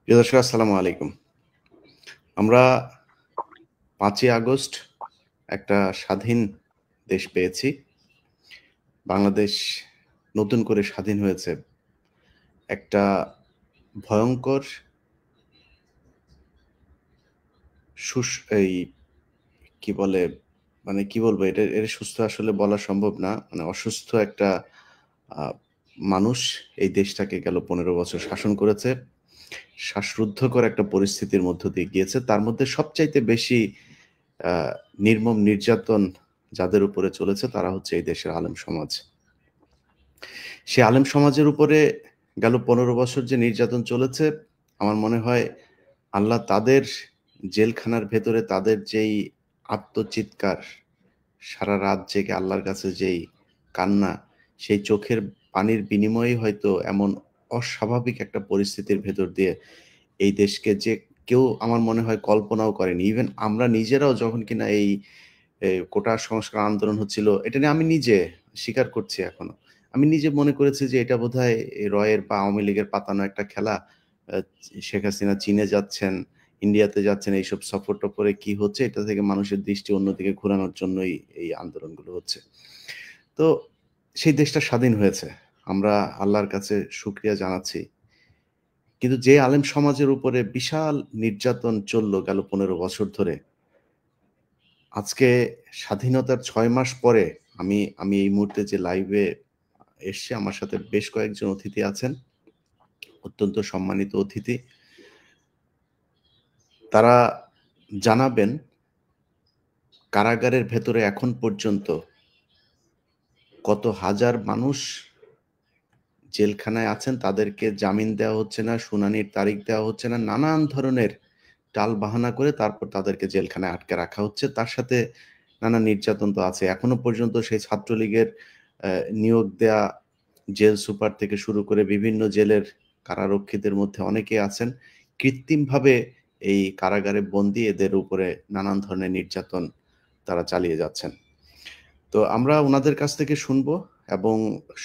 প্রিয় দর্শক, আসসালামু আলাইকুম। আমরা ৫ই আগস্ট একটা স্বাধীন দেশ পেয়েছি। বাংলাদেশ নতুন করে স্বাধীন হয়েছে। একটা ভয়ংকর সুস এই কি বলে মানে কি বলবো? এটা সুস্থ আসলে বলা সম্ভব না। মানে অসুস্থ একটা আ মানুষ এই দেশটাকে গেল ১৫ বছর শাসন করেছে। শ্বাসরুদ্ধকর একটা পরিস্থিতির মধ্য দিয়ে গিয়েছে। তার মধ্যে সবচাইতে বেশি আ নির্মম নির্যাতন যাদের উপরে চলেছে তারা হচ্ছে এই দেশের আলেম সমাজ। সে আলেম সমাজের উপরে গেল ১৫ বছর যে নির্যাতন চলেছে, আমার মনে হয় আল্লাহ তাদের জেলখানার ভেতরে তাদের যেই আর্তচিৎকার, সারা রাত জেগে আল্লাহর কাছে যেই কান্না, সেই চোখের পানির বিনিময়েই হয়তো এমন অস্বাভাবিক একটা পরিস্থিতির ভেতর দিয়ে এই দেশকে যে কেউ আমার মনে হয় কল্পনাও করেনি। ইভেন আমরা নিজেরাও যখন কিনা এই কোটা সংস্কার আন্দোলন হচ্ছিল, এটা নিয়ে আমি নিজে স্বীকার করছি এখনো। আমি নিজে মনে করেছি যে এটা বোধহয় রয়ের বা আওয়ামী লীগের পাতানো একটা খেলা। আ শেখ হাসিনা চীনে যাচ্ছেন, ইন্ডিয়াতে যাচ্ছেন, এইসব সফর-টফরে কি হচ্ছে এটা থেকে মানুষের দৃষ্টি অন্যদিকে ঘোরানোর জন্যই এই আন্দোলনগুলো হচ্ছে। তো সেই দেশটা স্বাধীন হয়েছে। আমরা আল্লাহর কাছে শুকরিয়া জানাচ্ছি। কিন্তু যে আলেম সমাজের উপরে বিশাল নির্যাতন চলল গেল ১৫ বছর ধরে, আজকে স্বাধীনতার ৬ মাস পরে আমি আমি এই মুহূর্তে যে লাইভে এসছি, আমার সাথে বেশ কয়েকজন অতিথি আছেন, অত্যন্ত সম্মানিত অতিথি। তারা জানাবেন কারাগারের ভেতরে এখন পর্যন্ত কত হাজার মানুষ জেলখানায় আছেন, তাদেরকে জামিন দেওয়া হচ্ছে না, শুনানির তারিখ দেওয়া হচ্ছে না। নানান ধরনের টালবাহানা করে তারপর তাদেরকে জেলখানায় আটকে রাখা হচ্ছে। তার সাথে নানা নির্যাতন তো আছে। এখনো পর্যন্ত সেই ছাত্রলীগের নিয়োগ দেয়া জেল সুপার থেকে শুরু করে বিভিন্ন জেলের কারারক্ষীদের মধ্যে অনেকেই আছেন কৃত্রিমভাবে এই কারাগারে বন্দী, এদের উপরে নানান ধরনের নির্যাতন তারা চালিয়ে যাচ্ছেন। তো আমরা উনাদের কাছ থেকে শুনবো এবং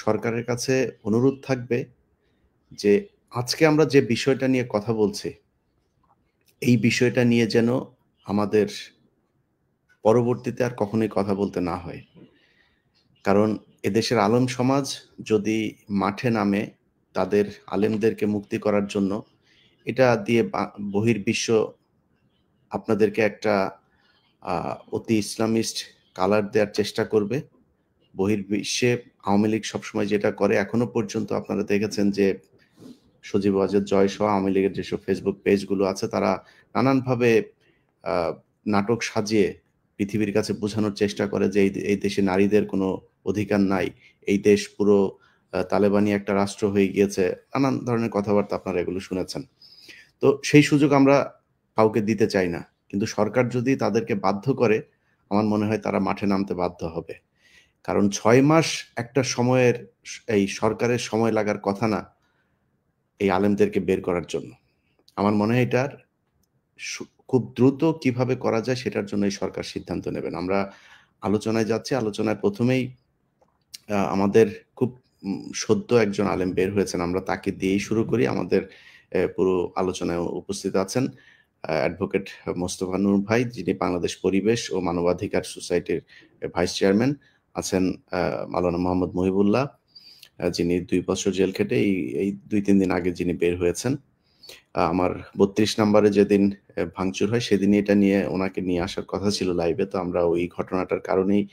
সরকারের কাছে অনুরোধ থাকবে যে আজকে আমরা যে বিষয়টা নিয়ে কথা বলছি, এই বিষয়টা নিয়ে যেন আমাদের পরবর্তীতে আর কখনোই কথা বলতে না হয়। কারণ এদেশের আলেম সমাজ যদি মাঠে নামে তাদের আলেমদেরকে মুক্তি করার জন্য, এটা দিয়ে বহির্বিশ্ব আপনাদেরকে একটা অতি ইসলামিস্ট কালার দেয়ার চেষ্টা করবে। বহির্বিশ্বে আওয়ামী লীগ সবসময় যেটা করে, এখনো পর্যন্ত আপনারা দেখেছেন যে সজীব ওয়াজেদ জয় সহ আওয়ামী লীগের যেসব ফেসবুক পেজগুলো আছে তারা নানানভাবে আ নাটক সাজিয়ে পৃথিবীর কাছে বোঝানোর চেষ্টা করে যে এই দেশে নারীদের কোনো অধিকার নাই। এই দেশ পুরো তালেবানি একটা রাষ্ট্র হয়ে গিয়েছে। নানান ধরনের কথাবার্তা আপনারা এগুলো শুনেছেন। তো সেই সুযোগ আমরা কাউকে দিতে চাই না। কিন্তু সরকার যদি তাদেরকে বাধ্য করে, আমার মনে হয় তারা মাঠে নামতে বাধ্য হবে। কারণ ৬ মাস একটা সময়ের এই সরকারের সময় লাগার কথা না এই আলেমদেরকে বের করার জন্য। আমার মনে হয় এটার খুব দ্রুত কিভাবে করা যায় সেটার জন্য এই সরকার সিদ্ধান্ত নেবেন। আমরা আলোচনায় যাচ্ছি। আলোচনায় ১ম এই আমাদের খুব সদ্য একজন আলেম বের হয়েছেন। আমরা তাকে দিয়েই শুরু করি। আমাদের পুরো আলোচনায় উপস্থিত আছেন অ্যাডভোকেট মোস্তফা নূর ভাই, যিনি বাংলাদেশ পরিবেশ ও মানবাধিকার সোসাইটির ভাইস চেয়ারম্যান। আছেন আ মাওলানা মোহাম্মদ মহিবুল্লাহ, যিনি ২ বছর জেল খেটে এই ২-৩ দিন আগে যিনি বের হয়েছেন। আমার ৩২ নাম্বারে যেদিন ভাঙচুর হয় সেদিনই এটা নিয়ে উনাকে নিয়ে আসার কথা ছিল লাইভে। তো আমরা ওই ঘটনাটার কারণেই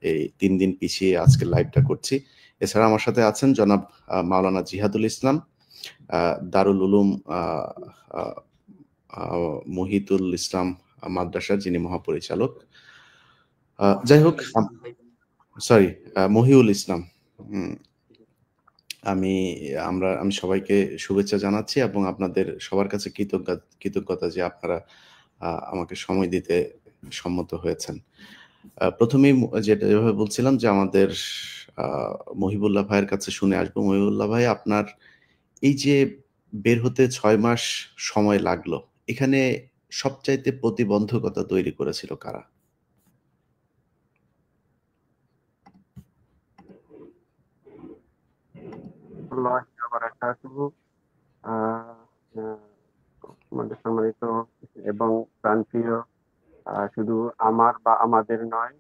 এই ৩ দিন পিছিয়ে আজকের লাইভটা করছি। এছাড়া আমার সাথে আছেন জনাব মাওলানা জিহাদুল ইসলাম, আ দারুল উলুম আ আ আ মহিতুল ইসলাম মাদ্রাসার যিনি মহাপরিচালক। যাই হোক, সরি, মহিউল ইসলাম। হুম, আমি আমি সবাইকে শুভেচ্ছা জানাচ্ছি এবং আপনাদের সবার কাছে কৃতজ্ঞতা যে আপনারা আমাকে সময় দিতে সম্মত হয়েছেন। ১ম এই যেভাবে বলছিলাম যে আমাদের আ মহিবুল্লাহ ভাইয়ের কাছে শুনে আসবো। মহিবুল্লাহ ভাই, আপনার এই যে বের হতে ৬ মাস সময় লাগলো, এখানে সবচাইতে প্রতিবন্ধকতা তৈরি করেছিল কারা? الله وبركاته. আহ, আহ, আমাদের সম্মানিত এবং প্রান্তীয়, শুধু আমার বা আমাদের নয়,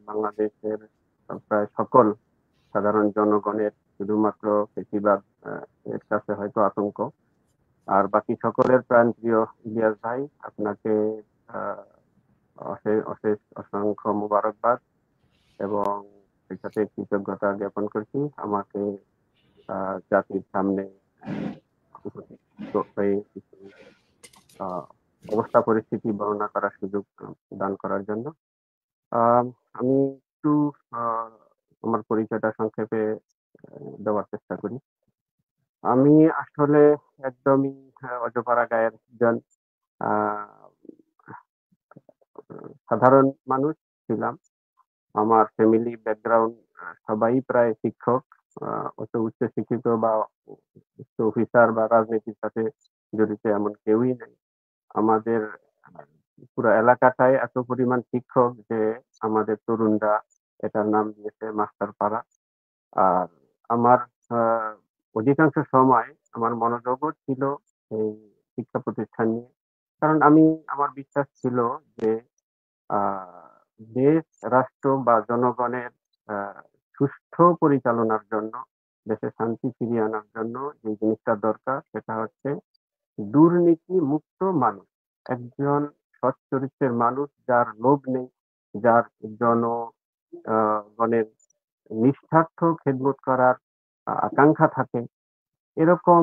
বাংলাদেশের প্রায় সকল সাধারণ জনগণের শুধুমাত্র বেশিরভাগ এর কাছে হয়তো আতঙ্ক। আর বাকি সকলের প্রাণপ্রিয় ইলিয়াস ভাই, আপনাকে আহ, অশেষ অশেষ অসংখ্য মোবারকবাদ এবং সেই সাথে কৃতজ্ঞতা জ্ঞাপন করছি আমাকে জাতির সামনে উপস্থিত হয়ে কিছু আহ, অবস্থা পরিস্থিতি বর্ণনা করার সুযোগ দান করার জন্য। আহ, আমি একটু আহ, আমার পরিচয়টা সংক্ষেপে দেওয়ার চেষ্টা করি। আমি আসলে একদমই অজপাড়া গায়ের একজন আহ, সাধারণ মানুষ ছিলাম। আমার ফ্যামিলি ব্যাকগ্রাউন্ড সবাই প্রায় শিক্ষক। অত উচ্চ শিক্ষিত বা উচ্চ অফিসার বা রাজনীতির সাথে জড়িত এমন কেউই নেই। আমাদের পুরো এলাকাটায় এত পরিমাণ শিক্ষক যে আমাদের তরুণরা এটার নাম দিয়েছে মাস্টার পাড়া। আর আমার আহ, অধিকাংশ সময় আমার মনোযোগও ছিল এই শিক্ষা প্রতিষ্ঠান নিয়ে। কারণ আমার বিশ্বাস ছিল যে আহ, দেশ, রাষ্ট্র বা জনগণের আহ, সুষ্ঠু পরিচালনার জন্য, দেশে শান্তি ফিরিয়ে আনার জন্য যে জিনিসটা দরকার সেটা হচ্ছে দুর্নীতি মুক্ত মানুষ। একজন সৎ চরিত্রের মানুষ, যার লোভ নেই, যার জনগণের নিঃস্বার্থ খেদমত করার আকাঙ্ক্ষা থাকে, এরকম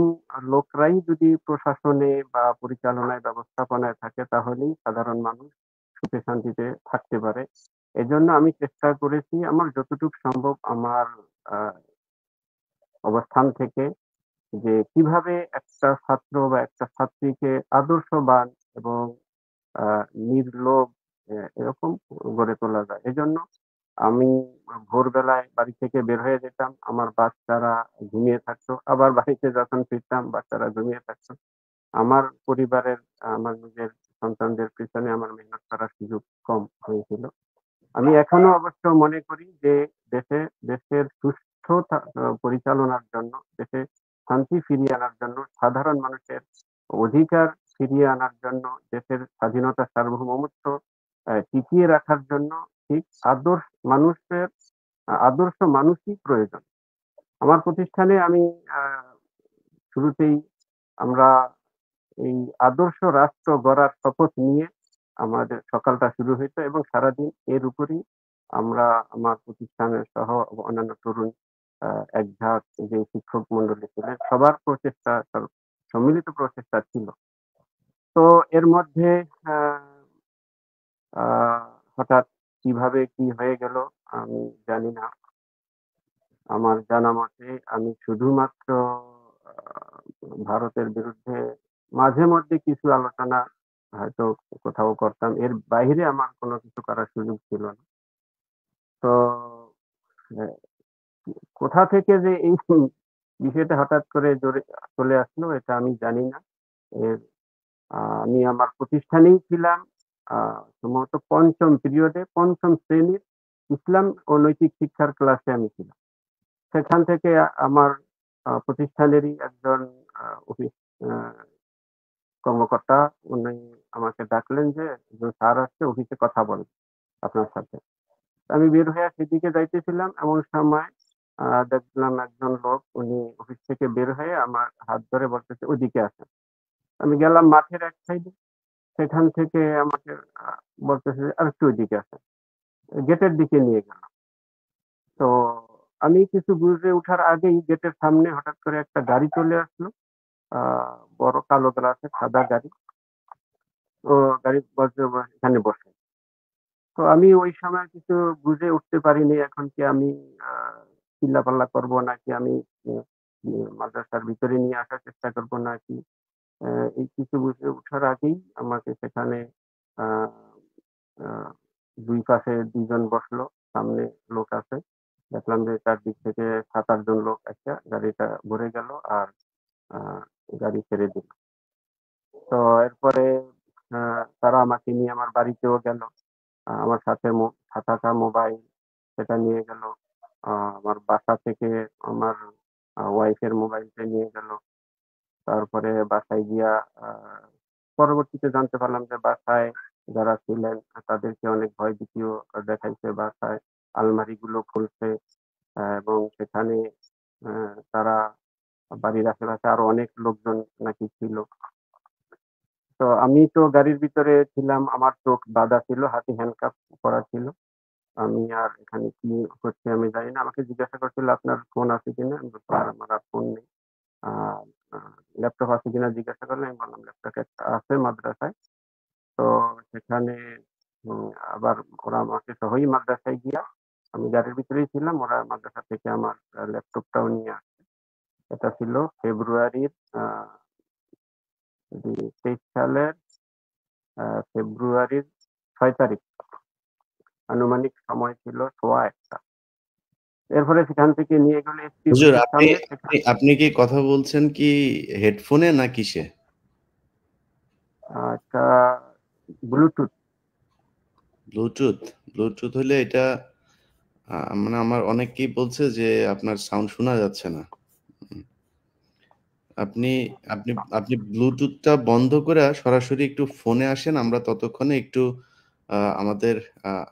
লোকরাই যদি প্রশাসনে বা পরিচালনায় ব্যবস্থাপনায় থাকে তাহলেই সাধারণ মানুষ সুখে শান্তিতে থাকতে পারে। এজন্য আমি চেষ্টা করেছি আমার যতটুকু সম্ভব আমার আহ, অবস্থান থেকে যে কিভাবে একটা ছাত্র বা একটা ছাত্রীকে আদর্শবান এবং নির্লোভ এরকম গড়ে তোলা যায়। এজন্য আমি ভোরবেলায় বাড়ি থেকে বের হয়ে যেতাম, আমার বাচ্চারা ঘুমিয়ে থাকতো, আবার বাড়িতে যখন ফিরতাম বাচ্চারা ঘুমিয়ে থাকতো। আমার পরিবারের, আমার নিজের সন্তানদের পিছনে আমার মেহনত করার সুযোগ কম হয়েছিল। আমি এখনো অবশ্য মনে করি যে দেশের সুষ্ঠু পরিচালনার জন্য, দেশে শান্তি ফিরিয়ে আনার জন্য, সাধারণ মানুষের অধিকার ফিরিয়ে আনার জন্য, দেশের স্বাধীনতা সার্বভৌমত্ব টিকিয়ে রাখার জন্য ঠিক মানুষের আদর্শ মানুষই প্রয়োজন। আমার প্রতিষ্ঠানে আমি আহ, শুরুতেই আমরা এই আদর্শ রাষ্ট্র গড়ার শপথ নিয়ে আমাদের সকালটা শুরু হইতো এবং সারাদিন এর উপরই আমরা, আমার প্রতিষ্ঠানের সহ অন্যান্য তরুণ এক ঝাঁক যে শিক্ষক মন্ডলী ছিলেন, সবার প্রচেষ্টা, সম্মিলিত প্রচেষ্টা ছিল। তো এর মধ্যে আহ, আহ, হঠাৎ কিভাবে কি হয়ে গেল আমি জানি না। আমার জানা মতে আমি শুধুমাত্র ভারতের বিরুদ্ধে মাঝে মধ্যে কিছু আলোচনা হয়তো কোথাও করতাম, এর বাইরে আমার কোনো কিছু করার সুযোগ ছিল না। তো আহ, কোথা থেকে যে এই বিষয়টা হঠাৎ করে জোরে চলে আসলো এটা আমি জানি না। এর আমি আমার প্রতিষ্ঠানেই ছিলাম, সম্ভবত পঞ্চম পিরিয়ডে, পঞ্চম শ্রেণীর ইসলাম ও নৈতিক শিক্ষার ক্লাসে আমি ছিলাম। সেখান থেকে আমার প্রতিষ্ঠানেরই একজন অফিস কর্মকর্তা, উনি আমাকে ডাকলেন যে একজন স্যার আসছে, অফিসে কথা বলেন আপনার সাথে। আমি বের হয়ে সেদিকে যাইতেছিলাম, এমন সময় দেখলাম একজন লোক, উনি অফিস থেকে বের হয়ে আমার হাত ধরে বলতেছে ওদিকে আসেন। আমি গেলাম মাঠের এক সাইডে, সেখান থেকে আমাকে আহ, বলতেছে যে আর একটু ওইদিকে আসেন, গেটের দিকে নিয়ে গেল। তো আমি কিছু বুঝে ওঠার আগেই গেটের সামনে হঠাৎ করে একটা গাড়ি চলে আসলো, বড় কালো গ্লাসের সাদা গাড়ি। ও গাড়ি এখানে বসে। তো আমি ওই সময় কিছু বুঝে উঠতে পারিনি, এখন কি আমি আহ চিল্লাপাল্লা করবো নাকি আমি উম, মাদ্রাসার ভিতরে নিয়ে আসার চেষ্টা করবো নাকি। এই কিছু বুঝে ওঠার আগেই আমাকে সেখানে আহ আহ, দুই পাশে দুইজন বসলো, সামনে লোক আছে। দেখলাম যে চারদিক থেকে 7-8 জন লোক একটা গাড়িটা ভরে গেল আর আহ, গাড়ি ছেড়ে দিল। তো এরপরে তারা আমাকে নিয়ে আমার বাড়িতেও গেল। আমার সাথে থাকা মোবাইল সেটা নিয়ে গেল। আমার বাসা থেকে আমার ওয়াইফের মোবাইলটা নিয়ে গেল। তারপরে বাসায় গিয়া পরবর্তীতে জানতে পারলাম যে বাসায় যারা ছিলেন তাদেরকে অনেক ভয়ভীতিও দেখাইছে, বাসায় আলমারিগুলো খুলছে এবং সেখানে তারা বাড়ির আশেপাশে আরো অনেক লোকজন নাকি ছিল। তো আমি তো গাড়ির ভিতরে ছিলাম, আমার চোখ বাঁধা ছিল, হাতে হ্যান্ডকাপ করা ছিল। আমি আর এখানে কি হচ্ছে আমি জানি না। আমাকে জিজ্ঞাসা করছিল আপনার ফোন আছে কিনা, আমি বললাম "আর আমার আর ফোন নেই"। আহ ল্যাপটপ আছে কিনা জিজ্ঞাসা করলে আমি বললাম ল্যাপটপ একটা আছে মাদ্রাসায়। তো সেখানে আবার ওরা আমাকে সহই মাদ্রাসায় গিয়া, আমি গাড়ির ভিতরেই ছিলাম, ওরা মাদ্রাসা থেকে আমার ল্যাপটপটাও নিয়ে আসে। এটা ছিল ফেব্রুয়ারির 23 সালের ফেব্রুয়ারির 6 তারিখ। আনুমানিক সময় ছিল সোয়া 1টা। এরপরে সেখান থেকে নিয়ে গেলে এসপি হুজুর, অফিসের আপনি সামনে। আপনি আপনি কি কথা বলছেন কি হেডফোনে না কিসে? একটা ব্লুটুথ। ব্লুটুথ? ব্লুটুথ হলে এটা মানে আমার অনেকেই বলছে যে আপনার সাউন্ড শোনা যাচ্ছে না। হুম। আপনি আপনি আপনি ব্লুটুথটা বন্ধ করে সরাসরি একটু ফোনে আসেন। আমরা ততক্ষণে একটু আমাদের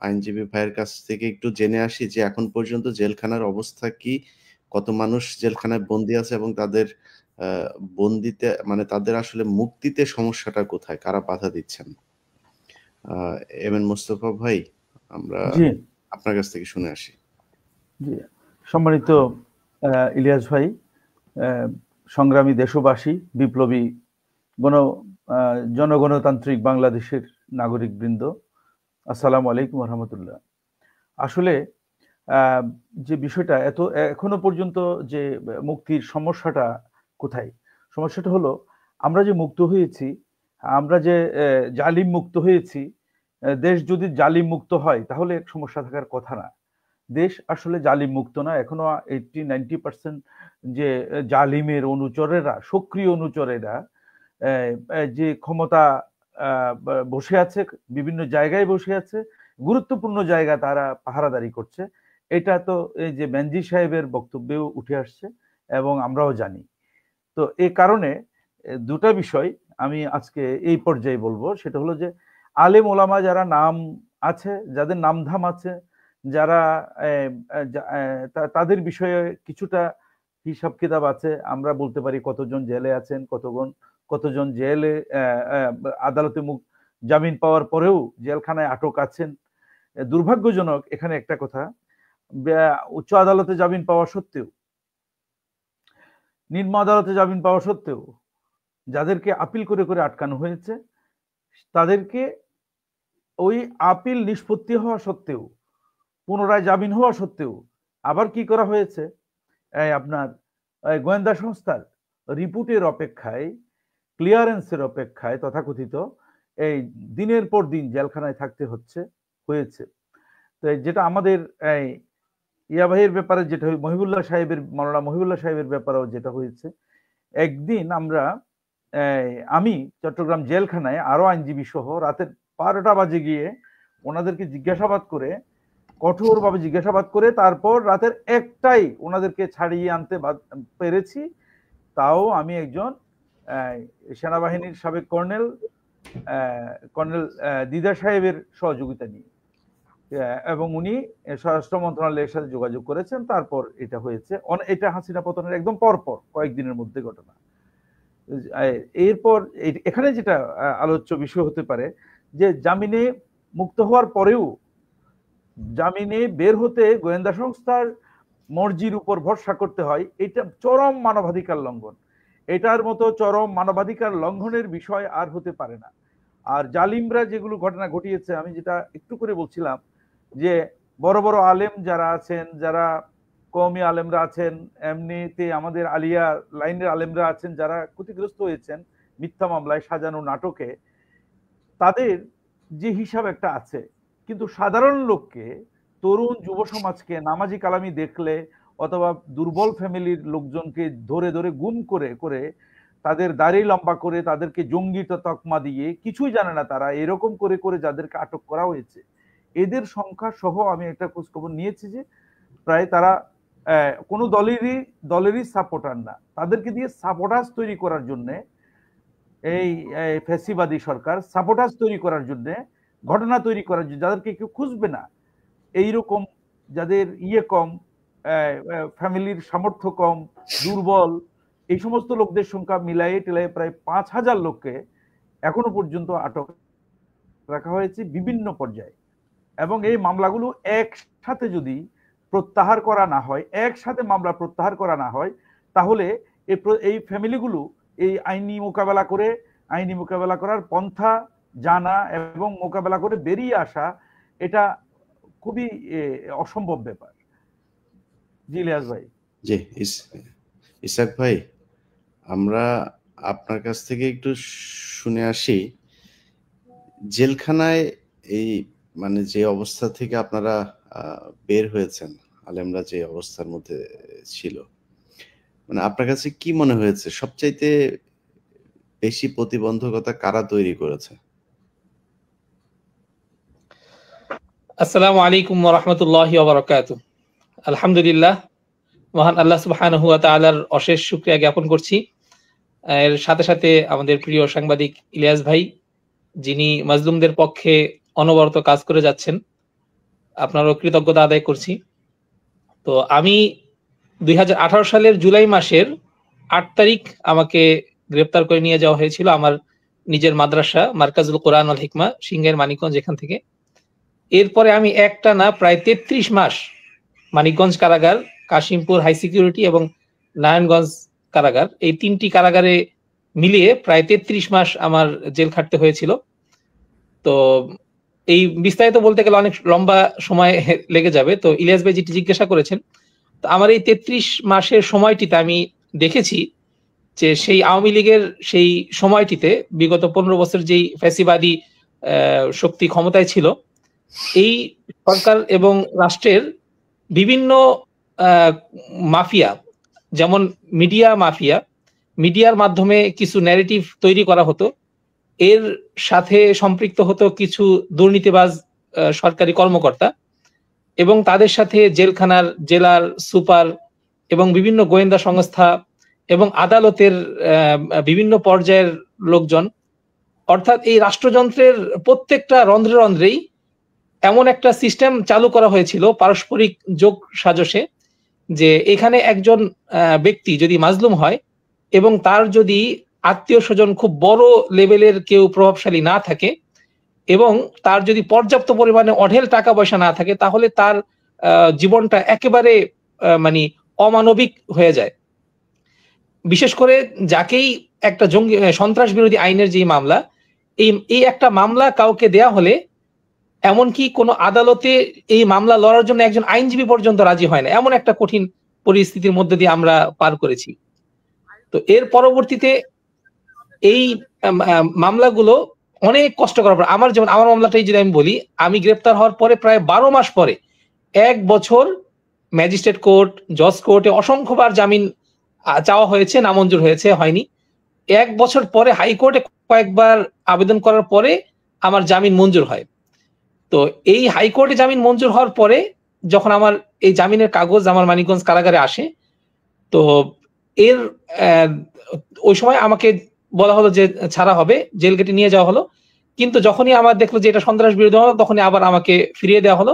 আইনজীবী ভাইয়ের কাছ থেকে একটু জেনে আসি যে এখন পর্যন্ত জেলখানার অবস্থা কি? কত মানুষ জেলখানায় বন্দী আছে এবং তাদের আ বন্দিতে মানে তাদের আসলে মুক্তিতে সমস্যাটা কোথায়? কারা বাধা দিচ্ছেন? আ এম এন মোস্তফা ভাই, আমরা জি আপনার কাছ থেকে শুনে আসি। জি সম্মানিত ইলিয়াস ভাই, আহ, সংগ্রামী দেশবাসী, বিপ্লবী গণ জনগণতান্ত্রিক বাংলাদেশের নাগরিকবৃন্দ, আসসালামু আলাইকুম রহমতুল্লাহ। আসলে আহ, যে বিষয়টা এখনো পর্যন্ত যে মুক্তির সমস্যাটা কোথায়, সমস্যাটা হলো আমরা যে মুক্ত হয়েছি, আমরা যে জালিম মুক্ত হয়েছি। দেশ যদি জালিম মুক্ত হয় তাহলে সমস্যা থাকার কথা না। দেশ আসলে জালিম মুক্ত না, এখনো 80-90% যে জালিমের অনুচরেরা, সক্রিয় অনুচরেরা যে ক্ষমতা বসে আছে, বিভিন্ন জায়গায় বসে আছে, গুরুত্বপূর্ণ জায়গা তারা পাহারাদারি করছে। এটা তো এই যে বেনজি সাহেবের বক্তব্যেও উঠে আসছে এবং আমরাও জানি। তো এই কারণে দুটা বিষয় আমি আজকে এই পর্যায়ে বলবো। সেটা হলো যে আলেম ওলামা যারা নাম আছে, যাদের নামধাম আছে, যারা তাদের বিষয়ে কিছুটা হিসাব কিতাব আছে। আমরা বলতে পারি কতজন জেলে আছেন, কতজন জেলে আদালতে জামিন পাওয়ার পরেও জেলখানায় আটক আছেন। দুর্ভাগ্যজনক এখানে একটা কথা, উচ্চ আদালতে জামিন পাওয়া সত্ত্বেও, নিম্ন আদালতে জামিন পাওয়া সত্ত্বেও যাদেরকে আপিল করে করে আটকানো হয়েছে, তাদেরকে ওই আপিল নিষ্পত্তি হওয়া সত্ত্বেও, পুনরায় জামিন হওয়া সত্ত্বেও আবার কি করা হয়েছে, আপনার গোয়েন্দা সংস্থার রিপোর্টের অপেক্ষায়, ক্লিয়ারেন্সের অপেক্ষায় তথাকথিত এই দিনের পর দিন জেলখানায় থাকতে হয়েছে। তো যেটা আমাদের ইয়া ভাইয়ের ব্যাপারে যেটা মহিবুল্লাহ সাহেবের, মৌলানা মহিবুল্লাহ সাহেবের ব্যাপারেও যেটা হয়েছে, একদিন আমি চট্টগ্রাম জেলখানায় আরো আইনজীবী সহ রাতের 12টা বাজে গিয়ে ওনাদেরকে জিজ্ঞাসাবাদ করে, কঠোরভাবে জিজ্ঞাসাবাদ করে তারপর রাতের 1টায় ওনাদেরকে ছাড়িয়ে আনতে পেরেছি। তাও আমি একজন সেনাবাহিনীর সাবেক কর্নেল দিদার সাহেবের সহযোগিতা নিয়ে, এবং উনি স্বরাষ্ট্র মন্ত্রণালয়ের সাথে যোগাযোগ করেছেন। তারপর এটা হয়েছে, এটা হাসিনা পতনের একদম পরপর কয়েকদিনের মধ্যে ঘটনা। এরপর এখানে যেটা আলোচ্য বিষয় হতে পারে যে জামিনে মুক্ত হওয়ার পরেও জামিনে বের হতে গোয়েন্দা সংস্থার মর্জির উপর ভরসা করতে হয়, এটা চরম মানবাধিকার লঙ্ঘন। এটার মতো চরম মানবাধিকার লঙ্ঘনের বিষয় আর হতে পারে না। আর জালিমরা যেগুলো ঘটনা ঘটিয়েছে, আমি যেটা একটু করে বলছিলাম যে বড় বড় আলেম যারা আছেন, যারা কওমি আলেমরা আছেন, এমনিতে আমাদের আলিয়া লাইনের আলেমরা আছেন যারা ক্ষতিগ্রস্ত হয়েছেন মিথ্যা মামলায়, সাজানো নাটকে, তাদের যে হিসাব একটা আছে। কিন্তু সাধারণ লোককে, তরুণ যুব সমাজকে নামাজি কালামি দেখলে অথবা দুর্বল ফ্যামিলির লোকজনকে ধরে ধরে গুম করে করে, তাদের দাড়ি লম্বা করে, তাদেরকে জঙ্গি তকমা দিয়ে, কিছুই জানে না তারা, এরকম করে করে যাদেরকে আটক করা হয়েছে, এদের সংখ্যা সহ আমি একটা খোঁজ খবর নিয়েছি যে প্রায় তারা কোনো দলেরই সাপোর্টার না, তাদেরকে দিয়ে সাপোর্টার্স তৈরি করার জন্য এই ফ্যাসিবাদী সরকার সাপোর্টার্স তৈরি করার জন্য, ঘটনা তৈরি করার জন্য, যাদেরকে কেউ খুঁজবে না, এইরকম যাদের কম, ফ্যামিলির সামর্থ্য কম, দুর্বল, এই সমস্ত লোকদের সংখ্যা মিলাই টেলাই প্রায় 5,000 লোককে এখনো পর্যন্ত আটক রাখা হয়েছে বিভিন্ন পর্যায়ে। এবং এই মামলাগুলো একসাথে যদি প্রত্যাহার করা না হয়, একসাথে মামলা প্রত্যাহার করা না হয়, তাহলে এই ফ্যামিলিগুলো এই আইনি মোকাবেলা করার পন্থা জানা এবং মোকাবেলা করে বেরিয়ে আসা, এটা খুবই অসম্ভব ব্যাপার। জি ইলিয়াস ভাই। জি ইসহাক ভাই, আমরা আপনার কাছ থেকে একটু শুনে আসি, জেলখানায় এই মানে যে অবস্থা থেকে আপনারা বের হয়েছেন, আলেমরা যে অবস্থার মধ্যে ছিল, মানে আপনার কাছে কি মনে হয়েছে সবচাইতে বেশি প্রতিবন্ধকতা কারা তৈরি করেছে? আসসালামু আলাইকুম ওয়া রাহমাতুল্লাহি ওয়া বারাকাতুহু। আলহামদুলিল্লাহ, মহান আল্লাহ সুবহানাহু ওয়া তাআলার অশেষ শুকরিয়া জ্ঞাপন করছি। এর সাথে সাথে আমাদের প্রিয় সাংবাদিক ইলিয়াস ভাই, যিনি মাজলুমদের পক্ষে অনবরত কাজ করে যাচ্ছেন, আপনারও কৃতজ্ঞতা আদায় করছি। তো আমি 2018 সালের জুলাই মাসের 8 তারিখ আমাকে গ্রেপ্তার করে নিয়ে যাওয়া হয়েছিল আমার নিজের মাদ্রাসা মার্কাজুল কোরআন ওয়াল হিকমা, সিংহের মানিকগঞ্জ, এখান থেকে। এরপরে আমি একটানা প্রায় 33 মাস মানিকগঞ্জ কারাগার, কাশিমপুর হাই সিকিউরিটি এবং নারায়ণগঞ্জ কারাগার, এই 3টি কারাগারে মিলিয়ে প্রায় 33 মাস আমার জেল খাটতে হয়েছিল। তো এই বিস্তারিত বলতে গেলে অনেক লম্বা সময় লেগে যাবে। তো ইলিয়াস ভাই যেটি জিজ্ঞাসা করেছেন, তো আমার এই 33 মাসের সময়টিতে আমি দেখেছি যে সেই আওয়ামী লীগের সেই সময়টিতে বিগত 15 বছর যেই ফ্যাসিবাদী শক্তি ক্ষমতায় ছিল, এই সরকার এবং রাষ্ট্রের বিভিন্ন মাফিয়া, যেমন মিডিয়ার মাধ্যমে কিছু ন্যারেটিভ তৈরি করা হতো, এর সাথে সম্পৃক্ত হতো কিছু দুর্নীতিবাজ সরকারি কর্মকর্তা, এবং তাদের সাথে জেলার সুপার এবং বিভিন্ন গোয়েন্দা সংস্থা এবং আদালতের বিভিন্ন পর্যায়ের লোকজন, অর্থাৎ এই রাষ্ট্রযন্ত্রের প্রত্যেকটা রন্ধ্রে রন্ধ্রেই এমন একটা সিস্টেম চালু করা হয়েছিল পারস্পরিক যোগ সাজসে, যে এখানে একজন ব্যক্তি যদি মাজলুম হয় এবং তার যদি আত্মীয় স্বজন খুব বড় লেভেলের কেউ প্রভাবশালী না থাকে এবং তার যদি পর্যাপ্ত পরিমাণে অঢেল টাকা পয়সা না থাকে, তাহলে তার জীবনটা একেবারে মানে অমানবিক হয়ে যায়। বিশেষ করে যাকেই একটা জঙ্গি সন্ত্রাস বিরোধী আইনের যে মামলা, এই একটা মামলা কাউকে দেয়া হলে এমনকি কোনো আদালতে এই মামলা লড়ার জন্য একজন আইনজীবী পর্যন্ত রাজি হয় না, এমন একটা কঠিন পরিস্থিতির মধ্যে দিয়ে আমরা পার করেছি। তো এর পরবর্তীতে এই মামলাগুলো অনেক কষ্ট করার পর, আমার মামলাটাই যদি আমি বলি, আমি গ্রেপ্তার হওয়ার পরে প্রায় 12 মাস পরে 1 বছর ম্যাজিস্ট্রেট কোর্ট, জজ কোর্টে অসংখ্যবার জামিন চাওয়া হয়েছে, নামঞ্জুর হয়েছে, হয়নি। 1 বছর পরে হাইকোর্টে কয়েকবার আবেদন করার পরে আমার জামিন মঞ্জুর হয়। তো এই হাইকোর্টে জামিন মঞ্জুর হওয়ার পরে যখন আমার এই জামিনের কাগজ আমার মানিকগঞ্জ কারাগারে আসে, তো এর ওই সময় আমাকে বলা হলো যে ছাড়া হবে, জেল গেটে নিয়ে যাওয়া হলো। কিন্তু যখনই আমার দেখলো যে এটা সন্ত্রাস বিরোধী হলো, তখনই আবার আমাকে ফিরিয়ে দেওয়া হলো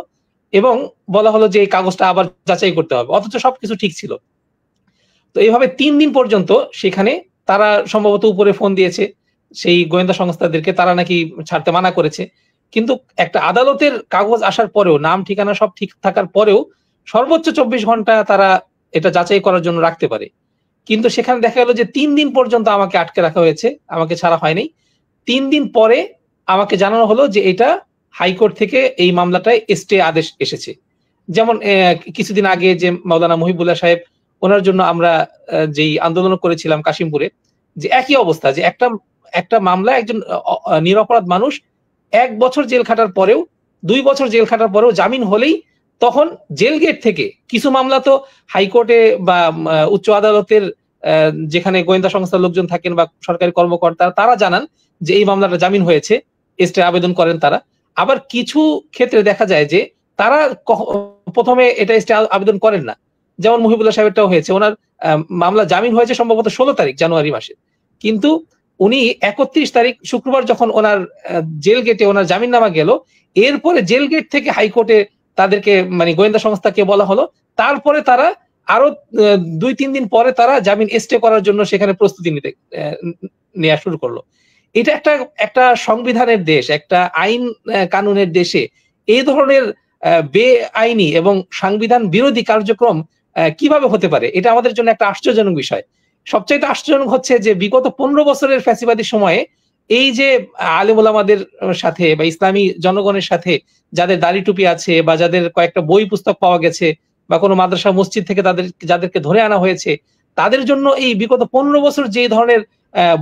এবং বলা হলো যে এই কাগজটা আবার যাচাই করতে হবে, অথচ সবকিছু ঠিক ছিল। তো এইভাবে 3 দিন পর্যন্ত সেখানে তারা সম্ভবত উপরে ফোন দিয়েছে সেই গোয়েন্দা সংস্থাদেরকে, তারা নাকি ছাড়তে মানা করেছে। কিন্তু একটা আদালতের কাগজ আসার পরেও, নাম ঠিকানা সব ঠিক থাকার পরেও সর্বোচ্চ 24 ঘন্টা তারা এটা যাচাই করার জন্য রাখতে পারে। কিন্তু সেখানে দেখা গেল যে 3 দিন পর্যন্ত আমাকে আটকে রাখা হয়েছে, আমাকে ছাড়া হয়নি। 3 দিন পরে আমাকে জানানো হলো যে এটা হাইকোর্ট থেকে এই মামলাটায় স্টে আদেশ এসেছে। যেমন কিছুদিন আগে যে মাওলানা মহিবুল্লাহ সাহেব, ওনার জন্য আমরা যেই আন্দোলন করেছিলাম কাশিমপুরে, যে একই অবস্থা, যে একটা মামলা একজন নিরপরাধ মানুষ 1 বছর জেল খাটার পরেও, 2 বছর জেল খাটার পরেও জামিন হলেই তখন জেল গেট থেকে কিছু মামলা তো হাইকোর্টে বা উচ্চ আদালতের যেখানে গোয়েন্দা সংস্থার লোকজন থাকেন বা সরকারি কর্মকর্তা, তারা জানান যে এই মামলাটা জামিন হয়েছে, স্টে আবেদন করেন তারা। আবার কিছু ক্ষেত্রে দেখা যায় যে তারা প্রথমে এটা স্টে আবেদন করেন না, যেমন মুহিবুল্লাহ সাহেবটাও হয়েছে, ওনার মামলা জামিন হয়েছে সম্ভবত 16 তারিখ জানুয়ারি মাসে, কিন্তু উনি 31 তারিখ শুক্রবার যখন ওনার জেল গেটে ওনার জামিননামা গেল, এরপরে জেল গেট থেকে হাইকোর্টে তাদেরকে মানে গোয়েন্দা সংস্থাকে বলা হলো, তারপরে তারা আরো 2-3 দিন পরে তারা জামিন স্টে করার জন্য সেখানে প্রস্তুতি নেওয়া শুরু করলো। এটা একটা সংবিধানের দেশ, একটা আইন কানুনের দেশে এই ধরনের বেআইনি এবং সংবিধান বিরোধী কার্যক্রম কিভাবে হতে পারে? এটা আমাদের জন্য একটা আশ্চর্যজনক বিষয়। সবচাইতে আশ্চর্যজনক হচ্ছে যে বিগত 15 বছরের ফ্যাসিবাদী সময়ে এই যে আলেম ওলামাদের সাথে বা ইসলামী জনগণের সাথে যাদের দাড়ি টুপি আছে বা যাদের কয়েকটা বই পুস্তক পাওয়া গেছে বা কোনো মাদ্রাসা মসজিদ থেকে যাদেরকে ধরে আনা হয়েছে, তাদের জন্য এই বিগত 15 বছর যে ধরনের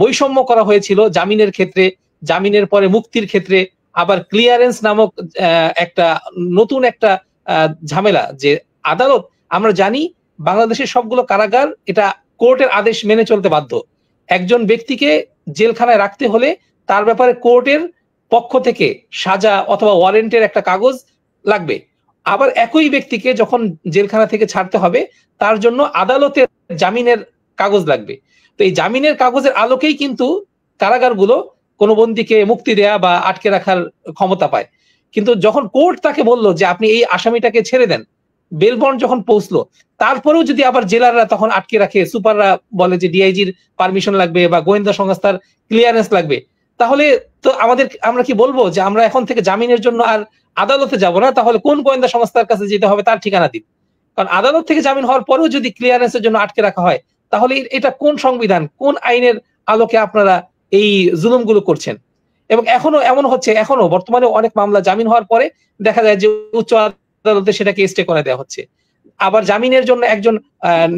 বৈষম্য করা হয়েছিল জামিনের ক্ষেত্রে, জামিনের পরে মুক্তির ক্ষেত্রে, আবার ক্লিয়ারেন্স নামক একটা নতুন একটা ঝামেলা, যে আদালত, আমরা জানি বাংলাদেশের সবগুলো কারাগার এটা কোর্টের আদেশ মেনে চলতে বাধ্য। একজন ব্যক্তিকে জেলখানায় রাখতে হলে তার ব্যাপারে কোর্টের পক্ষ থেকে সাজা অথবা ওয়ারেন্টের একটা কাগজ লাগবে। আবার একই ব্যক্তিকে যখন জেলখানা থেকে ছাড়তে হবে তার জন্য আদালতের জামিনের কাগজ লাগবে। তো এই জামিনের কাগজের আলোকেই কিন্তু কারাগারগুলো কোনো বন্দীকে মুক্তি দেয়া বা আটকে রাখার ক্ষমতা পায়। কিন্তু যখন কোর্ট তাকে বললো যে আপনি এই আসামিটাকে ছেড়ে দেন, বেলবন্ড যখন পৌঁছলো, তারপরেও যদি আবার জেলাররা তখন আটকে রাখে, সুপাররা বলে যে ডিআইজির পারমিশন লাগবে বা গোয়েন্দা সংস্থার ক্লিয়ারেন্স লাগবে, তাহলে তো আমরা কি বলবো যে আমরা এখন থেকে জামিনের জন্য আর আদালতে যাব না? তাহলে কোন গোয়েন্দা সংস্থার কাছে যেতে হবে তার ঠিকানা দিন। কারণ আদালত থেকে জামিন হওয়ার পরেও যদি ক্লিয়ারেন্সের জন্য আটকে রাখা হয়, তাহলে এটা কোন সংবিধান, কোন আইনের আলোকে আপনারা এই জুলুমগুলো করছেন? এবং এখনো এমন হচ্ছে, এখনো বর্তমানে অনেক মামলা জামিন হওয়ার পরে দেখা যায় যে উচ্চ আদালতে সেটাকে স্টে করে দেওয়া হচ্ছে। আবার জামিনের জন্য একজন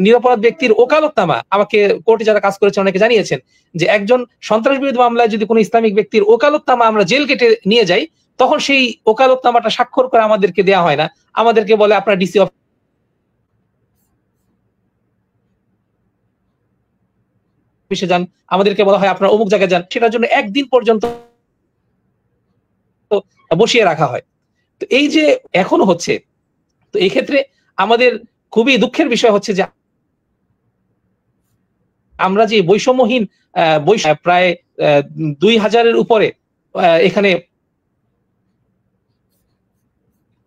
নিরপরাধ ব্যক্তির ওকালতনামা, আমাকে কোর্টে যারা কাজ করেছেন অনেকে জানিয়েছেন যে একজন সন্ত্রাস বিরোধী মামলায় যদি কোনো ইসলামিক ব্যক্তির ওকালতনামা আমরা জেল গেটে নিয়ে যাই, তখন সেই ওকালতনামাটা স্বাক্ষর করে আমাদেরকে দেওয়া হয় না, আমাদেরকে বলে আপনার ডিসি অফিসে যান, আমাদেরকে বলা হয় আপনার অমুক জায়গায় যান, সেটার জন্য একদিন পর্যন্ত বসিয়ে রাখা হয়। তো এই যে এখনো হচ্ছে, তো এই ক্ষেত্রে আমাদের খুবই দুঃখের বিষয় হচ্ছে যে আমরা যে বৈষম্যহীন প্রায় 2000-এর উপরে এখানে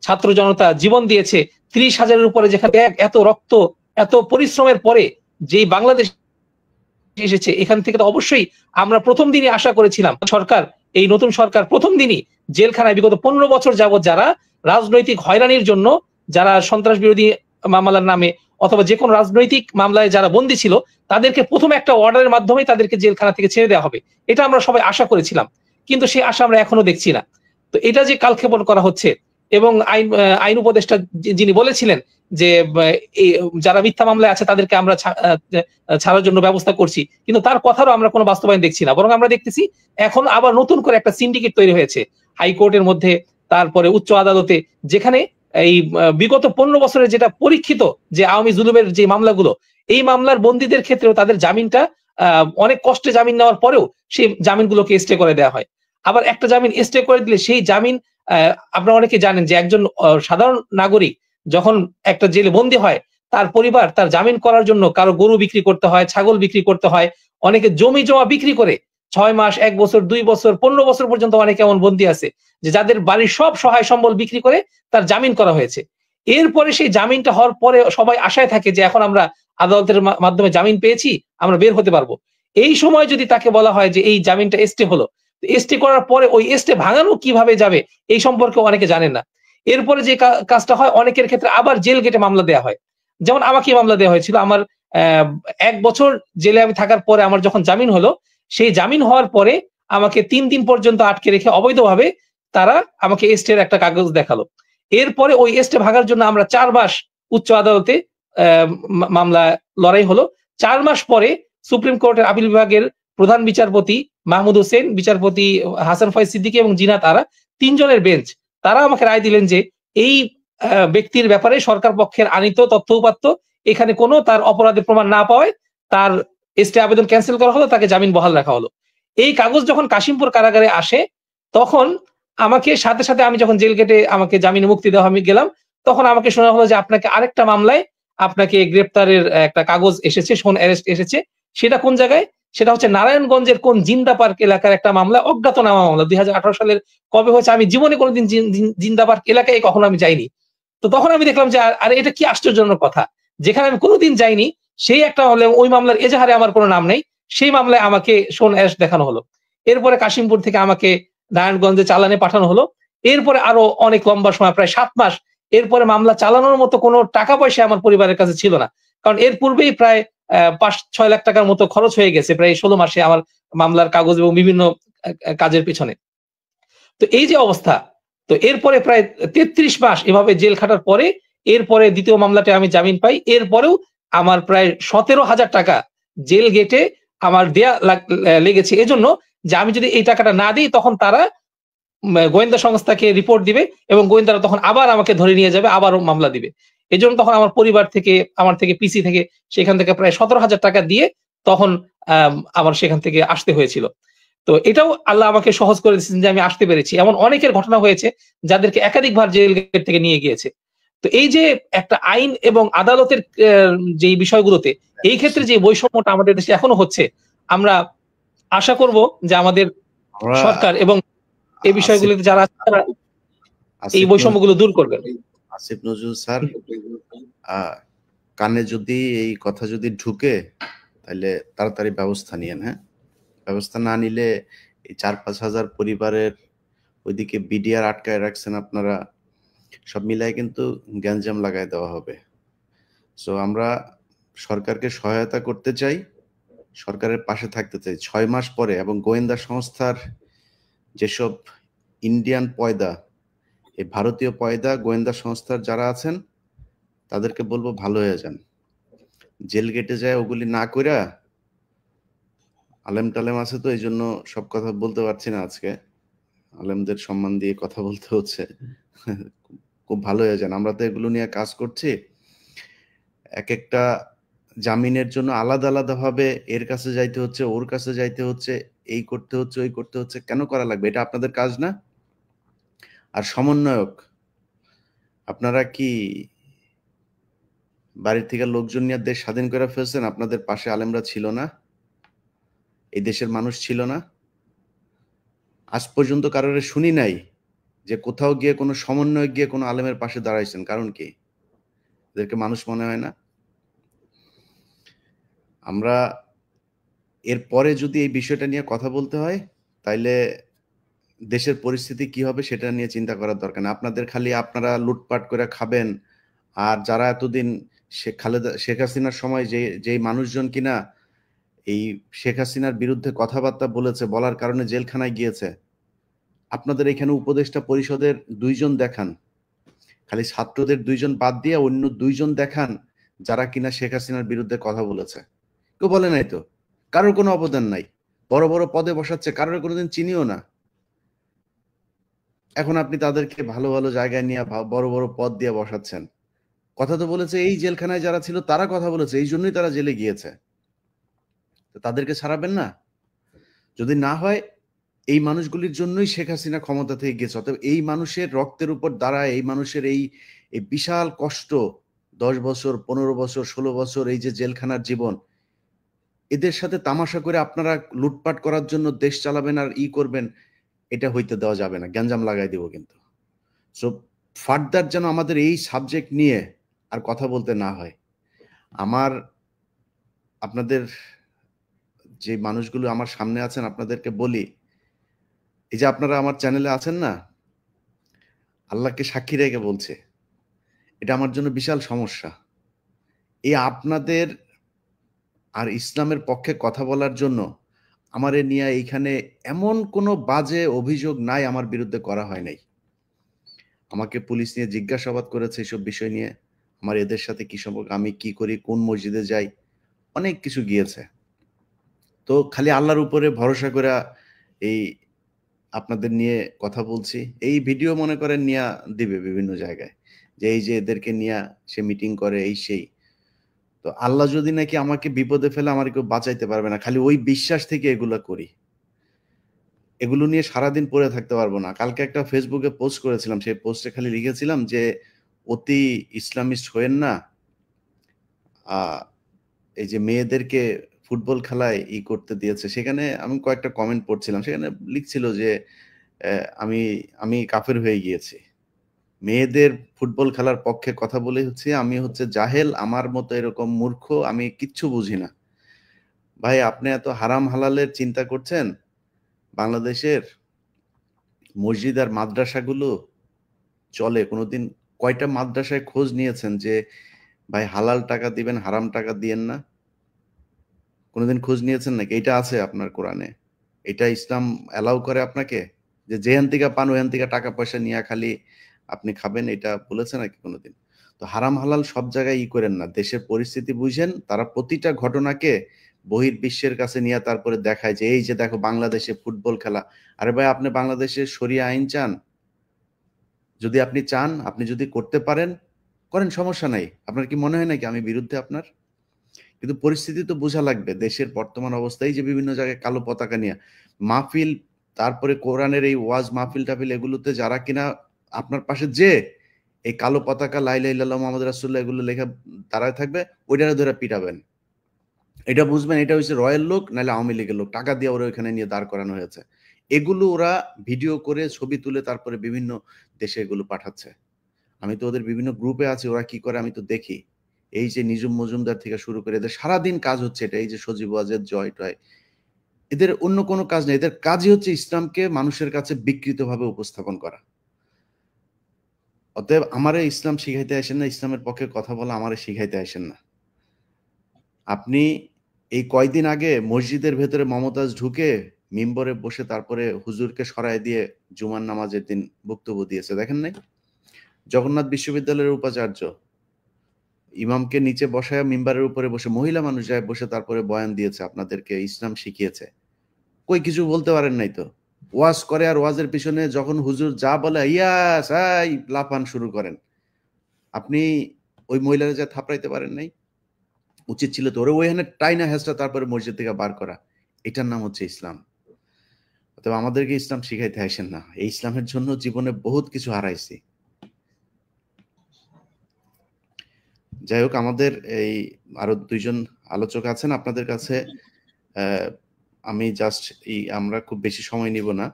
ছাত্র জনতা জীবন দিয়েছে, 30,000-এর উপরে যেখানে এত রক্ত এত পরিশ্রমের পরে যে বাংলাদেশ এসেছে, এখান থেকে তো অবশ্যই আমরা প্রথম দিনই আশা করেছিলাম সরকার, এই নতুন সরকার প্রথম দিনই জেলখানায় বিগত 15 বছর যাবৎ যারা রাজনৈতিক হয়রানির জন্য, যারা সন্ত্রাস বিরোধী মামলার নামে অথবা যে কোনো রাজনৈতিক মামলায় যারা বন্দী ছিল, তাদেরকে প্রথম একটা অর্ডারের মাধ্যমে তাদেরকে জেলখানা থেকে ছেড়ে দেওয়া হবে, এটা আমরা সবাই আশা করেছিলাম। কিন্তু সেই আশা আমরা এখনো দেখছি না। তো এটা যে কালক্ষেপণ করা হচ্ছে, এবং আইন উপদেষ্টা যিনি বলেছিলেন যে যারা মিথ্যা মামলায় আছে তাদেরকে আমরা ছাড়ার জন্য ব্যবস্থা করছি, কিন্তু তার কথারও আমরা কোনো বাস্তবায়ন দেখছি না। বরং আমরা দেখতেছি এখন আবার নতুন করে একটা সিন্ডিকেট তৈরি হয়েছে হাইকোর্টের মধ্যে, তারপরে উচ্চ আদালতে, যেখানে এই বিগত 15 বছরের যেটা পরীক্ষিত যে আওয়ামী জুলুমের যে মামলাগুলো, এই মামলার বন্দীদের ক্ষেত্রেও তাদের জামিনটা অনেক কষ্টে জামিন নেওয়ার পরেও সেই জামিনগুলোকে স্টে করে দেওয়া হয়। আবার একটা জামিন স্টে করে দিলে সেই জামিন, আপনারা অনেকে জানেন যে একজন সাধারণ নাগরিক যখন একটা জেলে বন্দী হয়, তার পরিবার তার জামিন করার জন্য কারো গরু বিক্রি করতে হয়, ছাগল বিক্রি করতে হয়, অনেকে জমি জমা বিক্রি করে 6 মাস, 1 বছর, 2 বছর, 15 বছর পর্যন্ত অনেকে এমন বন্দী আছে যে যাদের বাড়ির সব সহায় সম্বল বিক্রি করে তার জামিন করা হয়েছে। এরপরে সেই জামিনটা হওয়ার পরে সবাই আশায় থাকে যে এখন আমরা আদালতের মাধ্যমে জামিন পেয়েছি, আমরা বের হতে পারবো। এই সময় যদি তাকে বলা হয় যে এই জামিনটা স্টে হলো, স্টে করার পরে ওই স্টে ভাঙানো কিভাবে যাবে এই সম্পর্কে অনেকে জানেন না। এরপরে যে কাজটা হয়, অনেকের ক্ষেত্রে আবার জেল গেটে মামলা দেওয়া হয়। যেমন আমাকে মামলা দেওয়া হয়েছিল, আমার 1 বছর জেলে আমি থাকার পরে আমার যখন জামিন হলো, সেই জামিন হওয়ার পরে আমাকে 3 দিন পর্যন্ত আটকে রেখে অবৈধভাবে তারা আমাকে স্টের একটা কাগজ দেখালো। এরপরে ওই স্টে ভাঙার জন্য আমরা 4 মাস উচ্চ আদালতে মামলা লড়াই হলো। 4 মাস পরে সুপ্রিম কোর্টের আপিল বিভাগের প্রধান বিচারপতি মাহমুদ হোসেন, বিচারপতি হাসান ফয়েজ সিদ্দিকী এবং জিনাত আরা, 3 জনের বেঞ্চ, তারা আমাকে রায় দিলেন যে এই ব্যক্তির ব্যাপারে সরকার পক্ষের আনিত তথ্য উপাত্ত এখানে কোনো তার অপরাধের প্রমাণ না পাওয়ায় তার স্টে আবেদন ক্যান্সেল করা হলো, তাকে জামিন বহাল রাখা হলো। এই কাগজ যখন কাশিমপুর কারাগারে আসে, তখন আমাকে সাথে সাথে, আমি যখন জেল গেটে আমাকে জামিনে মুক্তি দেওয়া আমি গেলাম, তখন আমাকে শোনা হলো যে আপনাকে আরেকটা মামলায় আপনাকে গ্রেপ্তারের একটা কাগজ এসেছে, শোন অ্যারেস্ট এসেছে। সেটা কোন জায়গায়? সেটা হচ্ছে নারায়ণগঞ্জের কোন জিন্দা পার্ক এলাকার একটা মামলা, অজ্ঞাতনামা মামলা। ২০১৮ সালের কবে হয়েছে আমি জীবনে কোনদিন জিন্দা পার্ক এলাকায় কখনো আমি যাইনি। তো তখন আমি দেখলাম যে আরে এটা কি আশ্চর্যজনক কথা। যেখানে আমি কোনদিন যাইনি সেই একটা মামলা, ওই মামলার এজাহারে আমার কোন নাম নেই। সেই মামলায় আমাকে শোন অ্যারেস্ট দেখানো হলো। এরপরে কাশিমপুর থেকে আমাকে নারায়ণগঞ্জে চালানে পাঠানো হলো। এরপরে আরো অনেক লম্বা সময়, প্রায় ৭ মাস এরপরে মামলা চালানোর মতো কোনো টাকা পয়সা আমার পরিবারের কাছে ছিল না। কারণ এর পূর্বেই প্রায় ৫-৬ লাখ টাকার মতো খরচ হয়ে গেছে প্রায় ১৬ মাসে আমার মামলার কাগজ এবং বিভিন্ন কাজের পিছনে। তো এই যে অবস্থা, তো এরপরে প্রায় ৩৩ মাস এভাবে জেল খাটার পরে এরপরে দ্বিতীয় মামলাতে আমি জামিন পাই। এরপরেও আমার প্রায় ১৭,০০০ টাকা জেল গেটে আমার দেয়া লেগেছে এজন্য যে আমি যদি এই টাকাটা না দিই তখন তারা গোয়েন্দা সংস্থাকে রিপোর্ট দিবে এবং গোয়েন্দারা তখন আবার আমাকে ধরে নিয়ে যাবে, আবারও মামলা দিবে। এজন্য তখন আমার পরিবার থেকে, আমার থেকে পিসি থেকে সেখান থেকে প্রায় ১৭,০০০ টাকা দিয়ে তখন আমার সেখান থেকে আসতে হয়েছিল। তো এটাও আল্লাহ আমাকে সহজ করে দিয়েছেন যে আমি আসতে পেরেছি। এমন অনেকের ঘটনা হয়েছে যাদেরকে একাধিকবার জেল গেট থেকে নিয়ে গিয়েছে। তো এই যে একটা আইন এবং আদালতের যেই বিষয়গুলোতে এই ক্ষেত্রে যে বৈষম্যটা আমাদের দেশে এখনো হচ্ছে, আমরা আশা করব যে আমাদের আমরা সরকার এবং এই বিষয়গুলোতে যারা আছে তারা এই বৈষম্যগুলো দূর করবেন। আসিফ নজরুল স্যার, কানে যদি এই কথা যদি ঢুকে তাহলে তাড়াতাড়ি ব্যবস্থা নিয়েন। হ্যাঁ, ব্যবস্থা না নিলে এই ৪-৫ হাজার পরিবারের ওইদিকে বিডিআর আটকায় রাখছেন আপনারা, সব মিলায় কিন্তু গ্যাঞ্জাম লাগায় দেওয়া হবে। সো আমরা সরকারকে সহায়তা করতে চাই, সরকারের পাশে থাকতে চাই ৬ মাস পরে। এবং গোয়েন্দা সংস্থার যেসব ইন্ডিয়ান পয়দা, এই ভারতীয় পয়দা গোয়েন্দা সংস্থার যারা আছেন তাদেরকে বলবো ভালো হয়ে যান, জেল গেটে যায় ওগুলি না কইরা। আলেম টালেম আছে তো এই জন্য সব কথা বলতে পারছি না আজকে, আলেমদের সম্মান দিয়ে কথা বলতে হচ্ছে। খুব ভালো হয়ে যান, আমরা তো এগুলো নিয়ে কাজ করছি। এক একটা জামিনের জন্য আলাদা আলাদা ভাবে এর কাছে যাইতে হচ্ছে, ওর কাছে যাইতে হচ্ছে, এই করতে হচ্ছে, ওই করতে হচ্ছে। কেন করা লাগবে? এটা আপনাদের কাজ না? আর সমন্বয়ক, আপনারা কি বাড়ির থেকে লোকজন নিয়ে দেশ স্বাধীন করে ফেলছেন? আপনাদের পাশে আলেমরা ছিল না? এই দেশের মানুষ ছিল না? আজ পর্যন্ত কারোর শুনি নাই যে কোথাও গিয়ে কোনো সমন্বয়ক গিয়ে কোনো আলেমের পাশে দাঁড়াইছেন। কারণ কি? এদেরকে মানুষ মনে হয় না? আমরা এরপরে যদি এই বিষয়টা নিয়ে কথা বলতে হয় তাইলে দেশের পরিস্থিতি কি হবে সেটা নিয়ে চিন্তা করার দরকার না। আপনাদের খালি আপনারা লুটপাট করে খাবেন। আর যারা এতদিন শেখ হাসিনার সময় যেই মানুষজন কিনা এই শেখ হাসিনার বিরুদ্ধে কথাবার্তা বলেছে, বলার কারণে জেলখানায় গিয়েছে, আপনাদের এখানে উপদেষ্টা পরিষদের ২ জন দেখান, খালি ছাত্রদের ২ জন বাদ দিয়ে অন্য ২ জন দেখান যারা কিনা শেখ হাসিনার বিরুদ্ধে কথা বলেছে। কেউ বলে নাই তো, কারোর কোনো অবদান নাই। বড় বড় পদে বসাচ্ছে, কারোর কোনোদিন চিনিও না। এখন আপনি তাদেরকে ভালো ভালো জায়গায় নিয়ে বড় বড় পদ দিয়ে বসাচ্ছেন। কথা তো বলেছে এই জেলখানায় যারা ছিল তারা কথা বলেছে, এই জন্যই তারা জেলে গিয়েছে। তো তাদেরকে ছাড়াবেন না? যদি না হয় এই মানুষগুলির জন্যই শেখ হাসিনা ক্ষমতা থেকে গেছে। অতএব এই মানুষের রক্তের উপর দাঁড়ায়, এই মানুষের এই বিশাল কষ্ট, ১০ বছর, ১৫ বছর, ১৬ বছর এই যে জেলখানার জীবন, এদের সাথে তামাশা করে আপনারা লুটপাট করার জন্য দেশ চালাবেন আর করবেন, এটা হইতে দেওয়া যাবে না। গ্যাঞ্জাম লাগাই দিব কিন্তু। সো ফার্দার যেন আমাদের এই সাবজেক্ট নিয়ে আর কথা বলতে না হয়। আপনাদের যে মানুষগুলো আমার সামনে আছেন আপনাদেরকে বলি, এই যে আপনারা আমার চ্যানেলে আছেন না, আল্লাহকে সাক্ষী রেখে বলছে, এটা আমার জন্য বিশাল সমস্যা। এই আপনাদের আর ইসলামের পক্ষে কথা বলার জন্য আমারে নিয়ে এইখানে এমন কোনো বাজে অভিযোগ নাই আমার বিরুদ্ধে করা হয় নাই। আমাকে পুলিশ নিয়ে জিজ্ঞাসাবাদ করেছে এইসব বিষয় নিয়ে, আমার এদের সাথে কি সম্পর্ক, আমি কি করি, কোন মসজিদে যাই, অনেক কিছু গিয়েছে। তো খালি আল্লাহর উপরে ভরসা করে এই আপনাদের নিয়ে কথা বলছি। এই ভিডিও মনে করেন নিয়ে দিবে বিভিন্ন জায়গায় যে এই যে এদেরকে নিয়ে সে মিটিং করে, এই সেই। তো আল্লাহ যদি নাকি আমাকে বিপদে ফেলে আমার কেউ বাঁচাইতে পারবে না, খালি ওই বিশ্বাস থেকে এগুলা করি। এগুলো নিয়ে সারাদিন পড়ে থাকতে পারবো না। কালকে একটা ফেসবুকে পোস্ট করেছিলাম, সেই পোস্টে খালি লিখেছিলাম যে অতি ইসলামিস্ট হয়েন না, আহ, এই যে মেয়েদেরকে ফুটবল খেলায় করতে দিয়েছে, সেখানে আমি কয়েকটা কমেন্ট পড়ছিলাম, সেখানে লিখছিল যে আমি আমি কাফের হয়ে গিয়েছি। মেয়েদের ফুটবল খেলার পক্ষে কথা বলে হচ্ছে আমি হচ্ছে জাহেল, আমার মতো এরকম মূর্খ, আমি কিচ্ছু বুঝি না। ভাই, আপনি এত হারাম হালালের চিন্তা করছেন? বাংলাদেশের মসজিদ আর মাদ্রাসাগুলো চলে কোনোদিন? কয়টা মাদ্রাসায় খোঁজ নিয়েছেন যে ভাই হালাল টাকা দিবেন, হারাম টাকা দিয়েন না? কোনোদিন খোঁজ নিয়েছেন নাকি? এটা আছে আপনার কোরআনে? এটা ইসলাম অ্যালাউ করে আপনাকে যে যেখান থেকে পান ওখান থেকে টাকা পয়সা নিয়ে খালি আপনি খাবেন? এটা বলেছে নাকি কোনোদিন? তো হারাম হালাল সব জায়গায় করেন না, দেশের পরিস্থিতি বুঝেন। তারা প্রতিটা ঘটনাকে বহির্বিশ্বের কাছে নিয়ে তারপরে দেখায় যে এই যে দেখো বাংলাদেশে ফুটবল খেলা। আরে ভাই, আপনি বাংলাদেশের শরিয়া আইন চান? যদি আপনি চান, আপনি যদি করতে পারেন করেন, সমস্যা নাই। আপনার কি মনে হয় নাকি আমি বিরুদ্ধে আপনার? কিন্তু পরিস্থিতি তো বোঝা লাগবে। দেশের বর্তমান অবস্থায় যে বিভিন্ন জায়গায় কালো পতাকা নিয়ে মাহফিল, তারপরে কোরআনের এই ওয়াজ মাহফিল টাফিল এগুলোতে যারা কিনা আপনার পাশে যে এই কালো পতাকা লা ইলাহা ইল্লাল্লাহ মুহাম্মাদুর রাসূলুল্লাহ এগুলো লেখা দাঁড়ায় থাকবে, ওইটারে ধরে পিটাবেন। এটা বুঝবেন এটা হচ্ছে রয়্যাল লোক, নাহলে আওয়ামী লীগের লোক, টাকা দিয়ে ওরা ওইখানে নিয়ে দাঁড় করানো হয়েছে। এগুলো ওরা ভিডিও করে ছবি তুলে তারপরে বিভিন্ন দেশে এগুলো পাঠাচ্ছে। আমি তো ওদের বিভিন্ন গ্রুপে আছি, ওরা কি করে আমি তো দেখি। এই যে নিজুম মজুমদার থেকে শুরু করে এদের সারাদিন কাজ হচ্ছে এটা। এই যে সজীব ওয়াজেদ, জয় টয়, এদের অন্য কোনো কাজ নেই। এদের কাজই হচ্ছে ইসলামকে মানুষের কাছে বিকৃতভাবে উপস্থাপন করা। অতএব আমারে ইসলাম শিখাইতে আসেন না, ইসলামের পক্ষে কথা বলা আমারে শিখাইতে আসেন না। আপনি এই কয়দিন আগে মসজিদের ভেতরে মমতাজ ঢুকে মিম্বরে বসে তারপরে হুজুরকে সরায় দিয়ে জুমার নামাজের দিন বক্তব্য দিয়েছে, দেখেন নাই? জগন্নাথ বিশ্ববিদ্যালয়ের উপাচার্য ইমামকে নিচে বসায় মিম্বারের উপরে বসে মহিলা মানুষ যায় বসে তারপরে বয়ান দিয়েছে, আপনাদেরকে ইসলাম শিখিয়েছে। কই কিছু বলতে পারেন নাই তো? ওয়াজ করে আর ওয়াজের পিছনে যখন হুজুর যা বলে ইয়াস আই লাফান শুরু করেন। আপনি ওই মহিলারা যা থাপড়াইতে পারেন নাই? উচিত ছিল তো ওরে ওইখানে টাইনা হেসটা তারপরে মসজিদ থেকে বার করা। এটার নাম হচ্ছে ইসলাম। তবে আমাদেরকে ইসলাম শিখাইতে আসেন না। এই ইসলামের জন্য জীবনে বহুত কিছু হারাইছি। যাই হোক, আমাদের এই আরো দুইজন আলোচক আছেন আপনাদের কাছে। আমি জাস্ট আমরা খুব বেশি সময় নিব না।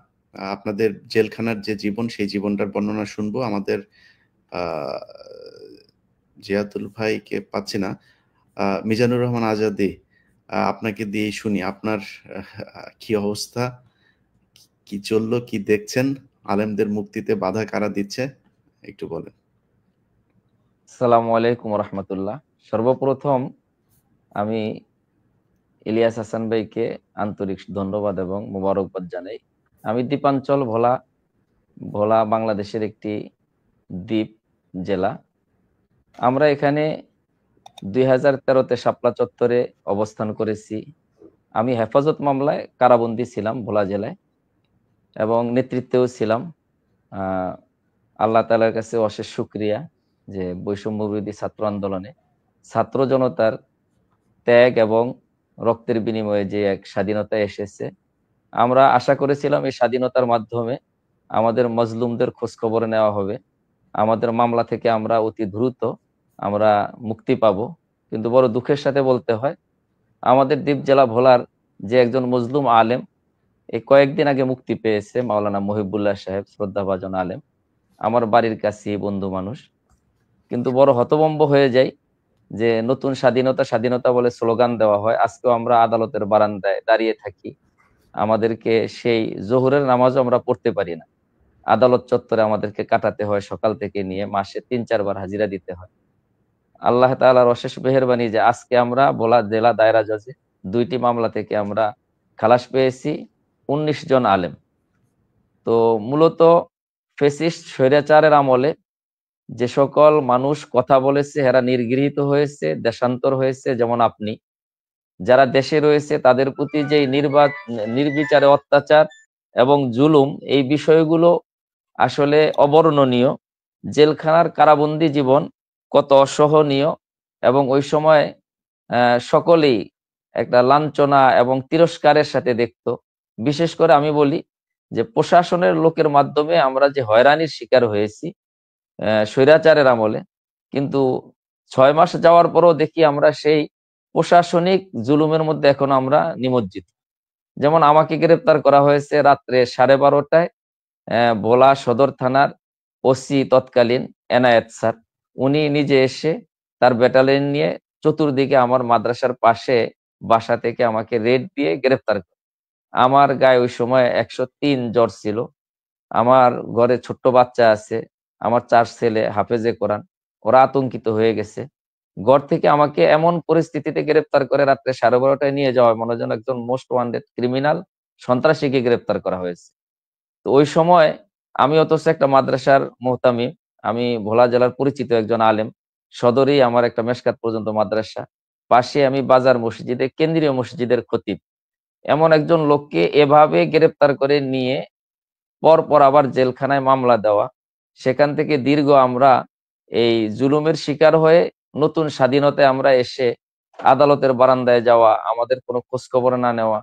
আপনাদের জেলখানার যে জীবন, সেই জীবনটার বর্ণনা শুনবো। আমাদের জিয়াতুল ভাইকে পাচ্ছি না, মিজানুর রহমান আজাদি, আপনাকে দিয়ে শুনি। আপনার কি অবস্থা, কি চললো, কি দেখছেন? আলেমদের মুক্তিতে বাধা কারা দিচ্ছে একটু বলেন। আসসালামু আলাইকুম রহমতুল্লাহ। সর্বপ্রথম আমি ইলিয়াস হাসান ভাইকে আন্তরিক ধন্যবাদ এবং মোবারকবাদ জানাই। আমি দ্বীপাঞ্চল ভোলা বাংলাদেশের একটি দ্বীপ জেলা। আমরা এখানে 2013-তে শাপলা চত্বরে অবস্থান করেছি। আমি হেফাজত মামলায় কারাবন্দী ছিলাম ভোলা জেলায় এবং নেতৃত্বেও ছিলাম। আল্লাহ তাআলার কাছে অশেষ শুকরিয়া যে বৈষম্য বিরোধী ছাত্র আন্দোলনে ছাত্র জনতার ত্যাগ এবং রক্তের বিনিময়ে যে এক স্বাধীনতা এসেছে, আমরা আশা করেছিলাম এই স্বাধীনতার মাধ্যমে আমাদের মজলুমদের খোঁজখবর নেওয়া হবে, আমাদের মামলা থেকে আমরা অতি দ্রুত আমরা মুক্তি পাবো। কিন্তু বড় দুঃখের সাথে বলতে হয়, আমাদের দ্বীপ জেলা ভোলার যে একজন মজলুম আলেম এই কয়েকদিন আগে মুক্তি পেয়েছে, মাওলানা মহিবুল্লাহ সাহেব, শ্রদ্ধাভাজন আলেম, আমার বাড়ির কাছে বন্ধু মানুষ। কিন্তু বড় হতভম্ব হয়ে যায় যে নতুন স্বাধীনতা স্বাধীনতা বলে স্লোগান দেওয়া হয়, আজকেও আমরা আদালতের বারান্দায় দাঁড়িয়ে থাকি। আমাদেরকে সেই জোহরের নামাজও আমরা পড়তে পারি না, আদালত চত্বরে আমাদেরকে কাটাতে হয়, সকাল থেকে নিয়ে মাসে 3-4 বার হাজিরা দিতে হয়। আল্লাহ তাআলার অশেষ মেহেরবানি যে আজকে আমরা ভোলা জেলা দায়রা জজে 2টি মামলা থেকে আমরা খালাস পেয়েছি, 19 জন আলেম। তো মূলত ফেসিস্ট স্বৈরাচারের আমলে যে সকল মানুষ কথা বলেছে এরা নির্গৃহীত হয়েছে, দেশান্তর হয়েছে। যেমন আপনি, যারা দেশে রয়েছে তাদের প্রতি যে নির্বিচারে অত্যাচার এবং জুলুম, এই বিষয়গুলো আসলে অবর্ণনীয়। জেলখানার কারাবন্দী জীবন কত অসহনীয়, এবং ওই সময় সকলেই একটা লাঞ্ছনা এবং তিরস্কারের সাথে দেখতো। বিশেষ করে আমি বলি যে প্রশাসনের লোকের মাধ্যমে আমরা যে হয়রানির শিকার হয়েছি স্বৈরাচারের আমলে, কিন্তু 6 মাস যাওয়ার পরও দেখি আমরা সেই প্রশাসনিক জুলুমের মধ্যে এখন আমরা নিমজ্জিত। যেমন আমাকে গ্রেপ্তার করা হয়েছে রাত্রে 12:30টায় ভোলা সদর থানার ওসি তৎকালীন এনায়েত স্যার, উনি নিজে এসে তার ব্যাটালিয়ন নিয়ে চতুর্দিকে আমার মাদ্রাসার পাশে বাসা থেকে আমাকে রেড দিয়ে গ্রেপ্তার করে। আমার গায়ে ওই সময় 103 জ্বর ছিল। আমার ঘরে ছোট্ট বাচ্চা আছে, আমার 4 ছেলে হাফেজে কোরআন, ওরা আতঙ্কিত হয়ে গেছে। ঘর থেকে আমাকে এমন পরিস্থিতিতে গ্রেপ্তার করে রাত্রে 12:30টায় নিয়ে যাওয়া হয়, মনে হয় যেন একজন মোস্ট ওয়ান্টেড ক্রিমিনাল সন্ত্রাসীকে গ্রেপ্তার করা হয়েছে। তো ওই সময় আমি অথচ একটা মাদ্রাসার মুহতামিম, আমি ভোলা জেলার পরিচিত একজন আলেম, সদরেই আমার একটা মেশকাত পর্যন্ত মাদ্রাসা, পাশে আমি বাজার মসজিদে কেন্দ্রীয় মসজিদের খতিব। এমন একজন লোককে এভাবে গ্রেপ্তার করে নিয়ে পর আবার জেলখানায় মামলা দেওয়া, সেখান থেকে দীর্ঘ আমরা এই জুলুমের শিকার হয়ে নতুন স্বাধীনতায় আমরা এসে আদালতের বারান্দায় যাওয়া, আমাদের কোনো খোঁজ খবর না নেওয়া,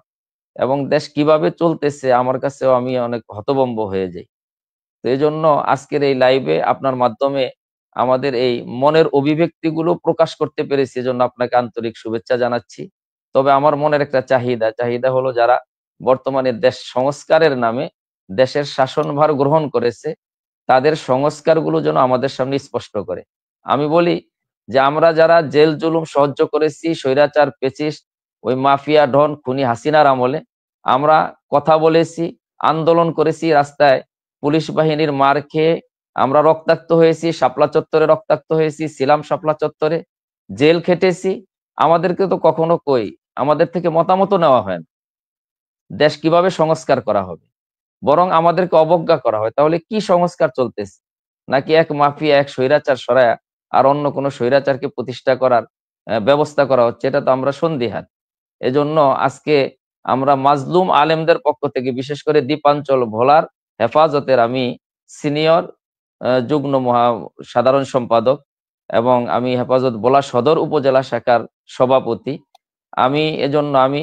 এবং দেশ কিভাবে চলতেছে আমার কাছেও আমি অনেক হতভম্ব হয়ে যাই। তো এই জন্য আজকের এই লাইভে আপনার মাধ্যমে আমাদের এই মনের অভিব্যক্তিগুলো প্রকাশ করতে পেরেছি, এজন্য আপনাকে আন্তরিক শুভেচ্ছা জানাচ্ছি। তবে আমার মনের একটা চাহিদা হলো, যারা বর্তমানে দেশ সংস্কারের নামে দেশের শাসনভার গ্রহণ করেছে, তাদের সংস্কারগুলো যেন আমাদের সামনে স্পষ্ট করে। আমি বলি যে আমরা যারা জেল জুলুম সহ্য করেছি, স্বৈরাচার পেচিস্ট, ওই মাফিয়া ডন খুনি হাসিনার আমলে আমরা কথা বলেছি, আন্দোলন করেছি, রাস্তায় পুলিশ বাহিনীর মার খেয়ে আমরা রক্তাক্ত হয়েছি, শাপলা চত্বরে রক্তাক্ত হয়েছি, ছিলাম শাপলা চত্বরে, জেল খেটেছি। আমাদেরকে তো কখনো আমাদের থেকে মতামত নেওয়া হয় না দেশ কিভাবে সংস্কার করা হবে, বরং আমাদেরকে অবজ্ঞা করা হয়। তাহলে কি সংস্কার চলতেছে? নাকি এক মাফিয়া, এক স্বৈরাচার সরায়া আর অন্য কোনো স্বৈরাচারকে প্রতিষ্ঠা করার ব্যবস্থা করা হচ্ছে? এটা তো আমরা সন্দিহান। এজন্য আজকে আমরা মাজলুম আলেমদের পক্ষ থেকে, বিশেষ করে দ্বীপাঞ্চল ভোলার হেফাজতের আমি সিনিয়র যুগ্ম সাধারণ সম্পাদক, এবং আমি হেফাজত ভোলা সদর উপজেলা শাখার সভাপতি। আমি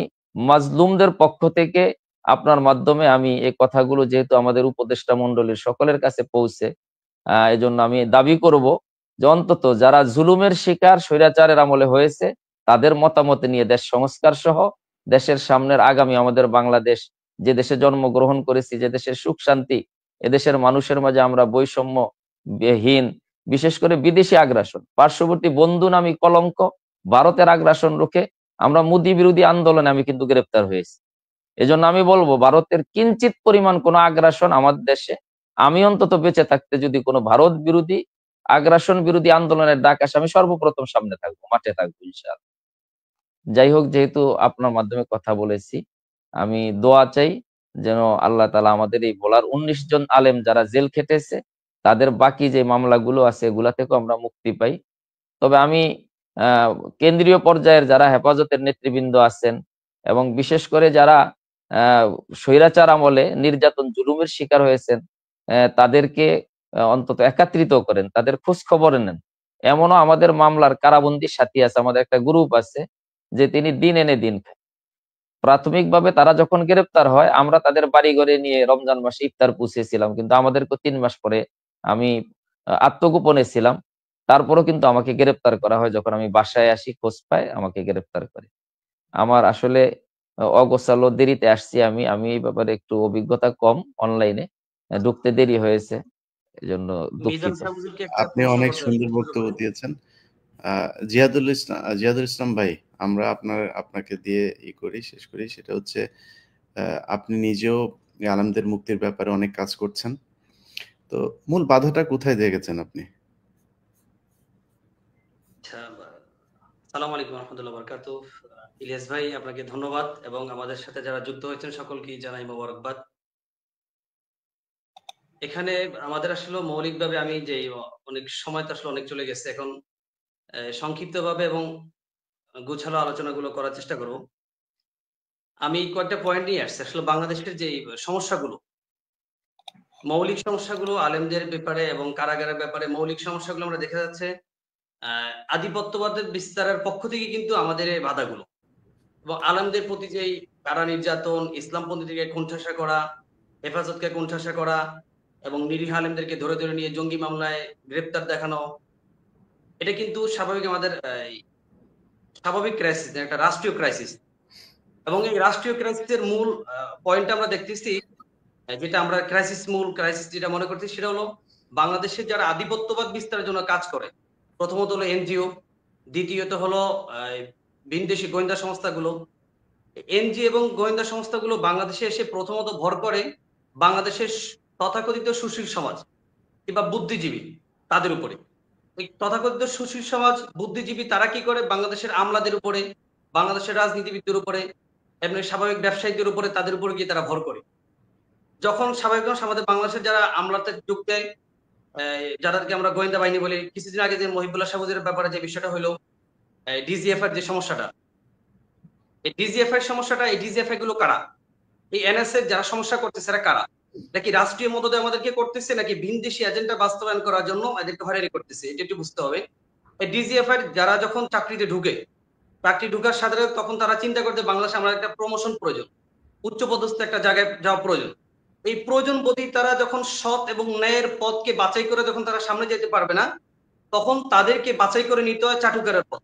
মাজলুমদের পক্ষ থেকে আপনার মাধ্যমে আমি এই কথাগুলো, যেহেতু আমাদের উপদেষ্টা মণ্ডলীর সকলের কাছে পৌঁছে, এজন্য আমি দাবি করব যে অন্তত যারা জুলুমের শিকার স্বৈরাচারের আমলে হয়েছে, তাদের মতামত নিয়ে দেশ সংস্কার সহ দেশের সামনের আগামী, আমাদের বাংলাদেশ যে দেশে জন্মগ্রহণ করেছি, যে দেশের সুখ শান্তি, এদেশের মানুষের মাঝে আমরা বৈষম্যহীন, বিশেষ করে বিদেশি আগ্রাসন, পার্শ্ববর্তী বন্ধু নামী কলঙ্ক, ভারতের আগ্রাসন রুখে আমরা মোদী বিরোধী আন্দোলনে আমি কিন্তু গ্রেপ্তার হয়েছি। এজন্য আমি বলবো, ভারতের কিঞ্চিত পরিমাণ কোনো আগ্রাসন আমাদের দেশে, আমি অন্তত বেঁচে থাকতে যদি কোনো ভারত বিরোধী আগ্রাসন বিরোধী আন্দোলনের ডাক আসে, আমি সর্বপ্রথম সামনে থাকবো, মাঠে থাকবো ইনশাআল্লাহ। যাই হোক, যেহেতু আপনার মাধ্যমে কথা বলেছি, আমি দোয়া চাই যেন আল্লাহ তাআলা আমাদের এই ভোলার 19 জন আলেম যারা জেল খেটেছে, তাদের বাকি যে মামলাগুলো আছে এগুলা থেকেও আমরা মুক্তি পাই। তবে আমি কেন্দ্রীয় পর্যায়ের যারা হেফাজতের নেতৃবৃন্দ আছেন, এবং বিশেষ করে যারা স্বৈরাচার আমলে নির্যাতন জুলুমের শিকার হয়েছেন, তাদেরকে অন্তত একত্রিত করেন, তাদের খোঁজ খবর নেন। এমনও আমাদের মামলার কারাবন্দী সাথী আছে, আমাদের একটা গ্রুপ আছে, যে তিনি দিন এনে দিন খায়। প্রাথমিকভাবে তারা যখন গ্রেপ্তার হয়, আমরা তাদের বাড়ি ঘরে নিয়ে রমজান মাসে ইফতার পুষিয়েছিলাম, কিন্তু আমাদেরকে 3 মাস পরে, আমি আত্মগোপনে ছিলাম, তারপরও কিন্তু আমাকে গ্রেপ্তার করা হয়। যখন আমি বাসায় আসি, খোঁজ পাই, আমাকে গ্রেপ্তার করে। আমার আসলে অগোছালো, দেরিতে আসছি আমি আমি এই ব্যাপারে একটু অভিজ্ঞতা কম, অনলাইনে ঢুকতে দেরি হয়েছে, এজন্য দুঃখিত। আপনি অনেক সুন্দর বক্তব্য দিয়েছেন। জিয়াদুল ইসলাম ভাই, আমরা আপনাকে দিয়ে শেষ করি। সেটা হচ্ছে, আপনি নিজেও আলেমদের মুক্তির ব্যাপারে অনেক কাজ করছেন। তো মূল বাধাটা কোথায় দেখেছেন আপনি? আসসালামু আলাইকুম রাহমাতুল্লাহি ওয়া বারাকাতুহু। ইলিয়াস ভাই, আপনাকে ধন্যবাদ, এবং আমাদের সাথে যারা যুক্ত হয়েছেন সকলকেই জানাই মোবারকবাদ। এখানে আমাদের আসলে মৌলিকভাবে, আমি যে অনেক সময় তো আসলে অনেক চলে গেছে, এখন সংক্ষিপ্তভাবে এবং গোছালো আলোচনাগুলো করার চেষ্টা করব। আমি কয়েকটা পয়েন্ট নিয়ে আসছি। আসলে বাংলাদেশের যে সমস্যাগুলো, মৌলিক সমস্যাগুলো আলেমদের ব্যাপারে এবং কারাগারের ব্যাপারে, মৌলিক সমস্যাগুলো আমরা দেখা যাচ্ছে আধিপত্যবাদের বিস্তারের পক্ষ থেকে কিন্তু আমাদের এই বাধাগুলো, এবং আলেমদের প্রতি যেই কারা নির্যাতন, ইসলামপন্থীদেরকে কোণঠাসা করা, হেফাজতকে কোণঠাসা করা, এবং নিরীহ আলেমদেরকে ধরে ধরে নিয়ে জঙ্গি মামলায় গ্রেপ্তার দেখানো, এটা কিন্তু স্বাভাবিক আমাদের স্বাভাবিক ক্রাইসিস, একটা রাষ্ট্রীয় ক্রাইসিস। এবং এই রাষ্ট্রীয় ক্রাইসিসের মূল পয়েন্ট আমরা দেখতেছি, যেটা আমরা মূল ক্রাইসিস যেটা মনে করছি সেটা হলো বাংলাদেশের যারা আধিপত্যবাদ বিস্তারের জন্য কাজ করে, প্রথমত হলো এনজিও, দ্বিতীয়ত হলো ভিনদেশি গোয়েন্দা সংস্থাগুলো। এনজিও এবং গোয়েন্দা সংস্থাগুলো বাংলাদেশে এসে প্রথমত ভর করে বাংলাদেশের তথাকথিত সুশীল সমাজ কিংবা বুদ্ধিজীবী তাদের উপরে। এই তথাকথিত সুশীল সমাজ বুদ্ধিজীবী তারা কি করে বাংলাদেশের আমলাদের উপরে, বাংলাদেশের রাজনীতিবিদদের উপরে, এমনি স্বাভাবিক ব্যবসায়ীদের উপরে, তাদের উপরে গিয়ে তারা ভর করে। যখন স্বাভাবিক আমাদের বাংলাদেশের যারা আমলাতে যোগ দেয়, যাদেরকে আমরা গোয়েন্দা বাহিনী বলি, কিছুদিন আগে যে মহিবুল্লাহ সাহুদের ব্যাপারে যে বিষয়টা হলো ডিজিএফ এর যে সমস্যাটা, এই ডিজিএফ এর সমস্যাটা, এই ডিজিএফ গুলো কারা? এই এনএসএ যারা সমস্যা করতেছে এরা কারা? নাকি রাষ্ট্রীয় মদদে আমাদেরকে করতেছে, নাকি ভিনদেশি এজেন্ডা বাস্তবায়ন করার জন্য এদেরকে হয়রানি করতেছে? এটা একটু বুঝতে হবে। এই ডিজিএফ এর যারা যখন চাকরিতে ঢুকে, চাকরি ঢুকার সাথে তখন তারা চিন্তা করতে বাংলাদেশে আমরা একটা প্রমোশন প্রয়োজন, উচ্চপদস্থ একটা জায়গায় যাওয়া প্রয়োজন। এই প্রয়োজন বোধই তারা যখন সৎ এবং ন্যায়ের পথকে বাছাই করে যখন তারা সামনে যেতে পারবে না, তখন তাদেরকে বাছাই করে নিতে হয় চাটুকারের পথ,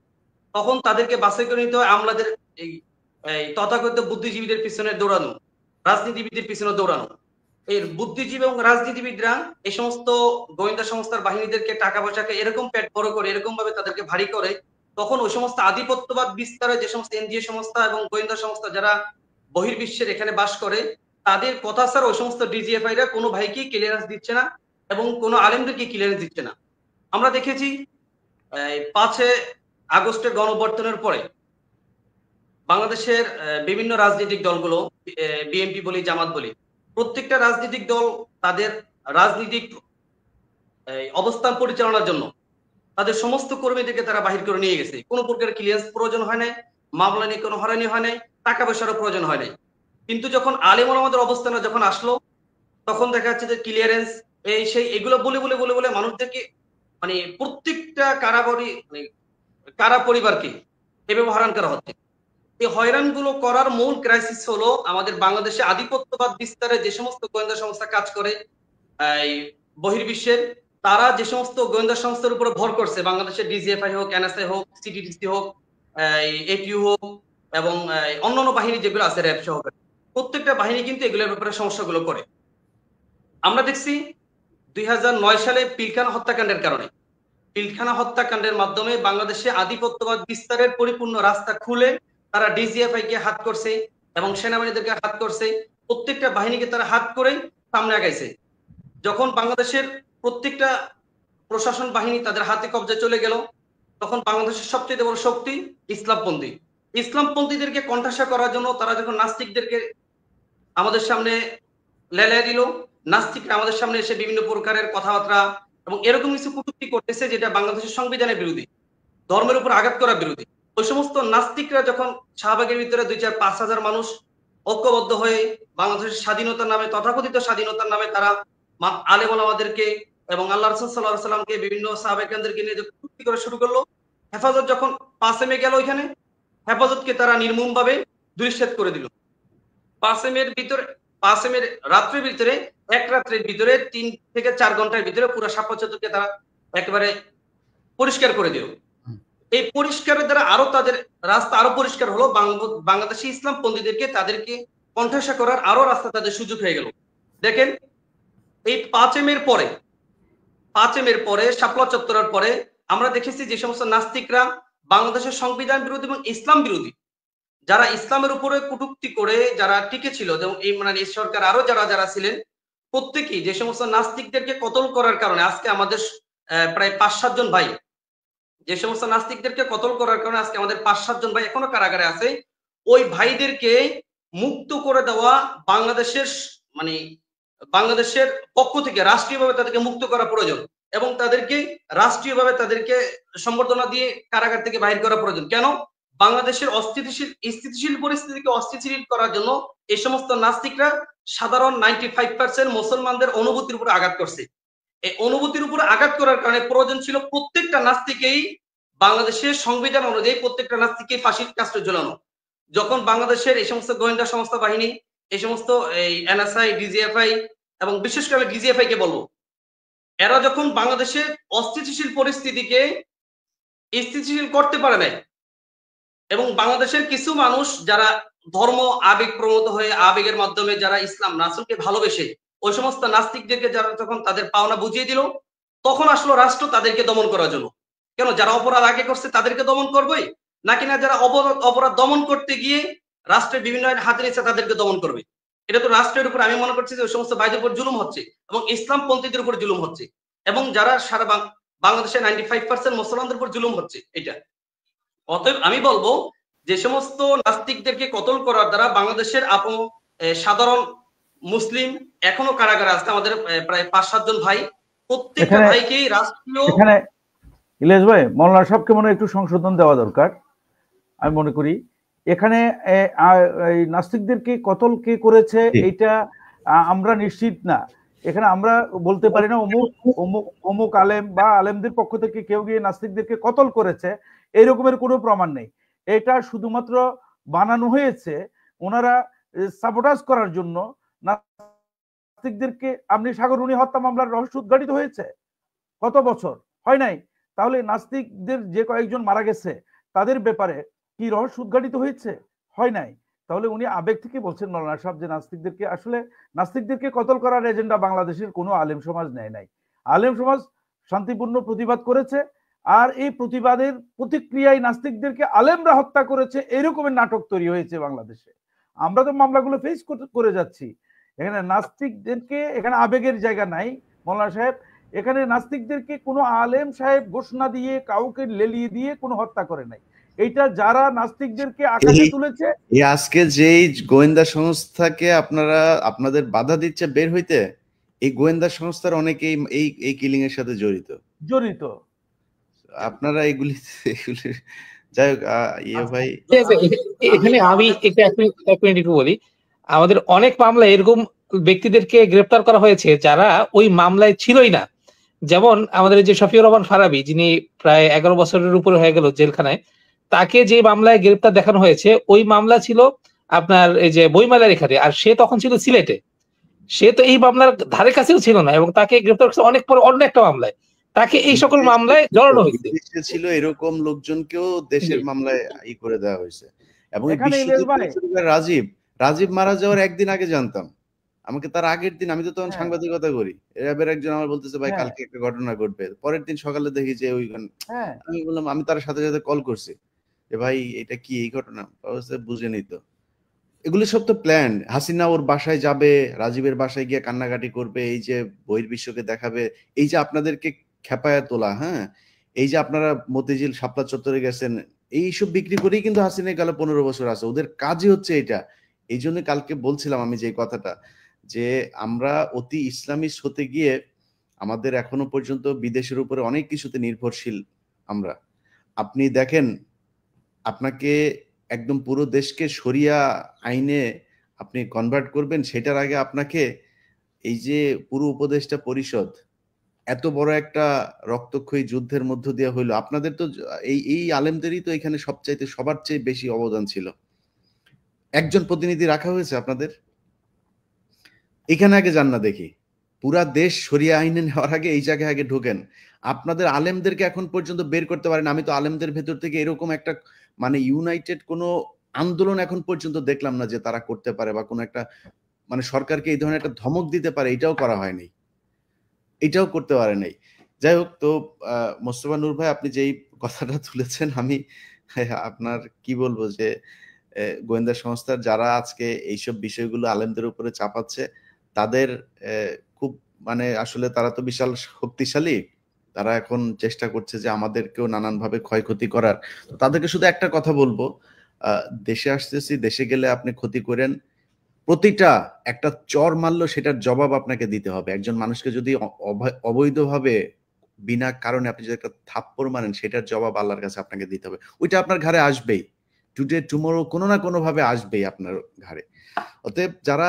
তখন তাদেরকে বাছাই করে নিতে হয় আমলাদের এই তথাকথিত বুদ্ধিজীবীদের পিছনে দৌড়ানো, রাজনীতিবিদদের পিছনে দৌড়ানো। এই বুদ্ধিজীবী এবং রাজনীতিবিদরা এই সমস্ত গোয়েন্দা সংস্থার বাহিনীদেরকে টাকা পয়সাকে এরকম পেট বড় করে, এরকম ভাবে তাদেরকে ভারী করে, তখন ওই সমস্ত আধিপত্যবাদ বিস্তারে যে সমস্ত এনজিও সংস্থা এবং গোয়েন্দা সংস্থা যারা বহির্বিশ্বের এখানে বাস করে, তাদের কথা ছাড়া ওই সমস্ত ডিজিএফআইরা কোনো ভাইকে ক্লিয়ারেন্স দিচ্ছে না এবং কোনো আলেমদেরকে ক্লিয়ারেন্স দিচ্ছে না। আমরা দেখেছি 5 আগস্টের গণঅভ্যুত্থানের পরে বাংলাদেশের বিভিন্ন রাজনৈতিক দলগুলো, বিএনপি বলি, জামাত বলি, প্রত্যেকটা রাজনৈতিক দল তাদের রাজনৈতিক অবস্থান পরিচালনার জন্য তাদের সমস্ত কর্মীদেরকে তারা বাহির করে নিয়ে গেছে। কোনো প্রকার ক্লিয়ারেন্স প্রয়োজন হয় নাই, মামলা নিয়ে কোনো হয়রানি হয় নাই, টাকা পয়সারও প্রয়োজন হয় নাই। কিন্তু যখন আলেম ওলামাদের অবস্থানে যখন আসলো, তখন দেখা যাচ্ছে যে ক্লিয়ারেন্স এই সেই এগুলো বলে বলে বলে বলে মানুষদেরকে, মানে প্রত্যেকটা কারা পরিবারকে এভাবে হয়রান করা হচ্ছে। এই হয়রানগুলো করার মূল ক্রাইসিস হলো আমাদের বাংলাদেশে আধিপত্যবাদ বিস্তারে যে সমস্ত গোয়েন্দা সংস্থা কাজ করে এই বহির্বিশ্বের, তারা যে সমস্ত গোয়েন্দা সংস্থার উপরে ভর করছে, বাংলাদেশের ডিজিএফআই হোক, এনএসআই হোক, সিটিডিসি হোক, এটিইউ হোক এবং অন্যান্য বাহিনী যেগুলো আছে র্যাব সহকারে, প্রত্যেকটা বাহিনী কিন্তু এগুলোর ব্যাপারে সমস্যাগুলো করে। আমরা দেখছি 2009 সালে পিলখানা হত্যাকাণ্ডের কারণে, পিলখানা হত্যাকাণ্ডের মাধ্যমে বাংলাদেশে আধিপত্যবাদ বিস্তারের পরিপূর্ণ রাস্তা খুলে তারা ডিজিএফআই কে হাত করছে এবং সেনাবাহিনীদেরকে হাত করছে, প্রত্যেকটা বাহিনীকে তারা হাত করে সামনে আগাইছে। যখন বাংলাদেশের প্রত্যেকটা প্রশাসন বাহিনী তাদের হাতে কবজায় চলে গেল, তখন বাংলাদেশের সবচেয়ে বড় শক্তি ইসলামপন্থী, ইসলামপন্থীদেরকে কণ্ঠাসা করার জন্য তারা যখন নাস্তিকদেরকে আমাদের সামনে লেলিয়ে দিল, নাস্তিকরা আমাদের সামনে এসে বিভিন্ন প্রকারের কথাবার্তা এবং এরকম কিছু কটূক্তি করতেছে যেটা বাংলাদেশের সংবিধানের বিরোধী, ধর্মের উপর আঘাত করার বিরোধী। ওই সমস্ত নাস্তিকরা যখন শাহবাগের ভিতরে 2-4-5 হাজার মানুষ ঐক্যবদ্ধ হয়ে বাংলাদেশের স্বাধীনতার নামে, তথাকথিত স্বাধীনতার নামে তারা আলেম ওলামাদেরকে এবং আল্লাহ রাসূল সাল্লাল্লাহু আলাইহি সাল্লামকে বিভিন্ন সাহাবায়ে-কেরামদেরকে নিয়ে কটূক্তি করা শুরু করলো, হেফাজত যখন 5 মে গেল ওইখানে, হেফাজতকে তারা নির্মমভাবে দুলিশ্বাত করে দিল। 5 মের রাত্রের ভিতরে, এক রাত্রের ভিতরে 3 থেকে 4 ঘন্টার ভিতরে পুরো শাপলা চত্বরকে তারা একেবারে পরিষ্কার করে দিল। এই পরিষ্কারের দ্বারা আরো তাদের রাস্তা আরো পরিষ্কার হলো, বাংলাদেশি ইসলামপন্থীদেরকে তাদেরকে কণ্ঠাসা করার আরো রাস্তা তাদের সুযোগ হয়ে গেল। দেখেন এই 5 মের পরে শাপলা চত্বরের পরে আমরা দেখেছি যে সমস্ত নাস্তিকরা বাংলাদেশের সংবিধান বিরোধী এবং ইসলাম বিরোধী, যারা ইসলামের উপরে কটূক্তি করে যারা টিকে ছিল, যেমন এই মানে সরকার আরো যারা ছিলেন, প্রত্যেকেই যে সমস্ত নাস্তিকদেরকে কতল করার কারণে আজকে আমাদের প্রায় 5-7 জন ভাই, যে সমস্ত নাস্তিকদেরকে কতল করার কারণে আজকে আমাদের 5-7 জন ভাই এখনো কারাগারে আছে, ওই ভাইদেরকে মুক্ত করে দেওয়া বাংলাদেশের পক্ষ থেকে রাষ্ট্রীয়ভাবে তাদেরকে মুক্ত করা প্রয়োজন এবং তাদেরকে রাষ্ট্রীয়ভাবে তাদেরকে সম্বর্ধনা দিয়ে কারাগার থেকে বাহির করা প্রয়োজন। কেন? বাংলাদেশের স্থিতিশীল পরিস্থিতিকে অস্থিতিশীল করার জন্য এই সমস্ত নাস্তিকরা সাধারণ 95% মুসলমানদের অনুভূতির উপর আঘাত করছে। এই অনুভূতির উপর আঘাত করার কারণে প্রয়োজন ছিল প্রত্যেকটা নাস্তিকেই বাংলাদেশের সংবিধান অনুযায়ী প্রত্যেকটা নাস্তিককে ফাঁসির কাস্টে ঝোলানো। যখন বাংলাদেশের এই সমস্ত গোয়েন্দা সংস্থা বাহিনী, এই সমস্ত এনএসআই, ডিজিএফআই এবং বিশেষ করে ডিজিএফআই কে বলবো, এরা যখন বাংলাদেশের অস্থিতিশীল পরিস্থিতিকে স্থিতিশীল করতে পারে নাই। এবং বাংলাদেশের কিছু মানুষ যারা ধর্ম আবেগ প্রবণত হয়ে আবেগের মাধ্যমে যারা ইসলাম রাসূলকে ভালোবেসে ওই সমস্ত নাস্তিকদেরকে যারা যখন তাদের পাওনা বুঝিয়ে দিল, তখন আসলো রাষ্ট্র তাদেরকে দমন করার জন্য। কেন? যারা অপরাধ আগে করছে তাদেরকে দমন করবেই, নাকি না যারা অপরাধ দমন করতে গিয়ে রাষ্ট্রের বিভিন্ন আইন হাতে নিচ্ছে তাদেরকে দমন করবে? এটা তো রাষ্ট্রের উপর, আমি মনে করছি যে ওই সমস্ত ভাইদের উপর জুলুম হচ্ছে এবং ইসলাম পন্থীদের উপর জুলুম হচ্ছে এবং যারা সারা বাংলাদেশের 95% মুসলমানদের উপর জুলুম হচ্ছে এটা। অতএব আমি বলবো যে সমস্ত নাস্তিকদেরকে কতল করার দ্বারা বাংলাদেশের সাধারণ মুসলিম এখনো কারাগারে আছে। আমাদের প্রায় 5-7 জন ভাই, প্রত্যেকটা ভাইকেই রাষ্ট্রীয় এখানে ইলিয়াস ভাই, মাওলানা সাহেবকে মনে একটু সংশোধন দেওয়া দরকার আমি মনে করি। এখানে এই নাস্তিকদেরকে কতল কে করেছে এইটা আমরা নিশ্চিত না। এখানে আমরা বলতে পারি না অমুক আলেম বা আলেমদের পক্ষ থেকে কেউ গিয়ে নাস্তিকদেরকে কতল করেছে, এইরকমের কোনো প্রমাণ নেই। এটা শুধুমাত্র বানানো হয়েছে ওনারা সাবোটাজ করার জন্য। নাস্তিকদেরকে আপনি সাগররুনি হত্যা মামলার রহস্য উদ্ঘাটিত হয়েছে কত বছর হয় নাই? তাহলে নাস্তিকদের যে কয়েকজন মারা গেছে তাদের ব্যাপারে কি রহস্য উদ্ঘাটিত হয়েছে? হয় নাই। তাহলে উনি আবেগ থেকে বলছেন মাওলানা সাহেব যে নাস্তিকদেরকে, আসলে নাস্তিকদেরকে কতল করার এজেন্ডা বাংলাদেশের কোনো আলেম সমাজ নেয় নাই। আলেম সমাজ শান্তিপূর্ণ প্রতিবাদ করেছে, আর এই প্রতিবাদের প্রতিক্রিয়ায় নাস্তিকদেরকে আলেমরা হত্যা করেছে, এরকমের নাটক তৈরি হয়েছে বাংলাদেশে। আমরা তো মামলাগুলো ফেস করে যাচ্ছি। এখানে নাস্তিকদেরকে, এখানে আবেগের জায়গা নাই মাওলানা সাহেব। এখানে নাস্তিকদেরকে কোনো আলেম সাহেব ঘোষণা দিয়ে কাউকে লেলিয়ে দিয়ে কোনো হত্যা করে নাই। এইটা যারা নাস্তিকদেরকে আকাশে তুলেছে, আজকে যেই গোয়েন্দা সংস্থাকে আপনাদের বাধা দিচ্ছে বের হইতে, এই গোয়েন্দা সংস্থার অনেকেই এই কিলিং এর সাথে জড়িত। আপনারা এগুলি যাই হোক, ভাই এখানে আমি এক মিনিট একটু বলি। আমাদের অনেক মামলায় এরকম ব্যক্তিদেরকে গ্রেফতার করা হয়েছে যারা ওই মামলায় ছিলই না। যেমন আমাদের যে শফিউর রহমান ফারাবী, যিনি প্রায় 11 বছরের উপরে হয়ে গেল জেলখানায়, তাকে যে মামলায় গ্রেফতার দেখানো হয়েছে ওই মামলা ছিল আপনার এই যে বইমেলার এখানে, আর সে তখন ছিল সিলেটে। সে তো এই মামলার ধারে কাছেও ছিল না এবং তাকে গ্রেফতার করেছে অনেক পর অন্য একটা মামলায়। তাকে এই সকল মামলায় জড়ানো হয়েছে। ছিল এরকম লোকজনকেও দেশের মামলায় করে দেওয়া হয়েছে। এবং রাজীব মারা যাওয়ার একদিন আগে জানতাম, আমাকে তার আগের দিন, আমি তো তখন সাংবাদিকতা করি, র্যাবের একজন আমার বলতেছে ভাই কালকে একটা ঘটনা ঘটবে। পরের দিন সকালে দেখি যে আমি বললাম, আমি তার সাথে সাথে কল করছি যে ভাই এটা কি এই ঘটনা, বুঝে নিত। এগুলো সব তো প্ল্যান। হাসিনা ওর বাসায় যাবে, রাজীবের বাসায় গিয়ে কান্নাকাটি করবে, এই যে বহির্বিশ্বকে দেখাবে, এই যে আপনাদেরকে খেপায়া তোলা, এই যে আপনারা মতিঝিল শাপলা চত্বরে গেছেন, এইসব বিক্রি করেই কিন্তু হাসিনা গেল 15 বছর আছে। ওদের কাজই হচ্ছে এটা। এই জন্য কালকে বলছিলাম আমি যে কথাটা, যে আমরা অতি ইসলামিস্ট হতে গিয়ে আমাদের এখনো পর্যন্ত বিদেশের উপরে অনেক কিছুতে নির্ভরশীল আমরা। আপনি দেখেন, আপনাকে একদম পুরো দেশকে শরিয়া আইনে আপনি কনভার্ট করবেন, সেটার আগে আপনাকে এই যে পুরো উপদেষ্টা পরিষদ এত বড় একটা রক্তক্ষয়ী যুদ্ধের মধ্য দিয়ে হইলো। আপনাদের তো এই আলেমদেরই তো এখানে সবার চেয়ে বেশি অবদান ছিল। একজন প্রতিনিধি রাখা হয়েছে আপনাদের এখানে, আগে যান না দেখি। পুরা দেশ শরিয়া আইনে নেওয়ার আগে এই জায়গায় আগে ঢোকেন। আপনাদের আলেমদেরকে এখন পর্যন্ত বের করতে পারেন। আমি তো আলেমদের ভেতর থেকে এরকম একটা ইউনাইটেড কোনো আন্দোলন এখন পর্যন্ত দেখলাম না যে তারা করতে পারে, বা কোনো একটা সরকারকে এই ধরনের একটা ধমক দিতে পারে, এটাও করা হয়নি, এটাও করতে পারে নাই। যাই হোক, তো মোস্তফা নূর ভাই, আপনি যেই কথাটা তুলেছেন, আমি আপনার কি বলবো, যে গোয়েন্দা সংস্থার যারা আজকে এইসব বিষয়গুলো আলেমদের উপরে চাপাচ্ছে, তাদের খুব আসলে তারা তো বিশাল শক্তিশালী। তারা এখন চেষ্টা করছে যে আমাদেরকেও নানানভাবে ক্ষয়ক্ষতি করার। তো তাদেরকে শুধু একটা কথা বলবো, দেশে আসতেছি, দেশে গেলে আপনি ক্ষতি করেন, প্রতিটা একটা চর মারলো সেটার জবাব আপনাকে দিতে হবে। একজন মানুষকে যদি অবৈধভাবে বিনা কারণে আপনি যদি একটা থাপ্পড় মারেন, সেটার জবাব আল্লাহর কাছে আপনাকে দিতে হবে। ওইটা আপনার ঘরে আসবেই, টুডে টুমোরো কোনো না কোনো ভাবে আসবেই আপনার ঘরে। অতএব যারা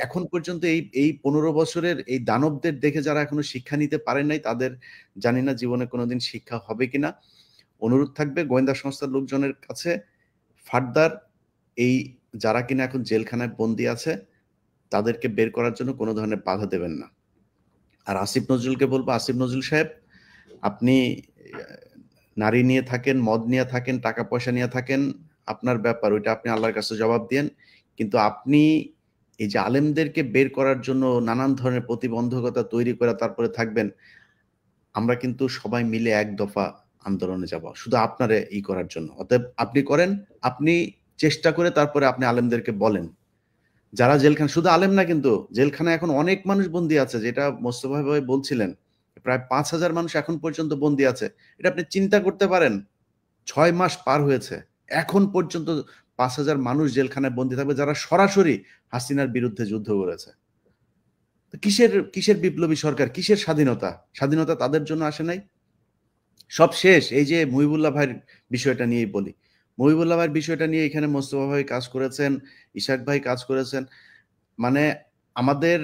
এখন পর্যন্ত এই 15 বছরের এই দানবদের দেখে যারা এখনো শিক্ষা নিতে পারেন নাই, তাদের জানি না জীবনে কোনোদিন শিক্ষা হবে কিনা। অনুরোধ থাকবে গোয়েন্দা সংস্থার লোকজনের কাছে, ফার্দার এই যারা কিনা এখন জেলখানায় বন্দী আছে তাদেরকে বের করার জন্য কোনো ধরনের বাধা দেবেন না। আর আসিফ নজরুলকে বলবো, আসিফ নজরুল সাহেব, আপনি নারী নিয়ে থাকেন, মদ নিয়ে থাকেন, টাকা পয়সা নিয়ে থাকেন, আপনার ব্যাপার, ওইটা আপনি আল্লাহর কাছে জবাব দিয়েন। কিন্তু আপনি এই যে আলেমদেরকে বের করার জন্য নানান ধরনের প্রতিবন্ধকতা তৈরি করে তারপরে থাকবেন, আমরা কিন্তু সবাই মিলে এক দফা আন্দোলনে যাব শুধু আপনারে করার জন্য। অতএব আপনি করেন, আপনি চেষ্টা করে তারপরে আপনি আলেমদেরকে বলেন। যারা জেলখানা, শুধু আলেম না কিন্তু, জেলখানায় এখন অনেক মানুষ বন্দী আছে, যেটা মোস্তফা ভাই বলছিলেন, প্রায় 5,000 মানুষ এখন পর্যন্ত বন্দী আছে। এটা আপনি চিন্তা করতে পারেন, 6 মাস পার হয়েছে, এখন পর্যন্ত 5,000 মানুষ জেলখানায় বন্দী থাকবে, যারা সরাসরি হাসিনার বিরুদ্ধে যুদ্ধ করেছে। কিসের বিপ্লবী সরকার, কিসের স্বাধীনতা? স্বাধীনতা তাদের জন্য আসে নাই। সব শেষ। এই যে মুহিবুল্লাহ ভাইয়ের বিষয়টা নিয়েই বলি, মুহিবুল্লাহ ভাইয়ের বিষয়টা নিয়ে এখানে মোস্তফা ভাই কাজ করেছেন, ইশাক ভাই কাজ করেছেন। মানে আমাদের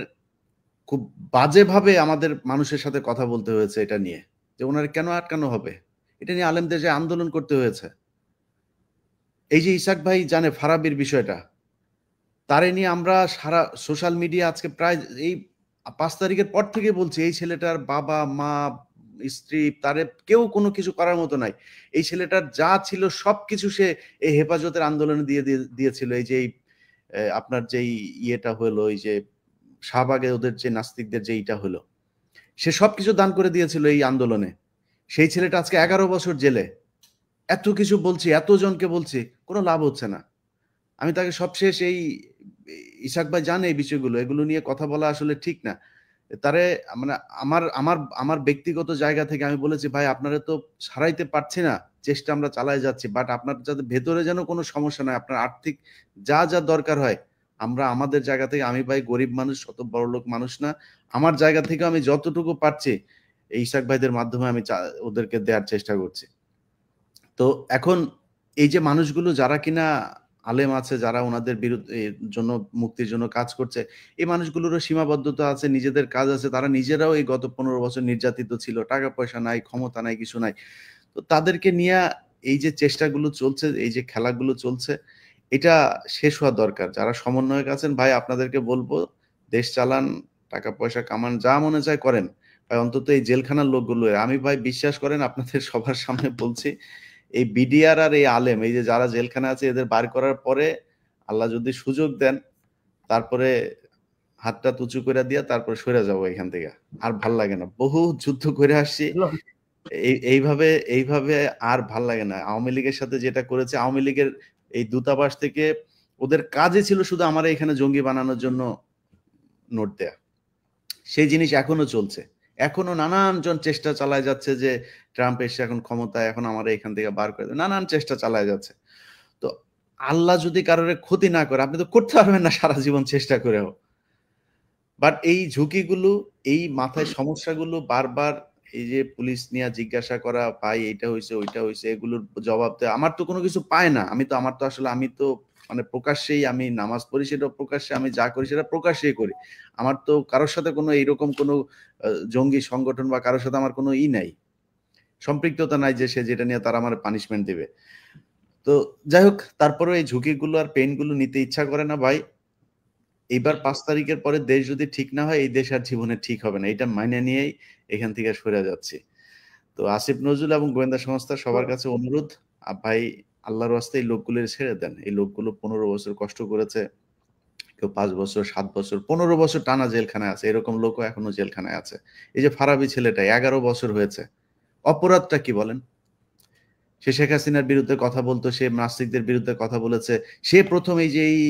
খুব বাজেভাবে আমাদের মানুষের সাথে কথা বলতে হয়েছে এটা নিয়ে, যে ওনারা কেন আটকানো হবে, এটা নিয়ে আলেমদের যে আন্দোলন করতে হয়েছে। এই যে ইশাক ভাই জানে ফারাবির বিষয়টা, তারে নিয়ে আমরা সারা সোশ্যাল মিডিয়া আজকে প্রায় এই 5 তারিখের পর থেকে বলছি, এই ছেলেটার বাবা মা স্ত্রী তারে কেউ কোনো কিছু করার মতো নাই। এই ছেলেটার যা ছিল সবকিছু সে এই হেফাজতের আন্দোলনে দিয়েছিল। এই যে আপনার যেই ইয়েটা হলো, এই যে শাহবাগে ওদের যে নাস্তিকদের যে ইটা হলো, সে সবকিছু দান করে দিয়েছিল এই আন্দোলনে। সেই ছেলেটা আজকে 11 বছর জেলে। এত কিছু বলছি, এতজনকে বলছি, কোনো লাভ হচ্ছে না। আমি তাকে সবশেষ এই ইশাক ভাই জানে এই বিষয়গুলো, এগুলো নিয়ে কথা বলা আসলে ঠিক না। তারে মানে আমার আমার আমার ব্যক্তিগত জায়গা থেকে আমি বলেছি, ভাই আপনারা তো ছাড়াইতে পারছি না, চেষ্টা আমরা চালাই যাচ্ছি, বাট আপনার যাতে ভেতরে যেন কোনো সমস্যা নয়, আপনার আর্থিক যা যা দরকার হয় আমরা আমাদের জায়গা থেকে, আমি ভাই গরিব মানুষ, অত বড় লোক মানুষ না, আমার জায়গা থেকে আমি যতটুকু পারছি এই ইশাক ভাইদের মাধ্যমে আমি ওদেরকে দেওয়ার চেষ্টা করছি। তো এখন এই যে মানুষগুলো যারা কিনা আলেম আছে, যারা ওনাদের বিরুদ্ধে জন্য মুক্তির জন্য কাজ করছে, এই মানুষগুলোরও সীমাবদ্ধতা আছে, নিজেদের কাজ আছে, তারা নিজেরাও এই গত 15 বছর নির্যাতিত ছিল, টাকা পয়সা নাই, ক্ষমতা নাই, কিছু নাই। তো তাদেরকে নিয়ে এই যে চেষ্টাগুলো চলছে, এই যে খেলাগুলো চলছে, এটা শেষ হওয়া দরকার। যারা সমন্বয়ক আছেন ভাই, আপনাদেরকে বলবো, দেশ চালান, টাকা পয়সা কামান, যা মনে চায় করেন ভাই, অন্তত এই জেলখানার লোকগুলো, আমি ভাই বিশ্বাস করেন আপনাদের সবার সামনে বলছি, এই বিডিআর আর এই আলেম, এই যে যারা জেলখানা আছে, এদের বার করার পরে আল্লাহ যদি সুযোগ দেন, তারপরে হাতটা উঁচু করে দিয়া তারপরে সরে যাবো এখান থেকে। আর ভাল লাগে না, বহু যুদ্ধ করে আসছি, এইভাবে আর ভাল লাগে না। আওয়ামী লীগের সাথে যেটা করেছে, আওয়ামী লীগের এই দূতাবাস থেকে ওদের কাজে ছিল শুধু আমার এখানে জঙ্গি বানানোর জন্য নোট দেয়া। সেই জিনিস এখনো চলছে, এখনো নানান জন চেষ্টা চালায় যাচ্ছে যে ট্রাম্প এসে এখন ক্ষমতায়, এখন আমার এখান থেকে বার করে দেবে, নানান চেষ্টা চালায় যাচ্ছে। তো আল্লাহ যদি কারোর ক্ষতি না করে, আপনি তো করতে পারবেন না সারা জীবন চেষ্টা করেও। বাট এই ঝুঁকিগুলো, এই মাথায় সমস্যাগুলো বারবার, এই যে পুলিশ নিয়ে জিজ্ঞাসা করা, ভাই এইটা হয়েছে ওইটা হয়েছে, এগুলোর জবাব দেয়, আমার তো কোনো কিছু পায় না। আমি তো আসলে আমি তো মানে প্রকাশ্যেই আমি নামাজ পড়ি, সেটা প্রকাশ্যে, আমি যা করি সেটা প্রকাশ্যেই করি। আমার তো কারোর সাথে কোনো এইরকম কোনো জঙ্গি সংগঠন বা কারোর সাথে আমার কোনো নাই, সম্পৃক্ততা নাই যে সে যেটা নিয়ে তারা আমার পানিশমেন্ট দিবে। তো যাই হোক, তারপরে এই ঝুঁকিগুলো আর পেইনগুলো নিতে ইচ্ছা করে না ভাই। এইবার 5 তারিখের পরে দেশ যদি ঠিক না হয়, এই দেশ আর জীবনে ঠিক হবে না, এটা মাইনে নিয়েই এখান থেকে সরে যাচ্ছি। তো আসিফ নজরুল এবং গোয়েন্দা সংস্থা সবার কাছে অনুরোধ, ভাই আল্লাহর ওয়াস্তে এই লোকগুলোর ছেড়ে দেন। এই লোকগুলো 15 বছর কষ্ট করেছে, কেউ 5 বছর, 7 বছর, 15 বছর টানা জেলখানায় আছে, এরকম লোকও এখনো জেলখানায় আছে। এই যে ফারাবি ছেলেটা 11 বছর হয়েছে, অপরাধটা কি বলেন? সে শেখ হাসিনার বিরুদ্ধে কথা বলতো, সে নাস্তিকদের বিরুদ্ধে কথা বলেছে, সে প্রথম এই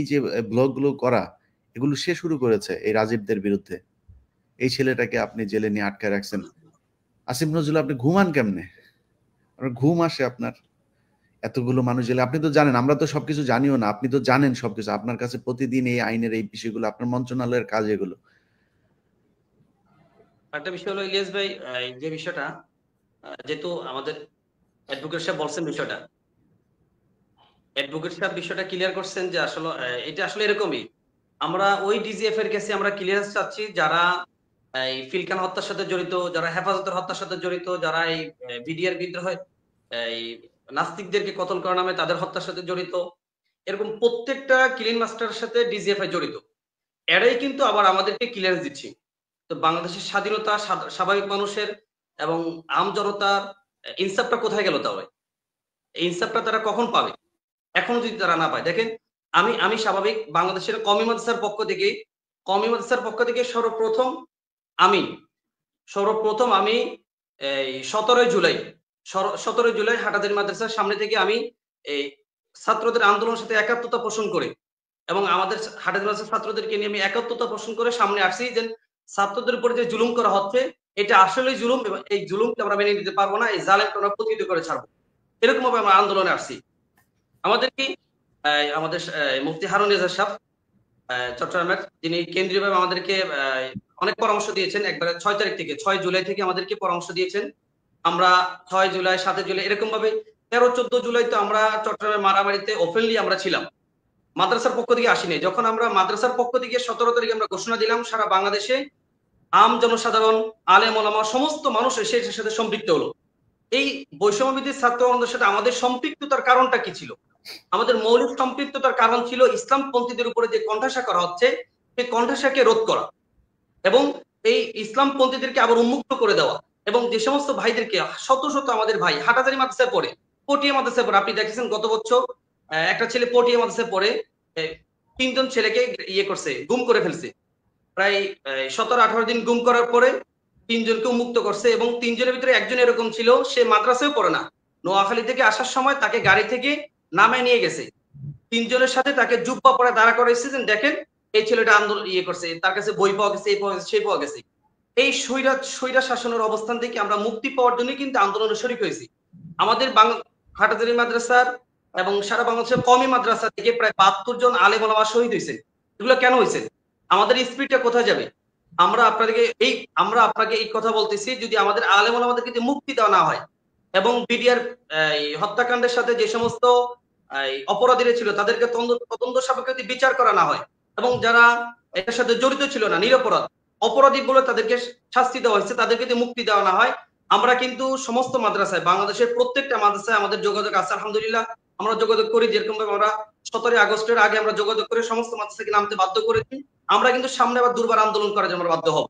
যে ব্লগগুলো করা, এগুলো সে শুরু করেছে এই রাজীবদের বিরুদ্ধে। এই ছেলেটাকে আপনি জেলে নিয়ে আটকায় রাখছেন। আসিফ নজরুল, আপনি ঘুমান কেমনে? আপনার ঘুম আসে আপনার? এতগুলো মানুষ জেলে, আপনি তো জানেন, আমরা তো সবকিছু জানিও না, আপনি তো জানেন সবকিছু, আপনার কাছে প্রতিদিন এই আইনের এই বিষয়গুলো, আপনার মন্ত্রণালয়ের কাজ এগুলো। একটা বিষয় হলো ইলিয়াস ভাই, এই যে বিষয়টা, যেহেতু আমাদের অ্যাডভোকেট সাহেব বলছেন বিষয়টা, অ্যাডভোকেট সাহেব বিষয়টা ক্লিয়ার করছেন যে আসলে এটা আসলে এরকমই। আমরা ওই ডিজিএফ এর কাছে আমরা ক্লিয়ারেন্স চাচ্ছি, যারা এই ফিলকান হত্যার সাথে জড়িত, যারা হেফাজতের হত্যার সাথে জড়িত, যারা এই বিডিআর বিদ্রোহে এই নাস্তিকদেরকে কতল করার নামে তাদের হত্যার সাথে জড়িত, এরকম প্রত্যেকটা ক্লিন মাস্টারের সাথে ডিজিএফআই জড়িত, এরাই কিন্তু আবার আমাদেরকে ক্লিয়ারেন্স দিচ্ছি। তো বাংলাদেশের স্বাধীনতা, স্বাভাবিক মানুষের এবং আম জনতার ইনসাফটা কোথায় গেল তাহলে? এই ইনসাফটা তারা কখন পাবে? এখনো যদি তারা না পায়, দেখেন আমি স্বাভাবিক বাংলাদেশের কওমি মাদ্রাসার পক্ষ থেকে সর্বপ্রথম আমি এই 17ই জুলাই হাটাজারি মাদ্রাসার সামনে থেকে আমি এই ছাত্রদের আন্দোলনের সাথে একাত্মতা পোষণ করে এবং আমাদের হাটাজারি মাদ্রাসার ছাত্রদেরকে নিয়ে আমি একাত্মতা পোষণ করে সামনে আসছি যে ছাত্রদের উপরে যে জুলুম করা হচ্ছে এটা আসলেই জুলুম এবং এই জুলুমকে আমরা মেনে নিতে পারবো না, এই জালেমকে আমরা প্রতিহত করে ছাড়বো। এরকম ভাবে আমরা আন্দোলনে আসছি। আমাদের কি আমাদের মুফতি হারুন রেজা সাহেব চট্টগ্রামের, যিনি কেন্দ্রীয়ভাবে আমাদেরকে অনেক পরামর্শ দিয়েছেন। একবারে 6 জুলাই থেকে আমাদেরকে পরামর্শ দিয়েছেন। আমরা 6 জুলাই 7 জুলাই এরকম ভাবে 13-14 জুলাই তো আমরা চট্টগ্রামের মারামারিতে ওপেনলি আমরা ছিলাম, মাদ্রাসার পক্ষ থেকে আসিনি। যখন আমরা মাদ্রাসার পক্ষ থেকে 17 তারিখে আমরা ঘোষণা দিলাম, সারা বাংলাদেশে আম জনসাধারণ, আলেম ওলামা সমস্ত মানুষ এসে এর সাথে সম্পৃক্ত হলো। এই বৈষম্যবিধি ছাত্র আন্দোলনের সাথে আমাদের সম্পৃক্ততার কারণটা কি ছিল? আমাদের মৌলিক সম্পৃক্ততার কারণ ছিল ইসলামপন্থীদের উপরে যে কণ্ঠাসা করা হচ্ছে সেই কণ্ঠাসাকে রোধ করা এবং এই ইসলামপন্থীদেরকে আবার উন্মুক্ত করে দেওয়া এবং যে সমস্ত ভাইদেরকে শত শত আমাদের ভাই হাটাজারি মাদ্রাসায় পড়ে, পটিয়া মাদ্রাসায় পড়ে, আপনি দেখেছেন গত বছর একটা ছেলে পটিয়া মাদ্রাসায় পড়ে 3জন ছেলেকে করছে, গুম করে ফেলছে। প্রায় 17-18 দিন গুম করার পরে 3জনকে মুক্ত করছে এবং 3জনের ভিতরে একজন এরকম ছিল, সে মাদ্রাসায় পড়ে না, নোয়াখালী থেকে আসার সময় তাকে গাড়ি থেকে নামায় নিয়ে গেছে। 3জনের সাথে তাকে জুব্বা পরে দাঁড়া করাইছে, দেখেন এই ছেলেটা আন্দোলন করছে, তার কাছে বই পাওয়া গেছে, এই পাওয়া গেছে, সেই পাওয়া গেছে। এই স্বৈরা শাসনের অবস্থান থেকে আমরা মুক্তি পাওয়ার জন্য কিন্তু আন্দোলনে শরীক হয়েছি। আমাদের হাটাজারি মাদ্রাসার এবং সারা বাংলাদেশের কওমি মাদ্রাসা থেকে প্রায় 72 জন আলেম ওলামা শহীদ হয়েছে। এগুলো কেন হয়েছে? আমাদের স্পিরিটটা কোথায় যাবে? আমরা আপনাকে এই কথা বলতেছি, যদি আমাদের আলেম ওলামাদেরকে যদি মুক্তি দেওয়া না হয় এবং বিডিআর হত্যাকাণ্ডের সাথে যে সমস্ত অপরাধীরা ছিল তাদেরকে তদন্ত সাপেক্ষে যদি বিচার করা না হয় এবং যারা এটার সাথে জড়িত ছিল না, নিরপরাধ অপরাধী বলে তাদেরকে শাস্তি দেওয়া হয়েছে, তাদেরকে যদি মুক্তি দেওয়া না হয়, আমরা কিন্তু সমস্ত মাদ্রাসায়, বাংলাদেশের প্রত্যেকটা মাদ্রাসায় আমাদের যোগাযোগ আছে, আলহামদুলিল্লাহ আমরা যোগাযোগ করি। যেরকম ভাবে আমরা 17 আগস্টের আগে আমরা যোগাযোগ করে সমস্ত মাদ্রাসাকে নামতে বাধ্য করেছি। আমরা কিন্তু সামনে আবার দুর্বার আন্দোলন করার জন্য বাধ্য হব।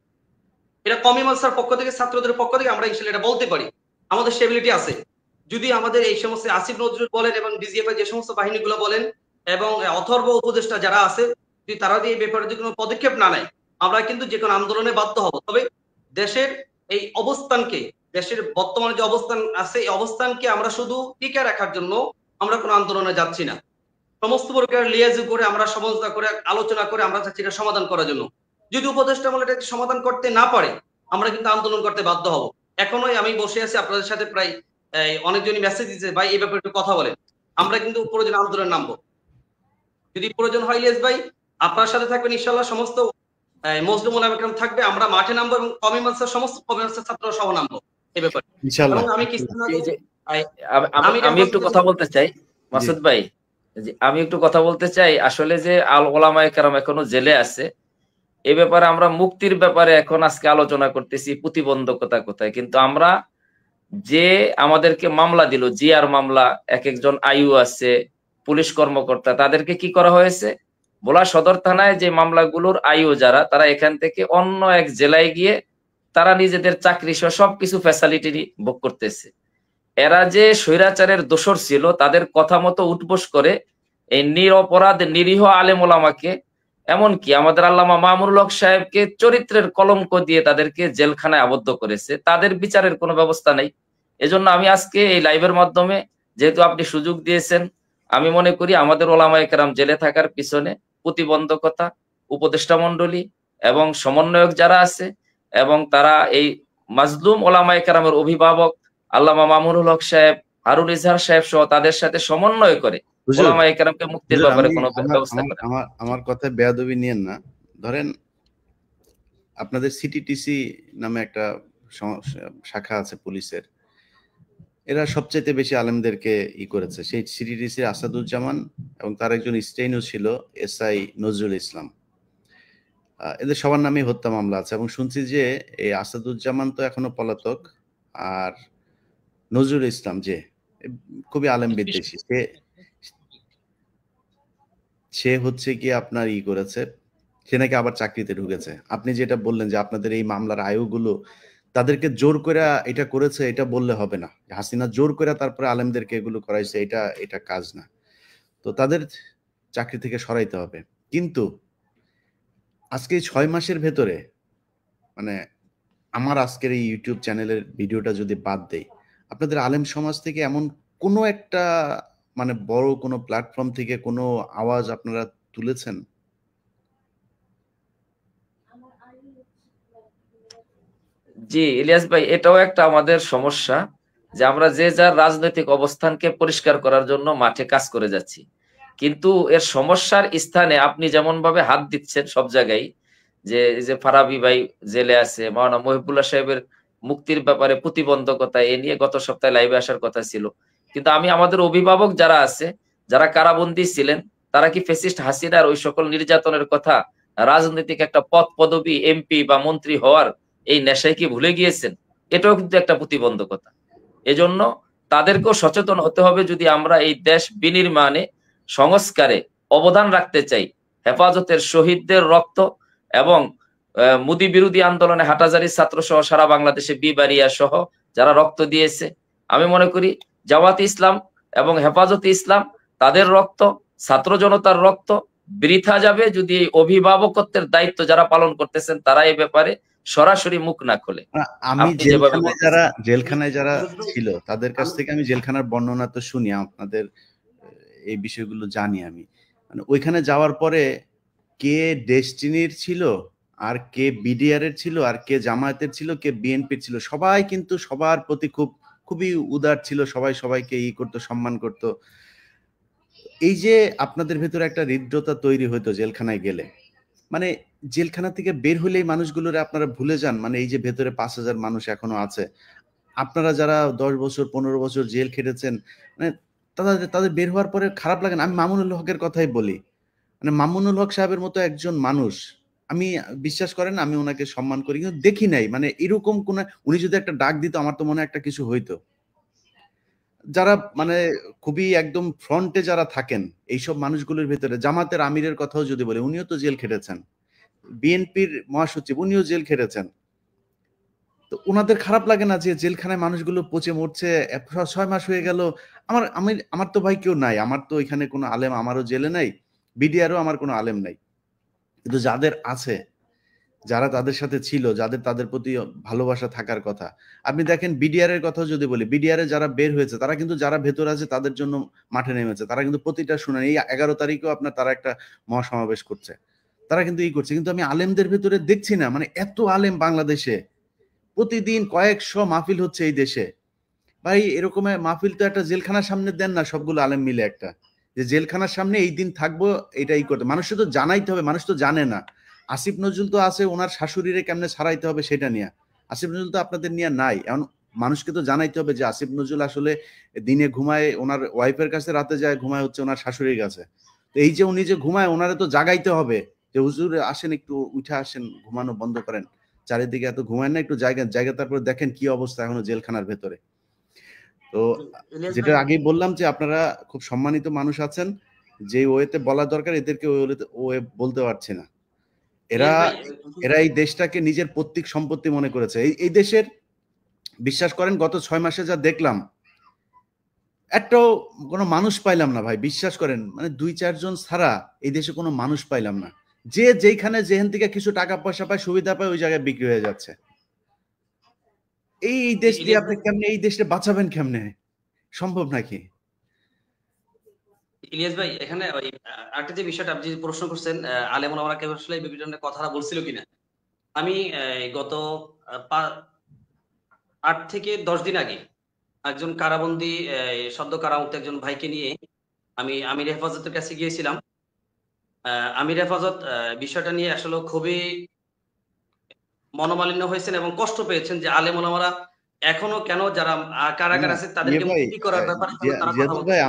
এটা কওমি মাদ্রাসার পক্ষ থেকে, ছাত্রদের পক্ষ থেকে আমরা ইনশাআল্লাহ এটা বলতে পারি, আমাদের স্টেবিলিটি আছে। যদি আমাদের এই সমস্ত আসিফ নজরুল বলেন এবং ডিজিএফ যে সমস্ত বাহিনীগুলো বলেন এবং অথর্ব উপদেষ্টা যারা আছে, যদি তারা দিয়ে এই ব্যাপারে যদি কোনো পদক্ষেপ না নেয়, আমরা কিন্তু যে কোনো আন্দোলনে বাধ্য হব। তবে দেশের এই অবস্থানকে, দেশের বর্তমানে যে অবস্থান আছে এই অবস্থানকে আমরা শুধু টিকে রাখার জন্য আমরা কোনো আন্দোলনে যাচ্ছি না। সমস্ত প্রকার লিয়াজু করে আমরা সমঝোতা করে আলোচনা করে আমরা চাচ্ছি এটা সমাধান করার জন্য। যদি উপদেষ্টা মহল এটা সমাধান করতে না পারে, আমরা কিন্তু আন্দোলন করতে বাধ্য হব। এখনোই আমি বসে আছি আপনাদের সাথে, প্রায় অনেকজনই মেসেজ দিচ্ছে, ভাই এই ব্যাপারে একটু কথা বলেন। আমরা কিন্তু প্রয়োজন আন্দোলনে নামবো, যদি প্রয়োজন হয় ইলিয়াস ভাই আপনার সাথে থাকবেন ইনশাআল্লাহ, সমস্ত মজলুম ওলামা کرام থাকবে, আমরা মাঠে নামবো এবং কওমি মাদ্রাসার সমস্ত কওমি মাদ্রাসার ছাত্ররা সহ নামবো এই ব্যাপারে ইনশাআল্লাহ। আমি একটু কথা বলতে চাই মাসুদ ভাই, আমি একটু কথা বলতে চাই। আসলে যে আল ওলামায়ে কেরাম এখনো জেলে আছে, এই ব্যাপারে আমরা মুক্তির ব্যাপারে এখন আজকে আলোচনা করতেছি, প্রতিবন্ধকতা কোথায়। কিন্তু আমরা যে আমাদেরকে মামলা দিল, জিআর মামলা, এক একজন আইউ আছে, পুলিশ কর্মকর্তা, তাদেরকে কি করা হয়েছে, ভোলা সদর থানায় যে মামলাগুলোর আইউ যারা, তারা এখান থেকে অন্য এক জেলায় গিয়ে তারা নিজেদের চাকরি সহ সবকিছু ফ্যাসিলিটি ভোগ করতেছে। এরা যে স্বৈরাচারের দোসর ছিল, তাদের কথা মতো উঠবোস করে এই নিরপরাধ নিরীহ আলেম ওলামাকে, এমনকি আমাদের আল্লামা মামুনুল হক সাহেবকে চরিত্রের কলঙ্ক দিয়ে তাদেরকে জেলখানায় আবদ্ধ করেছে। তাদের বিচারের কোনো ব্যবস্থা নেই। এজন্য আমি আজকে এই লাইভের মাধ্যমে, যেহেতু আপনি সুযোগ দিয়েছেন, আমি মনে করি আমাদের ওলামায়ে কেরাম জেলে থাকার পিছনে প্রতিবন্ধকতা, উপদেষ্টা মন্ডলী এবং সমন্বয়ক যারা আছে, এবং তারা এই মাজলুম ওলামায়ে কেরামের অভিভাবক আল্লামা মামুনুল হক সাহেব, হারুন ইজহার সাহেব সহ তাদের সাথে সমন্বয় করে ওলামায়ে কেরামকে মুক্তির ব্যাপারে কোনো ব্যবস্থা করেন। আমার কথায় বেয়াদবি নিয়েন না। ধরেন আপনাদের সিটিটিসি নামে একটা শাখা আছে পুলিশের, এরা সবচেয়ে বেশি আলেমদেরকে করেছে। সেই সিটিটিসি আসাদুজ্জামান এবং তার একজন স্টেইনও ছিল এসআই নজরুল ইসলাম, এদের সবার নামে হত্যা মামলা আছে। এবং শুনছি যে এই আসাদুজ্জামান তো এখনো পলাতক, আর নজরুল ইসলাম যে খুবই আলেম বিদ্বেষী, সে হচ্ছে কি আপনার করেছে, সে নাকি আবার চাকরিতে ঢুকেছে। আপনি যেটা বললেন যে আপনাদের এই মামলার আয়ুগুলো তাদেরকে জোর করে এটা করেছে এটা বললে হবে না। হাসিনা জোর করে তারপরে আলেমদেরকে এগুলো করাইছে, এটা কাজ না। তো তাদের চাকরি থেকে সরাইতে হবে। কিন্তু আজকে 6 মাসের ভেতরে মানে আমার আজকের এই ইউটিউব চ্যানেলের ভিডিওটা যদি বাদ দেই, আপনাদের আলেম সমাজ থেকে এমন কোনো একটা মানে বড় কোনো প্ল্যাটফর্ম থেকে কোনো আওয়াজ আপনারা তুলেছেন? জি ইলিয়াস ভাই, এটাও একটা আমাদের সমস্যা যে আমরা যে যার রাজনৈতিক অবস্থানকে পরিষ্কার করার জন্য মাঠে কাজ করে যাচ্ছি, কিন্তু এর সমস্যার স্থানে আপনি যেমন ভাবে হাত দিচ্ছেন সব জায়গায়, যে ফারাবি ভাই জেলে আছে, মাওলানা মহিবুল্লাহ সাহেবের মুক্তির ব্যাপারে প্রতিবন্ধকতা, এ নিয়ে গত সপ্তাহে লাইভে আসার কথা ছিল, কিন্তু আমি আমাদের অভিভাবক যারা আছে, যারা কারাবন্দী ছিলেন, তারা কি ফ্যাসিস্ট হাসিনার ওই সকল নির্যাতনের কথা, রাজনৈতিক একটা পদ পদবি এমপি বা মন্ত্রী হওয়ার এই নেশায় কি ভুলে গিয়েছেন? এটাও কিন্তু একটা প্রতিবন্ধকতা। এজন্য তাদেরকেও সচেতন হতে হবে, যদি আমরা এই দেশ বিনির্মাণে সংস্কারে অবদান রাখতে চাই। হেফাজতের শহীদদের রক্ত এবং মোদি বিরোধী আন্দোলনে হাটাজারি ছাত্র সহ সারা বাংলাদেশে বিবারিয়া সহ যারা রক্ত দিয়েছে, আমি মনে করি জামাতে ইসলাম এবং হেফাজতে ইসলাম, তাদের রক্ত, ছাত্র জনতার রক্ত বৃথা যাবে যদি এই অভিভাবকত্বের দায়িত্ব যারা পালন করতেছেন তারা এই ব্যাপারে সরাসরি মুখ না খোলে। আমি আপনি যেভাবে জেলখানায় যারা ছিল তাদের কাছ থেকে আমি জেলখানার বর্ণনা তো শুনি, আপনাদের এই বিষয়গুলো জানি আমি। মানে ওইখানে যাওয়ার পরে কে ডেস্টিনির ছিল, আর কে বিডিআর এর ছিল, আর কে জামায়াতের ছিল, কে বিএনপির ছিল, সবাই কিন্তু সবার প্রতি খুবই উদার ছিল, সবাই সবাইকে করতো, সম্মান করতো। এই যে আপনাদের ভেতরে একটা হৃদ্রতা তৈরি হইতো জেলখানায় গেলে, মানে জেলখানা থেকে বের হলেই মানুষগুলোরে আপনারা ভুলে যান। মানে এই যে ভেতরে 5,000 মানুষ এখনো আছে, আপনারা যারা 10 বছর 15 বছর জেল খেটেছেন, মানে তাদের বের হওয়ার পরে খারাপ লাগে না? আমি মামুনুল হকের কথাই বলি, মানে মামুনুল হক সাহেবের মতো একজন মানুষ, আমি বিশ্বাস করেন আমি ওনাকে সম্মান করি, কিন্তু দেখি নাই মানে এরকম কোন, উনি যদি একটা ডাক দিত আমার তো মনে হয় একটা কিছু হইতো। যারা মানে খুবই একদম ফ্রন্টে যারা থাকেন এইসব মানুষগুলোর ভেতরে, জামাতের আমিরের কথাও যদি বলি, উনিও তো জেল খেটেছেন, বিএনপির মহাসচিব উনিও জেল খেটেছেন। তো ওনাদের খারাপ লাগে না যে জেলখানায় মানুষগুলো পচে মরছে, 6 মাস হয়ে গেল? আমার তো ভাই কেউ নাই, আমার তো এখানে কোনো আলেম আমারও জেলে নাই, বিডিআরও আমার কোনো আলেম নাই, কিন্তু যাদের আছে, যারা তাদের সাথে ছিল, তাদের প্রতি ভালোবাসা থাকার কথা। আপনি দেখেন বিডিআর এর কথাও যদি বলি, বিডিআর এ যারা বের হয়েছে তারা কিন্তু যারা ভেতর আছে তাদের জন্য মাঠে নেমেছে, তারা কিন্তু প্রতিটা শুনানি, এই 11 তারিখেও আপনার তারা একটা মহাসমাবেশ করছে, তারা কিন্তু করছে। কিন্তু আমি আলেমদের ভেতরে দেখছি না, মানে এত আলেম বাংলাদেশে, প্রতিদিন কয়েকশো মাহফিল হচ্ছে এই দেশে। ভাই এরকম মাহফিল তো একটা জেলখানার সামনে দেন না, সবগুলো আলেম মিলে একটা, যে জেলখানার সামনে এই দিন থাকবো, এটাই করতে মানুষকে তো জানাইতে হবে, মানুষ তো জানে না। আসিফ নজরুল তো আছে, ওনার শাশুড়িরে কেমনে ছাড়াইতে হবে সেটা নিয়ে, আসিফ নজরুল তো আপনাদের নিয়ে নাই। এখন মানুষকে তো জানাইতে হবে যে আসিফ নজরুল আসলে দিনে ঘুমায় ওনার ওয়াইফের কাছে, রাতে যায় ঘুমায় হচ্ছে ওনার শাশুড়ির কাছে। তো এই যে উনি যে ঘুমায়, ওনারে তো জাগাইতে হবে যে হুজুর আসেন, একটু উঠে আসেন, ঘুমানো বন্ধ করেন, চারিদিকে এত ঘুমায় না, একটু জায়গা তারপর দেখেন কি অবস্থা এখনো জেলখানার ভেতরে। তো যেটা আগেই বললাম যে আপনারা খুব সম্মানিত মানুষ আছেন, যে ওয়েতে বলা দরকার এদেরকে ওয়ে বলতে পারছে না। এরা এই দেশটাকে নিজের পৈতৃক সম্পত্তি মনে করেছে। এই দেশের, বিশ্বাস করেন গত 6 মাসে যা দেখলাম, একটাও কোনো মানুষ পাইলাম না ভাই, বিশ্বাস করেন, মানে 2-4 জন ছাড়া এই দেশে কোনো মানুষ পাইলাম না। যে যেখানে যেখান থেকে কিছু টাকা পয়সা পায়, সুবিধা পায়, ওই জায়গায় বিক্রি হয়ে যাচ্ছে। এই দেশ দিয়ে আপনি কেমনে এই দেশটা বাঁচাবেন, কেমনে সম্ভব নাকি? ইলিয়াস ভাই, এখানে ওই আরেকটা যে বিষয়টা আপনি প্রশ্ন করছেন, আলেম ওলামারা কেউ আসলে এই বিভিন্ন কথাটা বলছিল কিনা, আমি গত 8 থেকে 10 দিন আগে একজন কারাবন্দী, সদ্য কারামুক্ত একজন ভাইকে নিয়ে আমি আমির হেফাজতের কাছে গিয়েছিলাম। আমির হেফাজত বিষয়টা নিয়ে আসলে খুবই মনোমালিন্য হয়েছেন এবং কষ্ট পেয়েছেন যে আলেম ওলামারা এখনো কেন যারা কারাগার আছে তাদেরকে মুক্তি করার ব্যাপারে তারা কথা বলছে। ভাই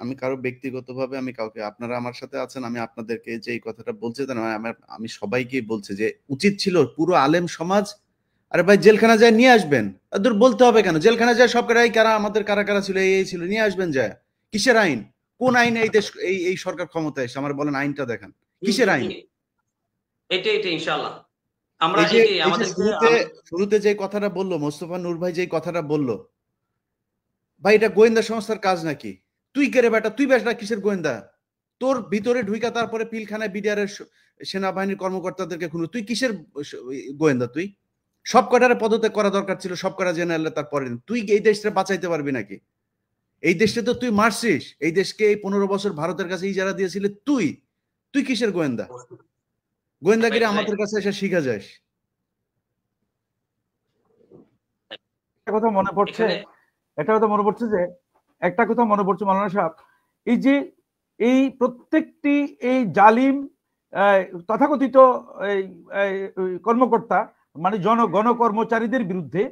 আমি কারো ব্যক্তিগতভাবে আমি কাউকে, আপনারা আমার সাথে আছেন, আমি আপনাদেরকে যে এই কথাটা বলছি তা নয়, আমি সবাইকেই বলছি যে উচিত ছিল পুরো আলেম সমাজ, আরে ভাই জেলখানা যায় নিয়ে আসবেন, দূর বলতে হবে কেন? জেলখানা যায় সব কারা আমাদের কারা ছিল, এই ছিল, নিয়ে আসবেন যায়। কিসের আইন? কোন আইনে এই দেশ এই সরকার ক্ষমতায় এসে আমার বলেন, আইনটা দেখান, কিসের আইন? এটাই ইনশাআল্লাহ আমরা এই যে এই আমাদেরকে শুরুতে যে কথাটা বললো মোস্তফা নূর ভাই, যে কথাটা বললো, ভাই এটা গোয়েন্দা সংস্থার কাজ নাকি? তুই কে রে বেটা? তুই বেটা কিসের গোয়েন্দা? তোর ভিতরে ঢুইকা তারপরে পিলখানায় বিডিআর সেনাবাহিনীর কর্মকর্তাদেরকে খুন, তুই কিসের গোয়েন্দা? তুই সব কটারে পদত্যাগ করা দরকার ছিল, সব কটা জেনারেল তারপরে তুই এই দেশটা বাঁচাইতে পারবি নাকি? এই দেশটা তো তুই মারছিস, এই দেশকে এই 15 বছর ভারতের কাছে ইজারা দিয়েছিলি তুই। তুই কিসের গোয়েন্দা? গোয়েন্দাগিরি আমাদের কাছে এসে শিখা যাস। একটা কথা মনে পড়ছে যে একটা কথা মনে পড়ছে মাওলানা সাহেব, এই যে এই প্রত্যেকটি এই জালিম তথাকথিত কর্মকর্তা মানে গণকর্মচারীদের বিরুদ্ধে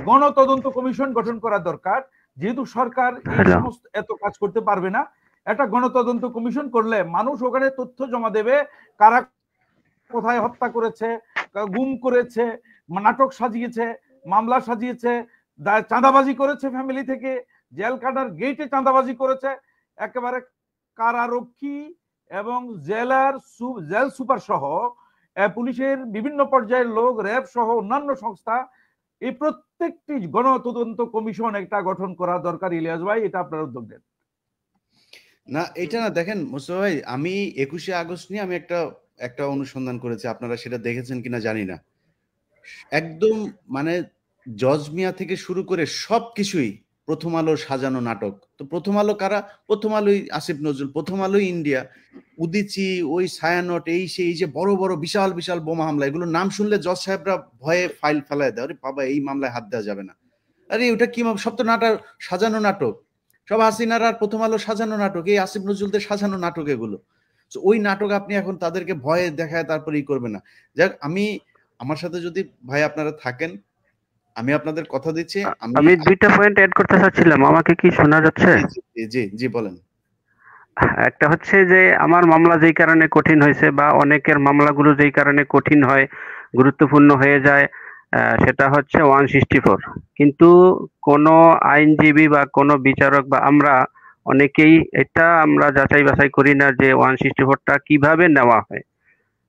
গণতদন্ত কমিশন গঠন করা দরকার। যেহেতু সরকার এই সমস্ত এত কাজ করতে পারবে না, একটা গণতদন্ত কমিশন করলে মানুষ ওখানে তথ্য জমা দেবে, কারা কোথায় হত্যা করেছে, গুম করেছে, নাটক সাজিয়েছে, মামলা সাজিয়েছে, চাঁদাবাজি করেছে, ফ্যামিলি থেকে জেল কাটার গেটে চাঁদাবাজি করেছে, একেবারে কারারক্ষী এবং জেল সুপার সহ পুলিশের বিভিন্ন পর্যায়ের লোক, র্যাব সহ অন্যান্য সংস্থা, এই প্রত্যেকটি গণতদন্ত কমিশন একটা গঠন করা দরকার। ইলিয়াস ভাই, এটা আপনার উদ্যোগ নেন না? এটা না, দেখেন মোস্তফা ভাই, আমি 21শে আগস্ট নিয়ে আমি একটা অনুসন্ধান করেছি, আপনারা সেটা দেখেছেন কিনা জানি না। একদম মানে জজ মিয়া থেকে শুরু করে সবকিছুই প্রথম আলোর সাজানো নাটক। তো প্রথম আলো কারা? প্রথম আলোই আসিফ নজরুল, প্রথম আলোই ইন্ডিয়া, উদিচি, ওই ছায়ানট, এই সেই যে বড় বড় বিশাল বিশাল বোমা হামলা, এগুলো নাম শুনলে জজ সাহেবরা ভয়ে ফাইল ফেলায় দেয়, আরে বাবা এই মামলায় হাত দেওয়া যাবে না। আরে ওটা কি সব তো নাটক, সাজানো নাটক, সব হাসিনার আর প্রথম আলো সাজানো নাটক, এই আসিফ নজরুলদের সাজানো নাটক এগুলো। ওই নাটক আপনি এখন তাদেরকে ভয়ে দেখায় তারপরে ই করবে না। যাক, আমার সাথে যদি ভাই আপনারা থাকেন, আমি আপনাদের কথা দিচ্ছি। আমি দুইটা পয়েন্ট অ্যাড করতে চাচ্ছিলাম, আমাকে কি শোনা যাচ্ছে? জি জি বলেন। একটা হচ্ছে যে আমার মামলা যেই কারণে কঠিন হয়েছে বা অনেকের মামলাগুলো যেই কারণে কঠিন হয়, গুরুত্বপূর্ণ হয়ে যায়, সেটা হচ্ছে 164। কিন্তু কোনো আইনজীবী বা কোনো বিচারক বা আমরা অনেকেই এটা আমরা যাচাই বাছাই করি না যে 164টা কিভাবে নেওয়া হয়।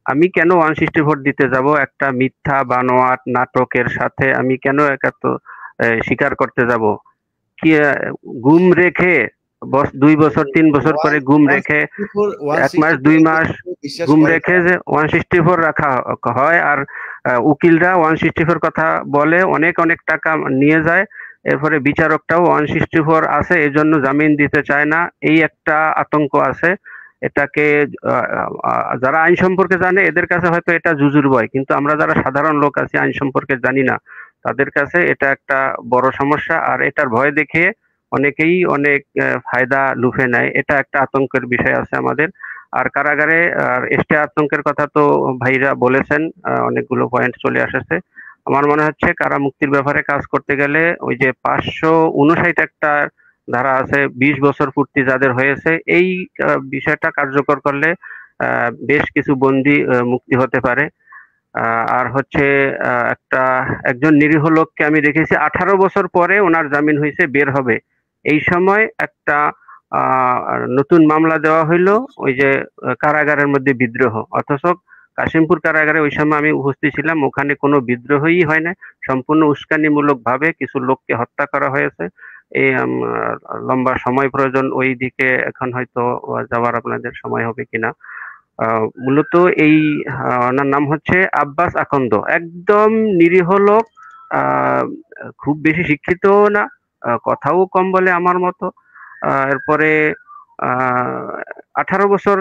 আমি কেন 164 দিতে যাব একটা মিথ্যা বানোয়াট নাটকের সাথে? আমি কেন স্বীকার করতে যাব? কি গুম রেখে 2 বছর 3 বছর করে গুম রেখে 1 মাস 2 মাস গুম রেখে যে 164 রাখা হয়, আর উকিলরা 164 কথা বলে, অনেক অনেক টাকা নিয়ে যায়, এরপরে বিচারকটাও 164 আছে এজন্য জামিন দিতে চায় না, এই একটা আতঙ্ক আছে। এটাকে যারা আইন সম্পর্কে জানে এদের কাছে হয়তো এটা জুজুর ভয়, কিন্তু আমরা যারা সাধারণ লোক আছি আইন সম্পর্কে জানি না, তাদের কাছে এটা একটা বড় সমস্যা। আর এটার ভয় দেখে অনেকেই অনেক ফায়দা লুফে নেয়, এটা একটা আতঙ্কের বিষয় আছে আমাদের। আর কারাগারে এসটি আতঙ্কের কথা তো ভাইরা বলেছেন, অনেকগুলো পয়েন্ট চলে আসছে। আমার মনে হচ্ছে কারা মুক্তির ব্যাপারে কাজ করতে গেলে ওই যে 559 একটা ধারা আছে, 20 বছর পূর্তি যাদের হয়েছে, এই বিষয়টা কার্যকর করলে বেশ কিছু বন্দী মুক্তি হতে পারে। আর হচ্ছে একজন নিরীহ লোককে আমি দেখেছি 18 বছর পরে ওনার জামিন হয়েছে, বের হবে, এই সময় একটা নতুন মামলা দেওয়া হইলো ওই যে কারাগারের মধ্যে বিদ্রোহ, অথচ কাশিমপুর কারাগারে ওই সময় আমি উপস্থিত ছিলাম, ওখানে কোনো বিদ্রোহই হয় না, সম্পূর্ণ উস্কানিমূলক ভাবে কিছু লোককে হত্যা করা হয়েছে। এই লম্বা সময় প্রয়োজন ওই দিকে, এখন হয়তো যাওয়ার আপনাদের সময় হবে কিনা। মূলত এই ওনার নাম হচ্ছে আব্বাস আকন্দ, একদম নিরীহ লোক, খুব বেশি শিক্ষিত না, কথাও কম বলে আমার মতো। এরপরে 18 বছর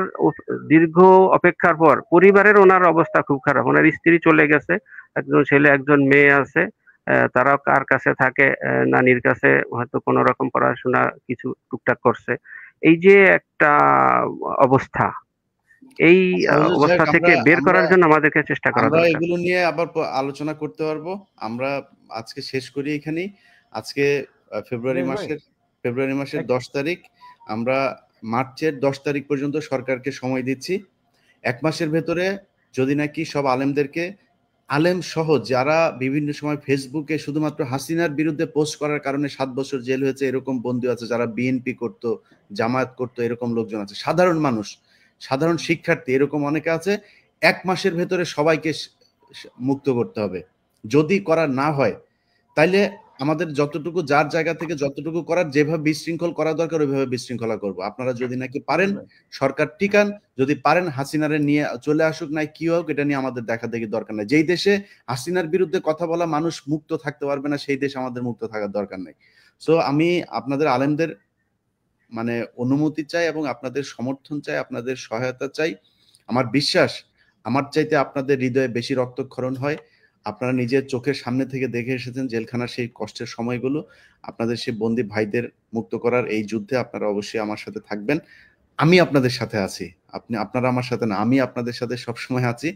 দীর্ঘ অপেক্ষার পর পরিবারের ওনার অবস্থা খুব খারাপ, ওনার স্ত্রী চলে গেছে, একজন ছেলে একজন মেয়ে আছে, তারা কার কাছে থাকে, নানির কাছে, হয়তো কোনো রকম পড়াশোনা কিছু টুকটাক করছে। এই যে একটা অবস্থা, এই অবস্থা থেকে বের করার জন্য আমাদেরকে চেষ্টা করা দরকার। আমরা এগুলো নিয়ে আবার আলোচনা করতে পারবো। আমরা আজকে শেষ করি এখানেই। আজকে ফেব্রুয়ারি মাসের 10 তারিখ, আমরা মার্চের 10 তারিখ পর্যন্ত সরকারকে সময় দিচ্ছি। 1 মাসের ভেতরে যদি নাকি সব আলেমদেরকে, আলেম সহ যারা বিভিন্ন সময় ফেসবুকে শুধুমাত্র হাসিনার বিরুদ্ধে পোস্ট করার কারণে 7 বছর জেল হয়েছে, এরকম বন্দী আছে, যারা বিএনপি করতো, জামায়াত করতো, এরকম লোকজন আছে, সাধারণ মানুষ, সাধারণ শিক্ষার্থী, এরকম অনেকে আছে। 1 মাসের ভেতরে সবাইকে মুক্ত করতে হবে। যদি করা না হয় তাইলে আমাদের যতটুকু যার জায়গা থেকে যতটুকু করার, যেভাবে বিশৃঙ্খল করা দরকার ওইভাবে বিশৃঙ্খলা করব। আপনারা যদি নাকি পারেন সরকার টিকান, যদি পারেন হাসিনারে নিয়ে চলে আসুক, নাই কি হোক, এটা নিয়ে আমাদের দেখা দেখি দরকার নাই। যেই দেশে হাসিনার বিরুদ্ধে কথা বলা মানুষ মুক্ত থাকতে পারবে না, সেই দেশ আমাদের মুক্ত থাকার দরকার নাই। সো আমি আপনাদের আলেমদের মানে অনুমতি চাই এবং আপনাদের সমর্থন চাই, আপনাদের সহায়তা চাই। আমার বিশ্বাস আমার চাইতে আপনাদের হৃদয়ে বেশি রক্তক্ষরণ হয়। আপনারা নিজের চোখের সামনে থেকে দেখে এসেছেন জেলখানার সেই কষ্টের সময়গুলো। আপনাদের সেই বন্দী ভাইদের মুক্ত করার এই যুদ্ধে আপনারা অবশ্যই আমার সাথে থাকবেন। আমি আপনাদের সাথে আছি। আপনারা আমার সাথে না, আমি আপনাদের সাথে সবসময় আছি।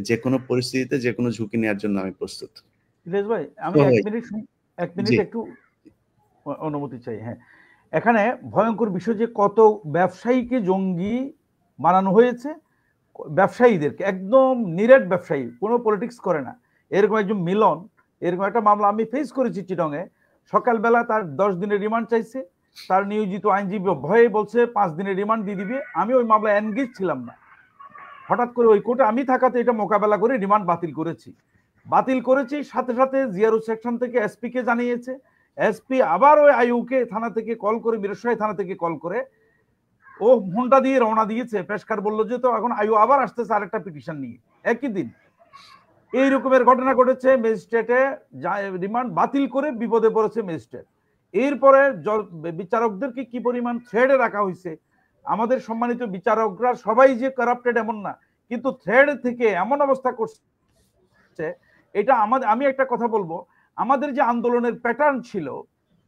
যে কোনো পরিস্থিতিতে যে কোনো ঝুঁকি নেওয়ার জন্য আমি প্রস্তুত। ইলিয়াস ভাই, আমি এক মিনিট একটু অনুমতি চাই। হ্যাঁ, এখানে ভয়ঙ্কর বিষয় যে কত ব্যবসায়ীকে জঙ্গি বানানো হয়েছে, ব্যবসায়ীদেরকে, একদম নিরেট ব্যবসায়ী, কোনো পলিটিক্স করে না, এরকম একজন মিলন, এরকম একটা মামলা আমি ফেস করেছি চিটংয়ে। সকালবেলা তার 10 দিনের রিমান্ড চাইছে, তার নিয়োজিত আইনজীবী ভয়ে বলছে 5 দিনের রিমান্ড দিয়ে দিবে। আমি ওই মামলা এনগেজ ছিলাম না, হঠাৎ করে ওই কোর্টে আমি থাকাতে এটা মোকাবেলা করে রিমান্ড বাতিল করেছি। সাথে সাথে জিআরও সেকশন থেকে এসপি কে জানিয়েছে, এসপি আবার ওই আইউকে থানা থেকে কল করে, মিরসরাই থানা থেকে কল করে ও হোন্ডা দিয়ে রওনা দিয়েছে। পেশকার বললো যে তো এখন আইউ আবার আসতেছে আরেকটা পিটিশন নিয়ে। একই দিন এই রকমের ঘটনা ঘটেছে। ম্যাজিস্ট্রেটে রিমান্ড বাতিল করে বিপদে পড়েছে ম্যাজিস্ট্রেট। এরপরে বিচারকদেরকে কি পরিমাণ থ্রেডে রাখা হয়েছে। আমাদের সম্মানিত বিচারকরা সবাই যে কারাপ্টেড এমন না, কিন্তু থ্রেড থেকে এমন অবস্থা করছে এটা আমি একটা কথা বলবো, আমাদের যে আন্দোলনের প্যাটার্ন ছিল,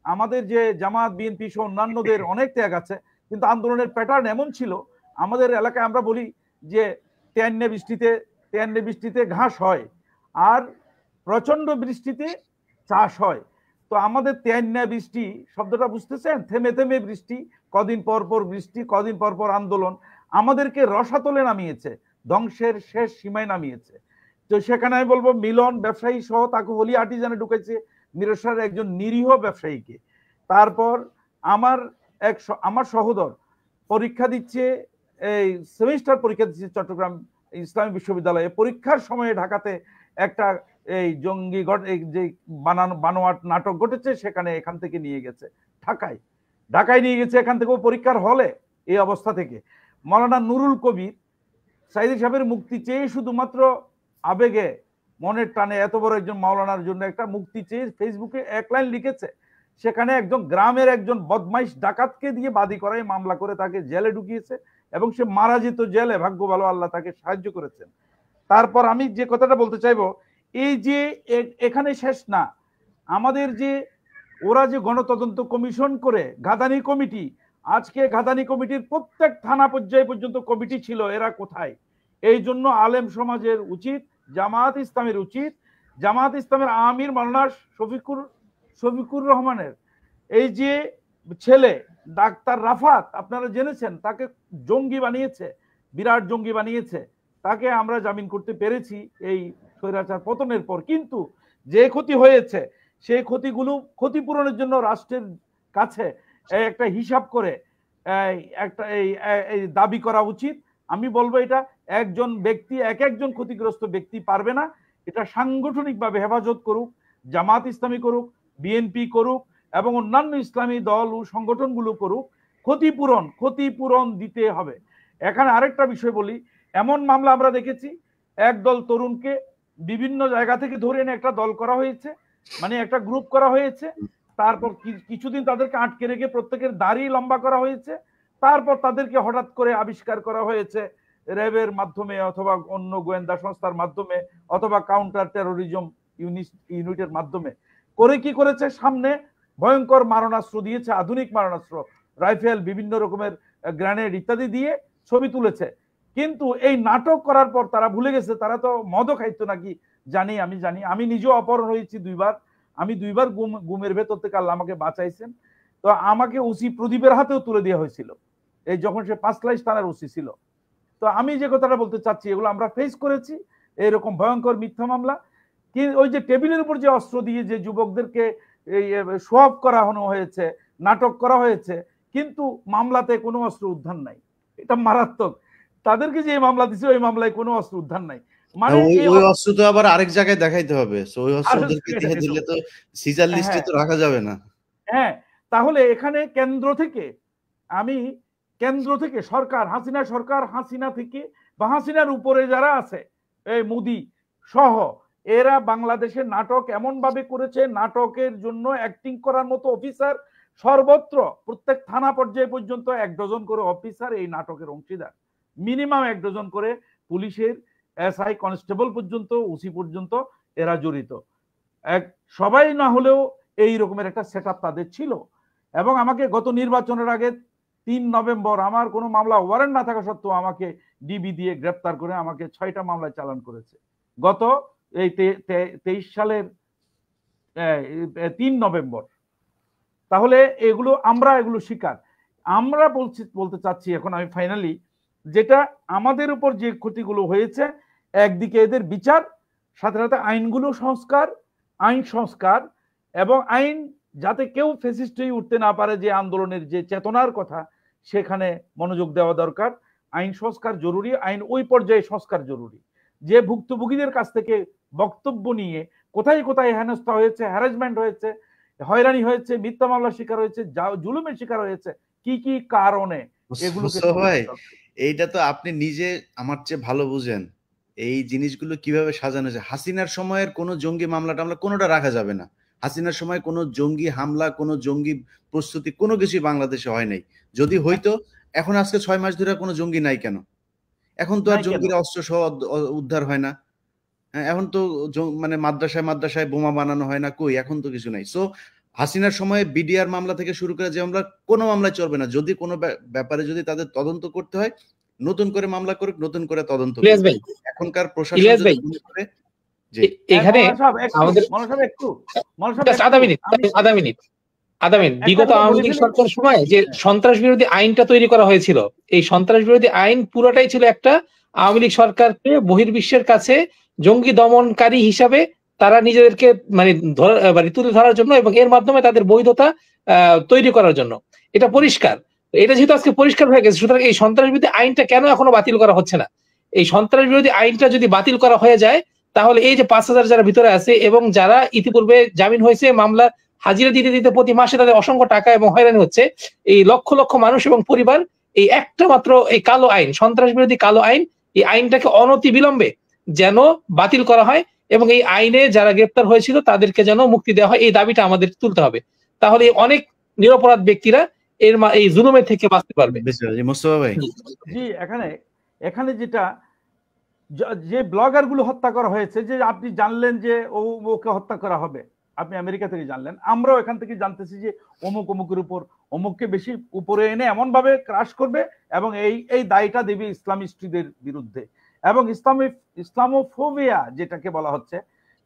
আমাদের যে জামাত বিএনপি সহ অন্যান্যদের অনেক ত্যাগ আছে, কিন্তু আন্দোলনের প্যাটার্ন এমন ছিল, আমাদের এলাকায় আমরা বলি যে তেয়ান্নে বৃষ্টিতে ঘাস হয় আর প্রচন্ড বৃষ্টিতে চাষ হয়। তো আমাদের তেয়ান্না বৃষ্টি শব্দটা বুঝতেছেন, থেমে থেমে বৃষ্টি, কদিন পর পর বৃষ্টি, কদিন পর পর আন্দোলন, আমাদেরকে রসাতলে নামিয়েছে, ধ্বংসের শেষ সীমায় নামিয়েছে। তো সেখানে আমি বলবো মিলন ব্যবসায়ী সহ তাকে হলি আর্টিজানে ঢুকেছে, মিরসরাইয়ের একজন নিরীহ ব্যবসায়ীকে। তারপর আমার সহোদর পরীক্ষা দিচ্ছে, এই সেমিস্টার পরীক্ষা দিচ্ছে চট্টগ্রাম ইসলামী বিশ্ববিদ্যালয়ে। পরীক্ষার সময়ে ঢাকাতে একটা এই জঙ্গি যে বানোয়াট নাটক ঘটেছে, সেখানে এখান থেকে নিয়ে গেছে ঢাকায় নিয়ে গেছে, এখান থেকে পরীক্ষার হলে। এই অবস্থা থেকে মাওলানা নুরুল কবির সাইদি সাহেবের মুক্তি চেয়ে, শুধুমাত্র আবেগে মনের টানে এত বড় একজন মাওলানার জন্য একটা মুক্তি চেয়ে ফেসবুকে 1 লাইন লিখেছে। সেখানে একজন গ্রামের একজন বদমাইশ ডাকাতকে দিয়ে বাদী করায় মামলা করে তাকে জেলে ঢুকিয়েছে এবং সে মারা যেত জেলে। ভাগ্য ভালো, আল্লাহ তাকে সাহায্য করেছেন। তারপর আমি যে কথাটা বলতে চাইবো, এই যে এখানে শেষ না, আমাদের যে ওরা যে গণতদন্ত কমিশন করে ঘাদানি কমিটি, আজকে ঘাদানি কমিটির প্রত্যেক থানা পর্যায়ে পর্যন্ত কমিটি ছিল, এরা কোথায়? এই জন্য আলেম সমাজের উচিত, জামায়াত ইসলামের উচিত, জামায়াত ইসলামের আমির মাওলানা শফিকুর রহমানের এই যে ছেলে ডাক্তার রাফাত, আপনারা জেনেছেন তাকে জঙ্গি বানিয়েছে, বিরাট জঙ্গি বানিয়েছে, তাকে আমরা জামিন করতে পেরেছি এই স্বৈরাচার পতনের পর। কিন্তু যে ক্ষতি হয়েছে সেই ক্ষতিপূরণের জন্য রাষ্ট্রের কাছে একটা হিসাব করে একটা এই দাবি করা উচিত। আমি বলবো এটা একজন ব্যক্তি, একজন ক্ষতিগ্রস্ত ব্যক্তি পারবে না, এটা সাংগঠনিকভাবে হেফাজত করুক, জামাত ইসলামী করুক, বিএনপি করুক এবং অন্যান্য ইসলামী দল ও সংগঠনগুলো করুক, ক্ষতিপূরণ দিতে হবে। এখানে আরেকটা বিষয় বলি, এমন মামলা আমরা দেখেছি, একদল তরুণকে বিভিন্ন জায়গা থেকে ধরে এনে একটা দল করা হয়েছে, মানে একটা গ্রুপ করা হয়েছে। তারপর কিছুদিন তাদেরকে আটকে রেখে প্রত্যেকের দাড়ি লম্বা করা হয়েছে। তারপর তাদেরকে হঠাৎ করে আবিষ্কার করা হয়েছে র্যাবের মাধ্যমে অথবা অন্য গোয়েন্দা সংস্থার মাধ্যমে অথবা কাউন্টার টেরোরিজম ইউনিটের মাধ্যমে করে কি করেছে, সামনে ভয়ঙ্কর মারণাস্ত্র দিয়েছে, আধুনিক মারণাস্ত্র, রাইফেল, বিভিন্ন রকমের গ্রেনেড ইত্যাদি দিয়ে ছবি তুলেছে। কিন্তু এই নাটক করার পর তারা ভুলে গেছে তারা তো মদও খাইতো নাকি আমি জানি। আমি নিজেও অপহরণ হয়েছি 2 বার, আমি 2 বার গুমের ভেতর থেকে আল্লাহ আমাকে বাঁচাইছেন। তো আমাকে ওসি প্রদীপের হাতেও তুলে দেওয়া হয়েছিল, এই যখন সে 5 লাইশ থানার ওসি ছিল। তো আমি যে কথাটা বলতে চাচ্ছি, এগুলো আমরা ফেস করেছি, এরকম ভয়ঙ্কর মিথ্যা মামলা। ওই যে টেবিলের উপর যে অস্ত্র দিয়ে যে যুবকদেরকে শো অফ করা হয়েছে, নাটক করা হয়েছে, কিন্তু মামলাতে কোনো অস্ত্র উদ্ধার নাই, এটা মারাত্মক। তাদেরকে যে মামলা দিছে ওই মামলায় কোনো অস্ত্র উদ্ধার নাই। মানে ওই এই ওই অস্ত্র তো আবার আরেক জায়গায় দেখাইতে হবে, সো ওই অস্ত্র আরেক ওদেরকে জায়গায় দিয়ে দেখাইতে দিলে হবে। তো সিজার লিস্টে হ্যাঁ তো রাখা যাবে না। হ্যাঁ, তাহলে এখানে কেন্দ্র থেকে আমি সরকার, হাসিনা থেকে বা হাসিনার উপরে যারা আছে, এই মোদি সহ, এরা বাংলাদেশের নাটক এমন ভাবে করেছে, নাটকের জন্য অ্যাক্টিং করার মতো অফিসার সর্বত্র, প্রত্যেক থানা পর্যায়ে পর্যন্ত 1 ডজন করে অফিসার এই নাটকের অংশীদার, মিনিমাম 1 ডজন করে পুলিশের এসআই কনস্টেবল পর্যন্ত, ওসি পর্যন্ত এরা জড়িত। সবাই না হলেও এই রকমের একটা সেটআপ তাদের ছিল। এবং আমাকে গত নির্বাচনের আগে 3 নভেম্বর আমার কোনো মামলা ওয়ারেন্ট না থাকা সত্ত্বেও আমাকে ডিবি দিয়ে গ্রেপ্তার করে আমাকে 6টা মামলায় চালান করেছে গত এই 23 সালের 3 নভেম্বর। তাহলে এগুলো শিকার। আমরা বলতে চাচ্ছি এখন আমি ফাইনালি, যেটা আমাদের উপর যে ক্ষতিগুলো হয়েছে, একদিকে এদের বিচার, সাথে সাথে আইনগুলো সংস্কার, আইন সংস্কার, এবং আইন যাতে কেউ ফ্যাসিস্ট হয়ে উঠতে না পারে, যে আন্দোলনের যে চেতনার কথা সেখানে মনোযোগ দেওয়া দরকার। আইন সংস্কার জরুরি, আইন ওই পর্যায়ে সংস্কার জরুরি যে ভুক্তভোগীদের কাছ থেকে বক্তব্য নিয়ে কোথায় কোথায় হেনস্থা হয়েছে, হ্যারাসমেন্ট হয়েছে, হয়রানি হয়েছে, মিথ্যা মামলার শিকার হয়েছে, জুলুমের শিকার হয়েছে, কি কি কারণে, এগুলোকে ভাই এইটা তো আপনি নিজে আমার চেয়ে ভালো বুঝেন এই জিনিসগুলো কিভাবে সাজানো যায়। হাসিনার সময়ের কোনো জঙ্গি মামলা টামলা কোনোটা রাখা যাবে না। হাসিনার সময় কোনো জঙ্গি হামলা, কোনো জঙ্গি প্রস্তুতি কোনো কিছুই বাংলাদেশে হয় নাই। যদি হইতো এখন আজকে 6 মাস ধরে কোনো জঙ্গি নাই কেন? এখন তো আর জঙ্গিরা অস্ত্র সহ উদ্ধার হয় না। হ্যাঁ, এখন তো মানে মাদ্রাসায় বোমা বানানো হয় না, কই এখন তো কিছু নাই। সো হাসিনার সময় বিডিআর মামলা থেকে শুরু করে যে মামলা, কোনো মামলায় চলবে না। যদি কোনো ব্যাপারে যদি তাদের তদন্ত করতে হয়, নতুন করে মামলা করুক, নতুন করে তদন্ত করুক। এখনকার প্রশাসন যদি মনে করে যে এখানে আমাদের আধা মিনিট বিগত আওয়ামী লীগ সরকারের সময় যে সন্ত্রাস বিরোধী আইনটা তৈরি করা হয়েছিল, এই সন্ত্রাস বিরোধী আইন পুরোটাই ছিল একটা আওয়ামী লীগ সরকারকে বহির্বিশ্বের কাছে জঙ্গি দমনকারী হিসাবে তারা নিজেদেরকে মানে তুলে ধরার জন্য এবং এর মাধ্যমে তাদের বৈধতা তৈরি করার জন্য। এটা পরিষ্কার। এটা যেহেতু আজকে পরিষ্কার হয়ে গেছে, সুতরাং এই সন্ত্রাস বিরোধী আইনটা কেন এখনো বাতিল করা হচ্ছে না? এই সন্ত্রাস বিরোধী আইনটা যদি বাতিল করা হয়ে যায়, তাহলে এই যে 5,000 যারা ভিতরে আছে এবং যারা ইতিপূর্বে জামিন হয়েছে, মামলা হাজিরা দিতে দিতে প্রতি মাসে তাদের অসংখ্য টাকা এবং হয়রানি হচ্ছে, এই লক্ষ লক্ষ মানুষ এবং পরিবার এই একটা মাত্র এই কালো আইন, সন্ত্রাস বিরোধী কালো আইন, এই আইনটাকে অনতি বিলম্বে যেন বাতিল করা হয় এবং এই আইনে যারা গ্রেপ্তার হয়েছিল তাদেরকে যেন মুক্তি দেওয়া হয়, এই দাবিটা আমাদের তুলতে হবে। তাহলে অনেক নিরপরাধ ব্যক্তিরা এই জুলুমের থেকে বাঁচতে পারবে। মোস্তফা ভাই, জি, এখানে যেটা, যে ব্লগার গুলো হত্যা করা হয়েছে, যে আপনি জানলেন যে ওকে হত্যা করা হবে, আপনি আমেরিকা থেকে জানলেন, আমরাও এখান থেকে জানতেছি যে অমুকের উপর অমুককে বেশি উপরে এনে এমন ভাবে ক্রাশ করবে এবং এই দায়টা দেবে ইসলামিস্টদের বিরুদ্ধে। এবং ইসলামোফোবিয়া যেটাকে বলা হচ্ছে,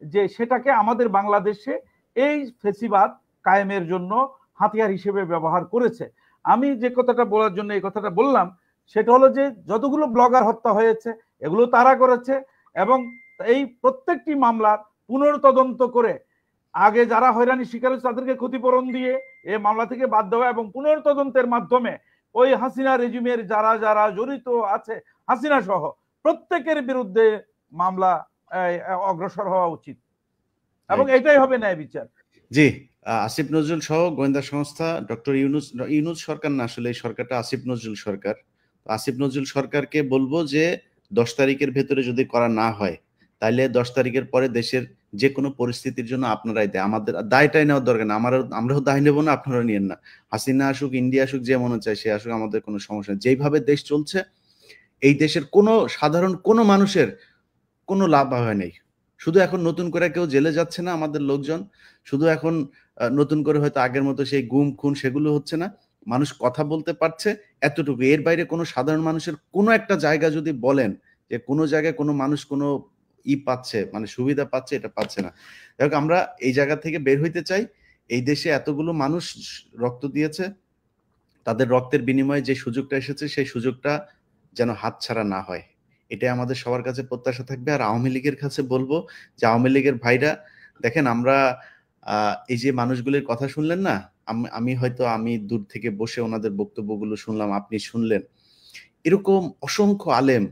যে সেটাকে আমাদের বাংলাদেশে এই ফেসিবাদ কায়েমের জন্য হাতিয়ার হিসেবে ব্যবহার করেছে। আমি যে কথাটা বলার জন্য এই কথাটা বললাম, সেটা হলো যে যতগুলো ব্লগার হত্যা হয়েছে এগুলো তারা করেছে, এবং এই প্রত্যেকটি মামলার পুনর্তদন্ত করে আগে যারা হয়রানি শিকার হয়েছে তাদেরকে ক্ষতিপূরণ দিয়ে এই মামলা থেকে বাদ দেওয়া, এবং পুনর্তদন্তের মাধ্যমে ওই হাসিনা রেজিমের যারা যারা জড়িত আছে, হাসিনা সহ প্রত্যেকের বিরুদ্ধে মামলা অগ্রসর হওয়া উচিত, এবং এটাই হবে ন্যায় বিচার। জি, আসিফ নজরুল সহ গোয়েন্দা সংস্থা ডক্টর ইউনূস সরকার না, আসলে এই সরকারটা আসিফ নজরুল সরকার। আসিফ নজরুল সরকারকে বলবো যে 10 তারিখের ভেতরে যদি করা না হয়, তাহলে 10 তারিখের পরে দেশের যে কোনো পরিস্থিতির জন্য আপনারাই দেয়, আমাদের দায়টাই নেওয়ার দরকার না। আমরাও দায় নেবো না, আপনারা নিয়েন না। হাসিনা আসুক, ইন্ডিয়া আসুক, যে মনে চায় সে আসুক, আমাদের কোনো সমস্যা নেই। যেইভাবে দেশ চলছে, এই দেশের কোনো সাধারণ কোনো মানুষের কোনো লাভ হয় নাই। শুধু এখন নতুন করে কেউ জেলে যাচ্ছে না আমাদের লোকজন, শুধু এখন নতুন করে হয়তো আগের মতো সেই গুম খুন সেগুলো হচ্ছে না, মানুষ কথা বলতে পারছে, এতটুকু। এর বাইরে কোনো সাধারণ মানুষের কোনো একটা জায়গা যদি বলেন যে কোনো জায়গায় কোনো মানুষ কোনো পাচ্ছে, মানে সুবিধা পাচ্ছে, এটা পাচ্ছে না। যাই আমরা এই জায়গা থেকে বের হইতে চাই। এই দেশে এতগুলো মানুষ রক্ত দিয়েছে, তাদের রক্তের বিনিময়ে যে সুযোগটা এসেছে সেই সুযোগটা যেন হাতছাড়া না হয়, এটাই আমাদের সবার কাছে প্রত্যাশা থাকবে। আর আওয়ামী লীগের কাছে বলবো যে আওয়ামী লীগের ভাইরা দেখেন, আমরা এই যে মানুষগুলির কথা শুনলেন না, আমি দূর থেকে বসে ওনাদের বক্তব্যগুলো শুনলাম, আপনি শুনলেন, এরকম অসংখ্য আলেম,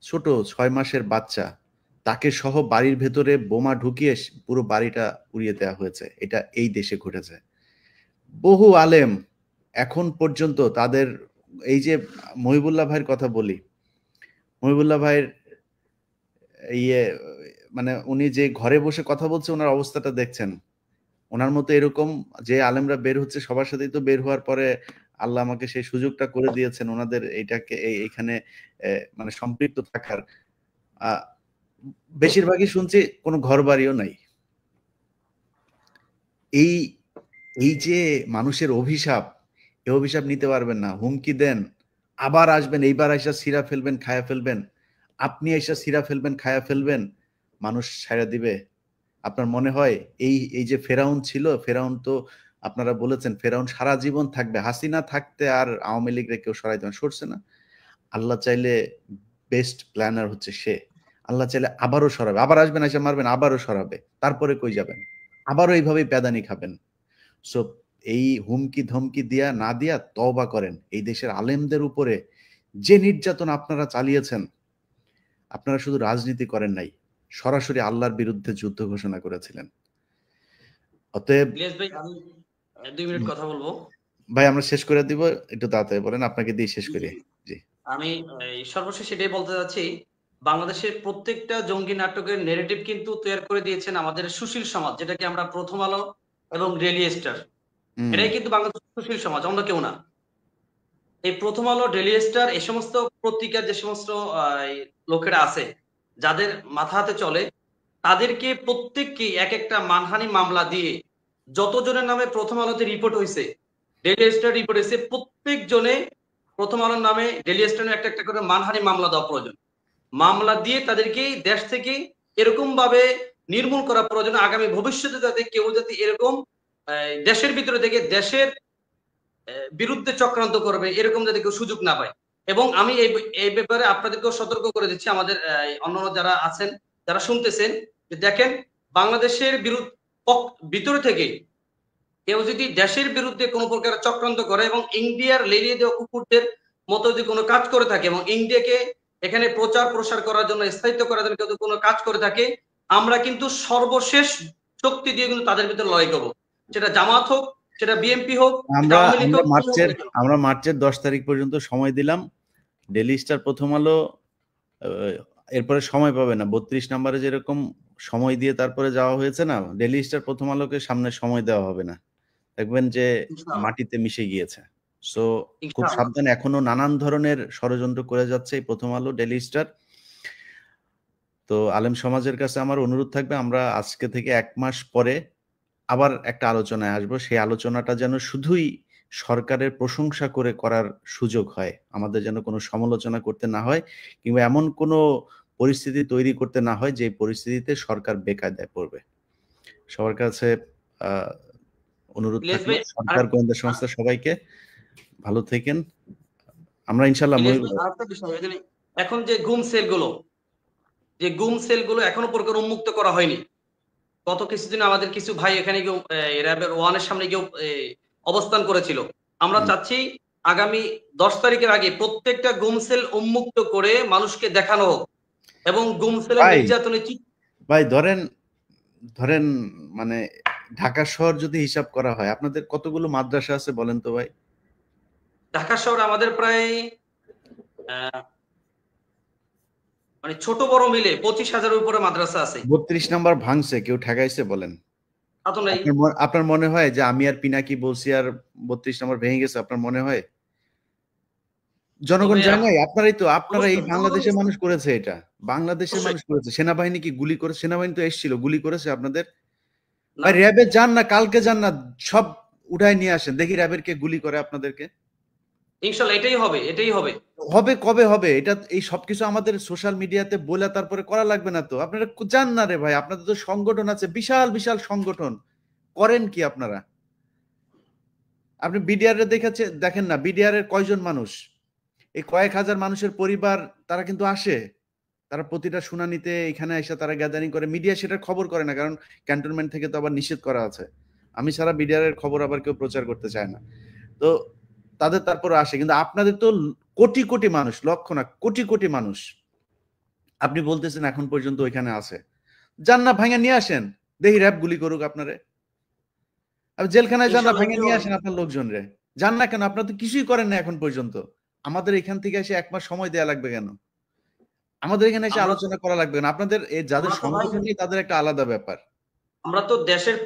ছোট 6 মাসের বাচ্চা, তাকে সহ বাড়ির ভেতরে বোমা ঢুকিয়ে পুরো বাড়িটা উড়িয়ে দেওয়া হয়েছে। এটা এই দেশে ঘটেছে। বহু আলেম এখন পর্যন্ত তাদের, এই যে মহিবুল্লাহ ভাইয়ের কথা বলি, মহিবুল্লাহ ভাইয়ের ইয়ে মানে উনি যে ঘরে বসে কথা বলছে, ওনার অবস্থাটা দেখছেন। ওনার মতো এরকম যে আলেমরা বের হচ্ছে, সবার সাথেই তো বের হওয়ার পরে আল্লাহ আমাকে সেই সুযোগটা করে দিয়েছেন ওনাদের এইটাকে এইখানে মানে সম্পৃক্ত থাকার। বেশিরভাগই শুনছি কোনো ঘর বাড়িও নাই। এই এই যে মানুষের অভিশাপ, এই অভিশাপ নিতে পারবেন না। হুমকি দেন, আবার আসবেন, এইবার আইসা সিরা ফেলবেন, খায়া ফেলবেন, আপনি আইসা সিরা ফেলবেন, খায়া ফেলবেন, মানুষ ছাইড়া দিবে? আপনার মনে হয় এই যে ফেরাউন ছিল, ফেরাউন তো আপনারা বলেছেন ফেরাউন সারা জীবন থাকবে, হাসিনা থাকতে আর আওয়ামী লীগরে কেউ সরাইতে সরছে না। আল্লাহ চাইলে বেস্ট প্ল্যানার হচ্ছে সে। আল্লাহ চাইলে আবারও সরাবে, আবার আসবেন, এসে মারবেন, আবারও সরাবে, তারপরে কই যাবেন? আবারও এইভাবেই প্যাদানি খাবেন। সো এই হুমকি ধমকি দিয়া না দিয়া তওবা করেন। এই দেশের আলেমদের উপরে যে নির্যাতন আপনারা চালিয়েছেন, আপনারা শুধু রাজনীতি করেন নাই, সরাসরি আল্লাহর বিরুদ্ধে যুদ্ধ ঘোষণা করেছিলেন। অতএব ভাই আমি 2 মিনিট কথা বলবো ভাই, আমরা শেষ করে দিব, একটু তাড়াতাড়ি বলেন, আপনাকে দিয়ে শেষ করি। জি, আমি সর্বশেষ এটাই বলতে চাচ্ছি, বাংলাদেশের প্রত্যেকটা জঙ্গি নাটকের নেরেটিভ কিন্তু তৈরি করে দিয়েছেন আমাদের সুশীল সমাজ, যেটাকে আমরা প্রথম আলো এবং ডেইলি স্টার, এটাই কিন্তু বাংলাদেশের সুশীল সমাজ, অন্য কেউ না। এই প্রথম আলো, ডেইলি স্টার, এই সমস্ত পত্রিকার যে সমস্ত লোকেরা আছে যাদের মাথা হাতে চলে, তাদেরকে প্রত্যেককে এক একটা মানহানি মামলা দিয়ে, যতজনের নামে প্রথম আলোতে রিপোর্ট হয়েছে, ডেইলি স্টার রিপোর্ট হয়েছে, প্রত্যেক জনে প্রথম আলোর নামে ডেইলি স্টার একটা একটা করে মানহানি মামলা দেওয়া প্রয়োজন। মামলা দিয়ে তাদেরকে দেশ থেকে এরকম ভাবে নির্মূল করা প্রয়োজন, আগামী ভবিষ্যতে যাতে কেউ যাতে এরকম দেশের ভিতরে থেকে দেশের বিরুদ্ধে চক্রান্ত করবে এরকম যাতে কেউ সুযোগ না পায়। এবং আমি এই ব্যাপারে আপনাদেরকেও সতর্ক করে দিচ্ছি, আমাদের অন্যান্য যারা আছেন, যারা শুনতেছেন, যে দেখেন, বাংলাদেশের ভিতরে থেকে কেউ যদি দেশের বিরুদ্ধে কোনো প্রকার চক্রান্ত করে এবং ইন্ডিয়ার লেলিয়ে দেওয়া কুকুরদের মতো যদি কোনো কাজ করে থাকে এবং ইন্ডিয়াকে এখানে প্রচার প্রসার করার জন্য, স্থায়িত্ব করার জন্য কেউ কোনো কাজ করে থাকে, আমরা কিন্তু সর্বশেষ শক্তি দিয়ে কিন্তু তাদের ভিতরে লড়াই করবো, সেটা জামাত হোক, সেটা বিএনপি হোক, আমরা মার্চের 10 তারিখ পর্যন্ত সময় দিলাম। ডেইলি স্টার, প্রথম আলো এরপরে সময় পাবে না। 32 নম্বরে যেরকম সময় দিয়ে তারপরে যাওয়া হয়েছে না, ডেইলি স্টার, প্রথম আলোকে সামনে সময় দেওয়া হবে না, দেখবেন যে মাটিতে মিশে গিয়েছে। সো খুব সাবধান, এখনো নানান ধরনের ষড়যন্ত্র করে যাচ্ছে এই প্রথম আলো, ডেইলি স্টার। তো আলেম সমাজের কাছে আমার অনুরোধ থাকবে, আমরা আজকে থেকে 1 মাস পরে আবার একটা আলোচনায় আসবো। সেই আলোচনাটা যেন শুধুই সরকারের প্রশংসা করে করার সুযোগ হয়, আমাদের যেন কোনো সমালোচনা করতে না হয়, কিংবা এমন কোনো পরিস্থিতি তৈরি করতে না হয় যে পরিস্থিতিতে সরকার বেকায়দায় পড়বে। সবার কাছে অনুরোধ থাকবে, সরকার, গোয়েন্দা সংস্থা, সবাইকে ভালো থাকেন। আমরা ইনশাআল্লাহ এখন যে গুম সেলগুলো এখনো প্রকার উন্মুক্ত করা হয়নি। গত কিছুদিন আমাদের কিছু ভাই এখানে গিয়ে র্যাবের 1-এর সামনে গিয়ে অবস্থান করেছিল। আমরা চাচ্ছি আগামী 10 তারিখের আগে প্রত্যেকটা গুম সেল উন্মুক্ত করে মানুষকে দেখানো হোক এবং গুম সেলের নির্যাতনে ভাই ধরেন মানে ঢাকা শহর যদি হিসাব করা হয়, আপনাদের কতগুলো মাদ্রাসা আছে বলেন তো ভাই? ঢাকা শহরে আমাদের প্রায় মানে ছোট বড় মিলে 25,000-এর উপরে মাদ্রাসা আছে। 32 নাম্বার ভাঙছে, কেউ ঠেকাইছে বলেন? আপনার মনে হয় যে আমি আর পিনাকি বলছি আর 32 নাম্বার ভেঙে গেছে? আপনার মনে হয়? জনগণ জানে নাই? আপনারা এই বাংলাদেশের মানুষ করেছে, এটা বাংলাদেশের মানুষ করেছে। সেনাবাহিনী কি গুলি করে? সেনাবাহিনী তো এসেছিল, গুলি করেছে আপনাদের? ভাই র্যাবে যান না, কালকে যান না, সব উঠায় নিয়ে আসেন, দেখি র্যাবের কে গুলি করে আপনাদেরকে। ইনশাআল্লাহ এটাই হবে। কবে হবে এটা? এই সবকিছু আমাদের সোশ্যাল মিডিয়াতে বলে তারপরে করা লাগবে না তো? আপনারা জান না রে ভাই, আপনাদের তো সংগঠন আছে, বিশাল বিশাল সংগঠন, করেন কি আপনারা? আপনি বিডিআর এর দেখেন না, বিডিআর এর কয়জন মানুষ? এই কয়েক হাজার মানুষের পরিবার, তারা কিন্তু আসে, তারা প্রতিটা শুনানিতে এখানে এসে তারা গ্যাদারিং করে। মিডিয়া সেটার খবর করে না, কারণ ক্যান্টনমেন্ট থেকে তো আবার নিষেধ করা আছে। আমি ছাড়া বিডিআর এর খবর আবার কেউ প্রচার করতে চায় না, তো তাদের তারপরে আসে। কিন্তু আপনাদের তো কোটি কোটি মানুষ, লক্ষ না কোটি কোটি মানুষ, আপনি বলতেছেন এখন পর্যন্ত ওইখানে আছে, যান না ভাঙা নিয়ে আসেন, দেখি র্যাব গুলি করুক আপনারে। আপনি জেলখানায় যান না, ভাঙা নিয়ে আসেন আপনার লোকজনরে। যান না কেন? আপনার তো কিছুই করেন না এখন পর্যন্ত। আমাদের এখান থেকে এসে 1 মাস সময় দেয়া লাগবে কেন? আমাদের এখানে এসে আলোচনা করা লাগবে কেন? আপনাদের যাদের সংগঠন নেই তাদের একটা আলাদা ব্যাপার। আমরা তো দেশের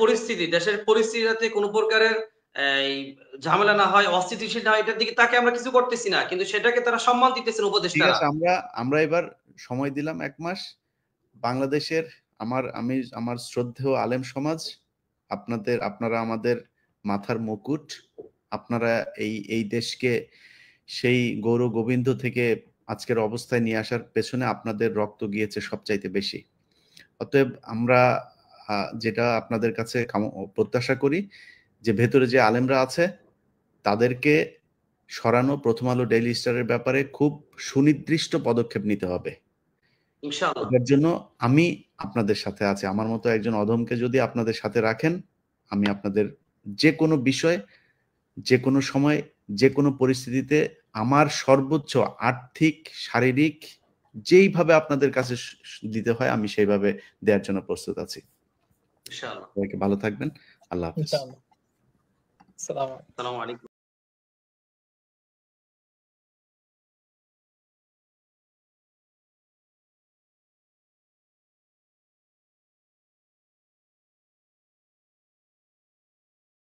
পরিস্থিতিতে কোনো প্রকারের এই ঝামেলা না হয়, অস্থিতিশীল না হয়, এটার দিকে তাকে আমরা কিছু করতেছি না, কিন্তু সেটাকে তারা সম্মান দিতেছেন ঠিক উপদেষ্টারা। আছে, আমরা এবার সময় দিলাম 1 মাস। বাংলাদেশের আমার শ্রদ্ধেয় আলেম সমাজ, আপনারা আমাদের মাথার মুকুট। আপনারা এই দেশকে সেই গৌর গোবিন্দ থেকে আজকের অবস্থায় নিয়ে আসার পেছনে আপনাদের রক্ত গিয়েছে সবচাইতে বেশি। অতএব আমরা যেটা আপনাদের কাছে প্রত্যাশা করি যে ভেতরে যে আলেমরা আছে তাদেরকে সরানো, প্রথম আলো ডেইলি স্টারের ব্যাপারে খুব সুনির্দিষ্ট পদক্ষেপ নিতে হবে। ইনশাআল্লাহ। এর জন্য আমি আপনাদের সাথে আছি। আমার মতো একজন অধমকে যদি আপনাদের সাথে রাখেন, আমি আপনাদের যে কোনো বিষয়, যে কোনো সময়, যে কোনো পরিস্থিতিতে আমার সর্বোচ্চ আর্থিক, শারীরিক যেইভাবে আপনাদের কাছে দিতে হয় আমি সেইভাবে দেওয়ার জন্য প্রস্তুত আছি। ইনশাআল্লাহ। সবাইকে ভালো থাকবেন। আল্লাহ হাফেজ। ইনশাআল্লাহ। আসসালামু আলাইকুম। আসসালামু আলাইকুম।